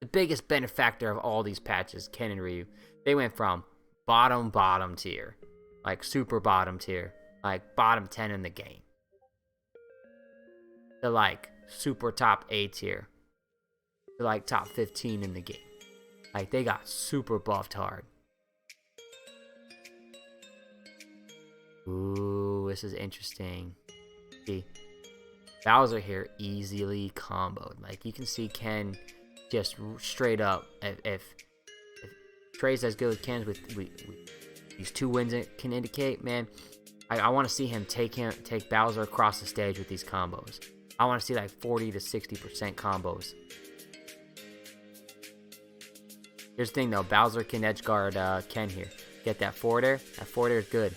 The biggest benefactor of all these patches, Ken and Ryu, they went from bottom tier, like super bottom tier, like bottom 10 in the game, to like super top A tier, to like top 15 in the game. Like they got super buffed hard. Ooh, this is interesting. See, Bowser here easily comboed. Like, you can see Ken just straight up. If Trey's as good as Ken's with these 2 wins it can indicate, man, I want to see him take Bowser across the stage with these combos. I want to see like 40 to 60% combos. Here's the thing though, Bowser can edge guard Ken here. Get that forward air. That forward air is good.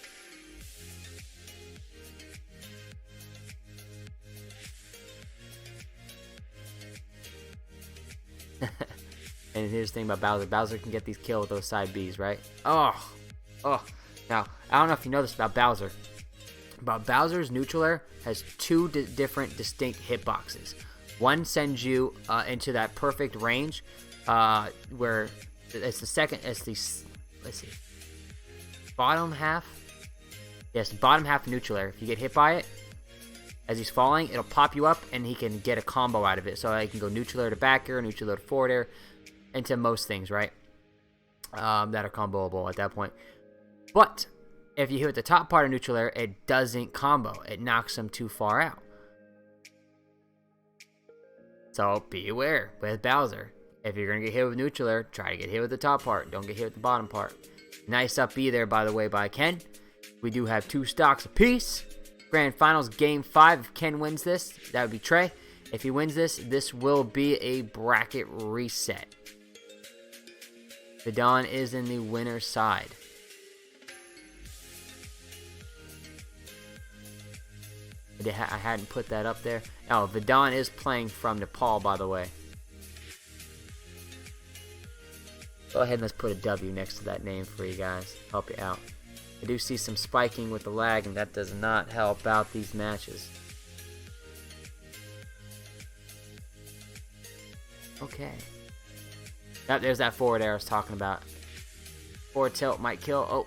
And here's the thing about Bowser. Bowser can get these kills with those side Bs, right? Oh. Now, I don't know if you know this about Bowser. But Bowser's neutral air has 2 different distinct hitboxes. One sends you into that perfect range where it's the second, it's the, let's see, bottom half. Yes, bottom half neutral air. If you get hit by it, as he's falling, it'll pop you up and he can get a combo out of it. So he can go neutral air to back air, neutral air to forward air, into most things, right? That are comboable at that point. But if you hit the top part of neutral air, it doesn't combo. It knocks him too far out. So be aware with Bowser. If you're going to get hit with neutral air, try to get hit with the top part. Don't get hit with the bottom part. Nice up B there, by the way, by Ken. We do have 2 stocks apiece. Grand Finals Game 5. If Ken wins this, that would be Trey. If he wins this, this will be a bracket reset. Vidon is in the winner's side. I hadn't put that up there. Oh, Vidon is playing from Nepal, by the way. Go ahead and let's put a W next to that name for you guys. Help you out. I do see some spiking with the lag, and that does not help out these matches. Okay. Yep, there's that forward air I was talking about. Forward tilt might kill. Oh.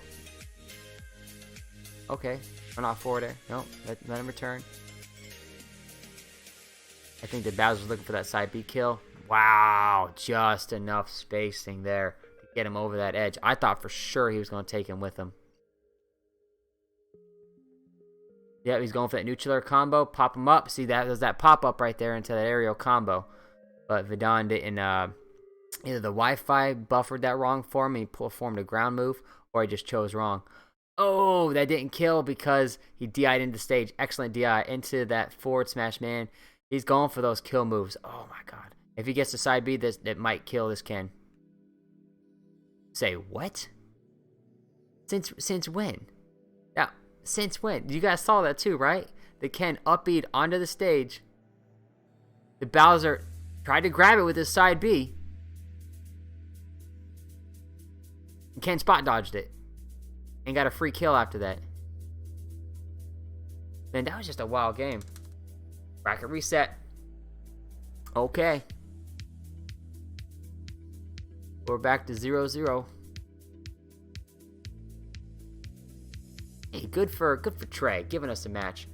Okay. Run off forward air. No, let him return. I think that Bowser's looking for that side B kill. Wow, just enough spacing there to get him over that edge. I thought for sure he was going to take him with him. Yeah, he's going for that neutral air combo. Pop him up. See, there's that pop-up right there into that aerial combo. But Vidon didn't, either the Wi-Fi buffered that wrong for him and he performed a ground move, or he just chose wrong. Oh, that didn't kill because he DI'd into the stage. Excellent DI into that forward smash, man. He's going for those kill moves. Oh, my God. If he gets to side B, that might kill this Ken. Say, what? Since when? Now, since when? You guys saw that too, right? The Ken up-B'd onto the stage. The Bowser tried to grab it with his side B. And Ken spot dodged it. And got a free kill after that. Man, that was just a wild game. Bracket reset. Okay. We're back to 0-0. Hey, good for Trey, giving us a match.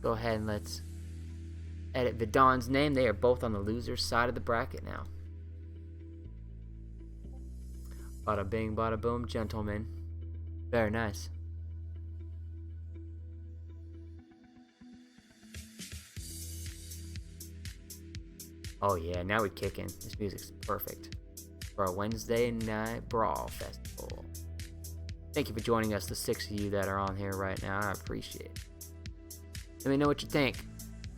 Go ahead and let's edit Vidon's name. They are both on the loser's side of the bracket now. Bada bing, bada boom, gentlemen. Very nice. Oh yeah, now we're kicking. This music's perfect for a Wednesday night brawl festival. Thank you for joining us, the 6 of you that are on here right now. I appreciate it. Let me know what you think.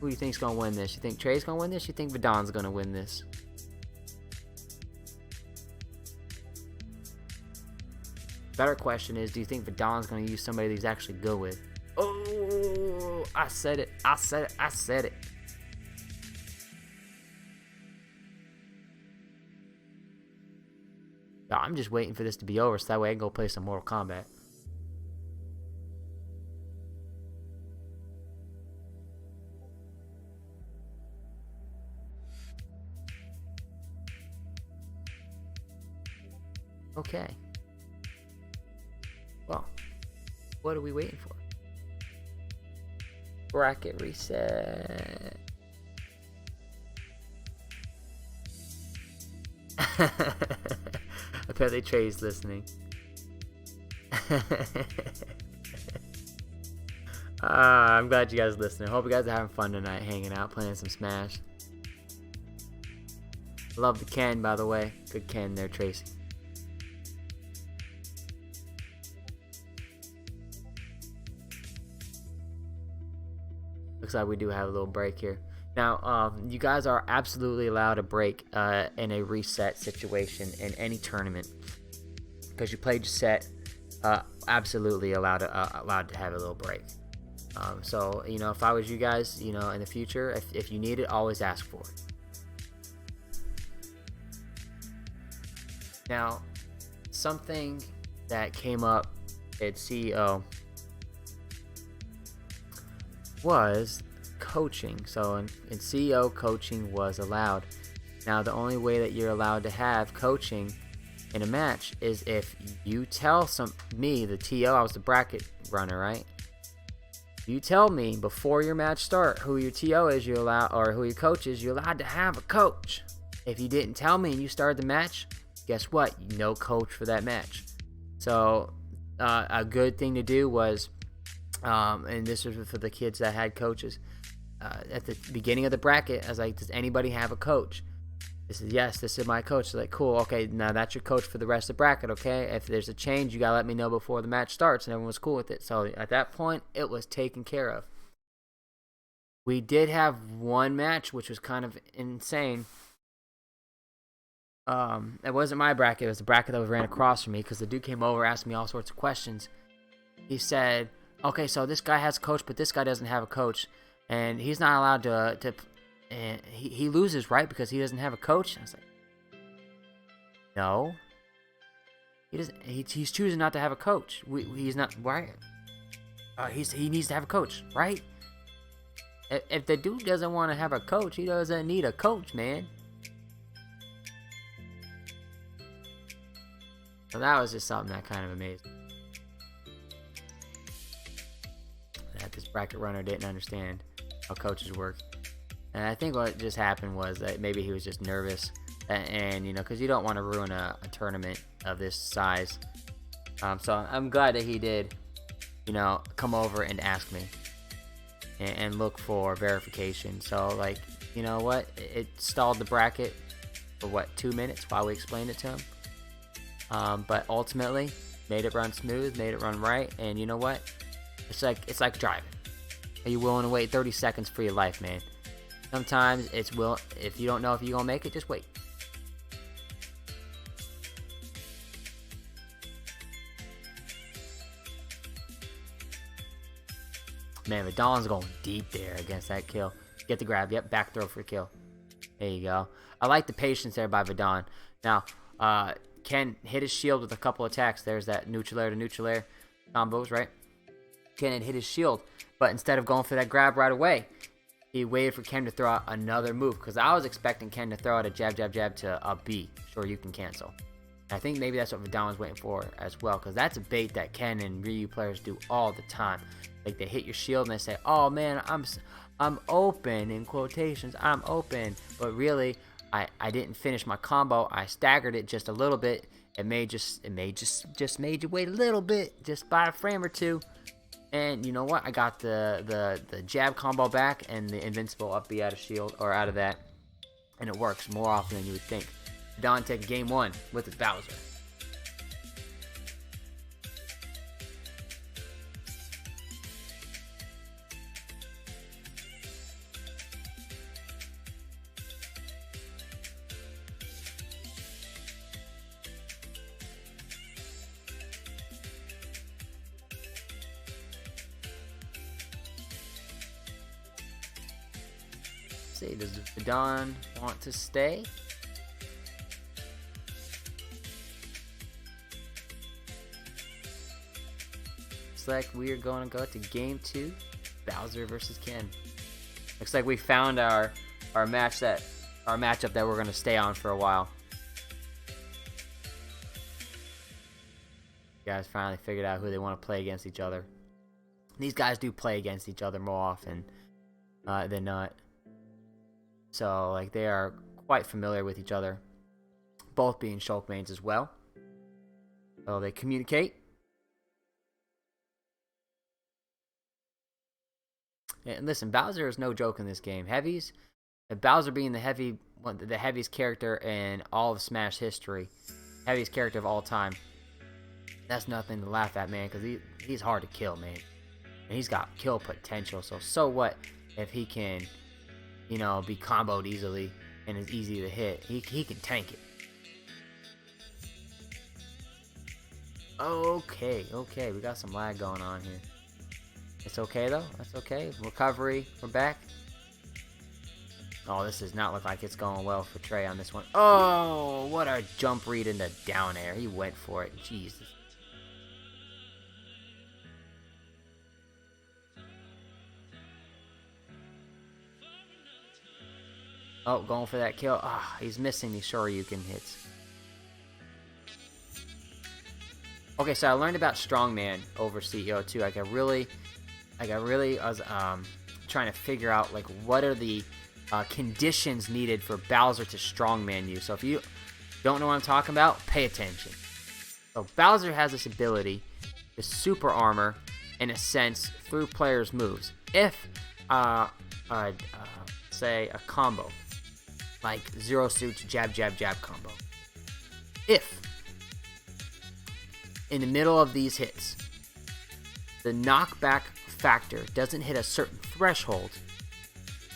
Who do you think's gonna win this? You think Trey's gonna win this? You think Vidon's gonna win this? Better question is, do you think Vidon's gonna use somebody that he's actually good with? Oh, I said it. I said it. I said it. I'm just waiting for this to be over so that way I can go play some Mortal Kombat. Okay. Well, what are we waiting for? Bracket reset. Apparently Trey's listening. I'm glad you guys are listening. Hope you guys are having fun tonight, hanging out, playing some Smash. Love the Ken, by the way. Good Ken there, Tracy. Looks like we do have a little break here. Now, you guys are absolutely allowed a break in a reset situation in any tournament. Because you played your set, absolutely allowed to have a little break. So, if I was you guys, in the future, if you need it, always ask for it. Now, something that came up at CEO was coaching. So in CEO, coaching was allowed. Now, the only way that you're allowed to have coaching in a match is if you tell me, the TO, I was the bracket runner, right? You tell me before your match start who your TO is, or who your coach is, you're allowed to have a coach. If you didn't tell me and you started the match, guess what? No coach for that match. So a good thing to do was, and this was for the kids that had coaches, at the beginning of the bracket, I was like, does anybody have a coach? They said, yes, this is my coach. They're like, cool, okay, now that's your coach for the rest of the bracket, okay? If there's a change, you got to let me know before the match starts, and everyone was cool with it. So at that point, it was taken care of. We did have one match, which was kind of insane. It wasn't my bracket. It was the bracket that was ran across from me, because the dude came over, asked me all sorts of questions. He said, okay, so this guy has a coach, but this guy doesn't have a coach, and he's not allowed to and he loses, right, because he doesn't have a coach. I was like, no, he doesn't. He's choosing not to have a coach. He's not, right. He needs to have a coach, right? If the dude doesn't want to have a coach, he doesn't need a coach, man. So that was just something that kind of amazed me. That this bracket runner didn't understand how coaches work. And I think what just happened was that maybe he was just nervous. And because you don't want to ruin a tournament of this size. So I'm glad that he did, come over and ask me. And look for verification. So, like, you know what? It stalled the bracket for, 2 minutes while we explained it to him. But ultimately, made it run smooth, made it run right. And you know what? It's like driving. Are you willing to wait 30 seconds for your life, man? Sometimes if you don't know if you're going to make it, just wait. Man, Vidon's going deep there against that kill. Get the grab. Yep, back throw for kill. There you go. I like the patience there by Vidon. Now, Ken hit his shield with a couple attacks. There's that neutral air to neutral air combos, right? Ken had hit his shield, but instead of going for that grab right away, he waited for Ken to throw out another move, because I was expecting Ken to throw out a jab, jab, jab to a B. Sure, you can cancel. I think maybe that's what Vidon was waiting for as well, because that's a bait that Ken and Ryu players do all the time. Like, they hit your shield and they say, oh man, I'm open, in quotations, I'm open. But really, I didn't finish my combo. I staggered it just a little bit. It may just made you wait a little bit, just by a frame or two. And you know what? I got the jab combo back and the invincible up B out of shield, or out of that. And it works more often than you would think. Don taking game 1 with his Bowser. See, does Don want to stay? Looks like we are going to go to game 2, Bowser versus Ken. Looks like we found our matchup that we're going to stay on for a while. You guys finally figured out who they want to play against each other. These guys do play against each other more often than not. So, like, they are quite familiar with each other, both being Shulk mains as well. So they communicate. And listen, Bowser is no joke in this game. Heavies, Bowser being the heaviest character in all of Smash history, heaviest character of all time. That's nothing to laugh at, man, because he's hard to kill, man. And he's got kill potential. So what if he can, be comboed easily and is easy to hit? He can tank it. Okay, we got some lag going on here. It's okay, though. That's okay. Recovery. We're back. Oh, this does not look like it's going well for Trey on this one. Oh, what a jump read into down air. He went for it. Jesus. Oh, going for that kill. Ah, he's missing these Shoryuken hits. Okay, so I learned about Strongman over CEO too. I really was trying to figure out what are the conditions needed for Bowser to Strongman you. So if you don't know what I'm talking about, pay attention. So Bowser has this ability to super armor, in a sense, through players' moves. If say a combo like Zero Suit's jab jab jab combo, if in the middle of these hits the knockback factor doesn't hit a certain threshold,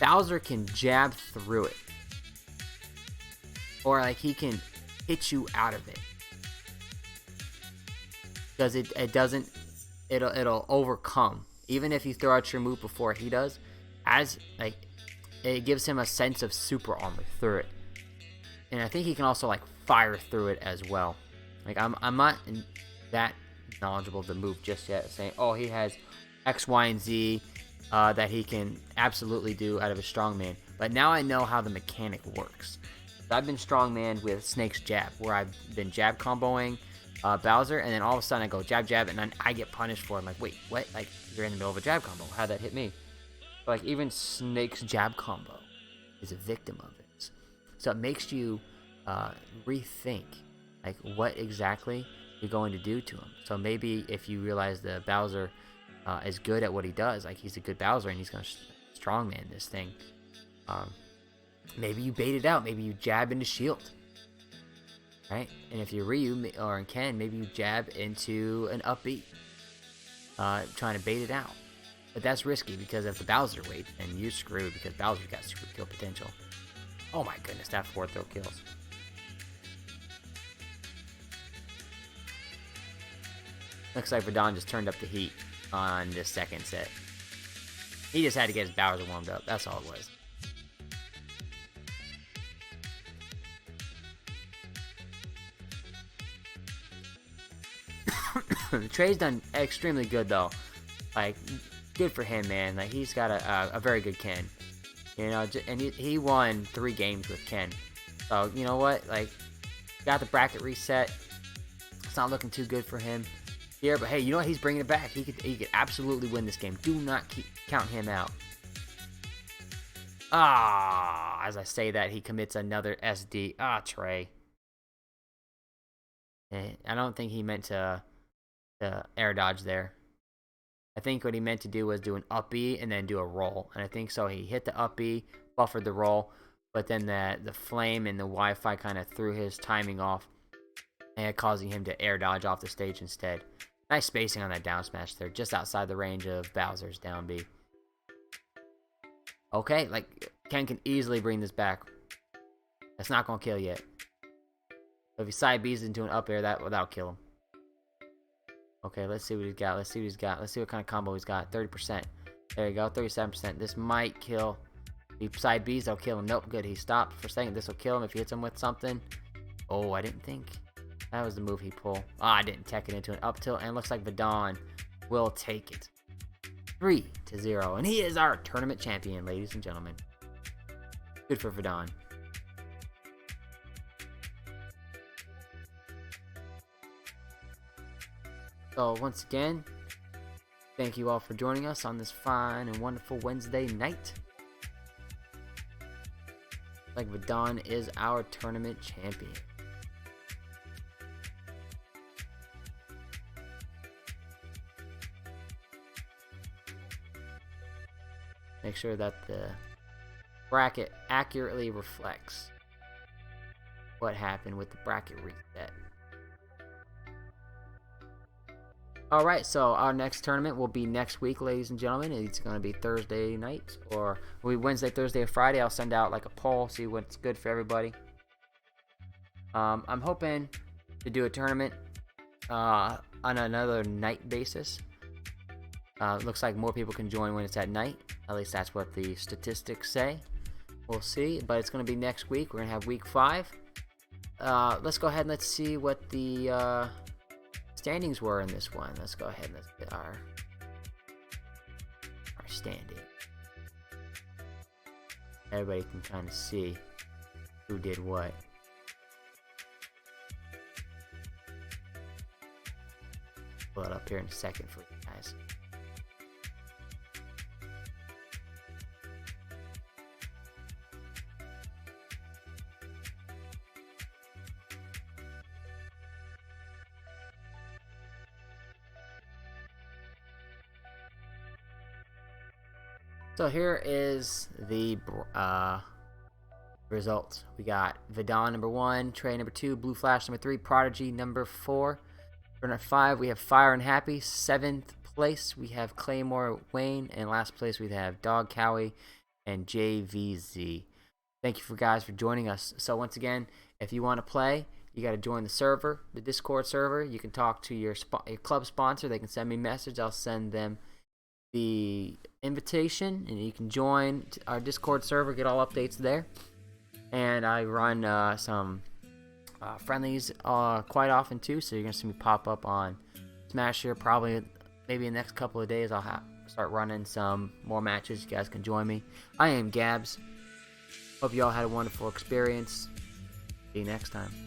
Bowser can jab through it, or he can hit you out of it, because it'll overcome even if you throw out your move before he does, as it gives him a sense of super armor through it. And I think he can also fire through it as well. I'm not that knowledgeable of the move just yet, saying, oh, he has X, Y, and Z that he can absolutely do out of a strongman. But now I know how the mechanic works. So I've been strongman with Snake's jab, where I've been jab comboing Bowser, and then all of a sudden I go jab jab, and then I get punished for it. I'm like, wait, what? You're in the middle of a jab combo. How'd that hit me? But even Snake's jab combo is a victim of it. So it makes you rethink what exactly you're going to do to him. So maybe if you realize that Bowser is good at what he does, he's a good Bowser and he's going to strongman this thing, maybe you bait it out. Maybe you jab into shield, right? And if you're Ryu or Ken, maybe you jab into an up B, trying to bait it out. But that's risky, because if the Bowser waits, then you're screwed, because Bowser's got super kill potential. Oh my goodness, that 4 throw kills. Looks like Verdon just turned up the heat on this second set. He just had to get his Bowser warmed up. That's all it was. Trey's done extremely good, though. Good for him, man. He's got a very good Ken. And he won 3 games with Ken. So, you know what? Got the bracket reset. It's not looking too good for him here, but hey, you know what? He's bringing it back. He could absolutely win this game. Do not count him out. As I say that, he commits another SD. Trey. I don't think he meant to air dodge there. I think what he meant to do was do an up B and then do a roll. And I think so he hit the up B, buffered the roll, but then the flame and the Wi-Fi kind of threw his timing off, and causing him to air dodge off the stage instead. Nice spacing on that down smash there, just outside the range of Bowser's down B. Okay, Ken can easily bring this back. That's not going to kill yet. If he side B's into an up air, that'll kill him. Okay, let's see what he's got. Let's see what kind of combo he's got. 30%. There you go, 37%. This might kill. If he side B's, that'll kill him. Nope, good. He stopped for a second. This will kill him if he hits him with something. Oh, I didn't think that was the move he pulled. I didn't tech it into an up tilt, and it looks like Verdon will take it. 3-0. And he is our tournament champion, ladies and gentlemen. Good for Verdon. So once again, thank you all for joining us on this fine and wonderful Wednesday night. Verdon is our tournament champion. Make sure that the bracket accurately reflects what happened with the bracket reset. Alright, so our next tournament will be next week, ladies and gentlemen. It's going to be Thursday night, or Wednesday, Thursday, or Friday. I'll send out like a poll, see what's good for everybody. I'm hoping to do a tournament on another night basis. Looks like more people can join when it's at night. At least that's what the statistics say. We'll see, but it's going to be next week. We're going to have week 5. Let's go ahead and let's see what the standings were in this one. Let's go ahead and let's get our standing. Everybody can kind of see who did what. Pull it up here in a second for you guys. So here is the results. We got Vidon number 1, Trey number 2, Blue Flash number 3, Prodigy number 4. For number 5, we have Fire and Happy. 7th place, we have Claymore Wayne. And last place, we have Dog Cowie and JVZ. Thank you for guys for joining us. So once again, if you want to play, you got to join the server, the Discord server. You can talk to your club sponsor. They can send me a message. I'll send them the invitation, and you can join our Discord server, get all updates there. And I run some friendlies quite often too, so you're gonna see me pop up on Smash here. Probably maybe in the next couple of days I'll start running some more matches. You guys can join me. I am Gabs. Hope you all had a wonderful experience. See you next time.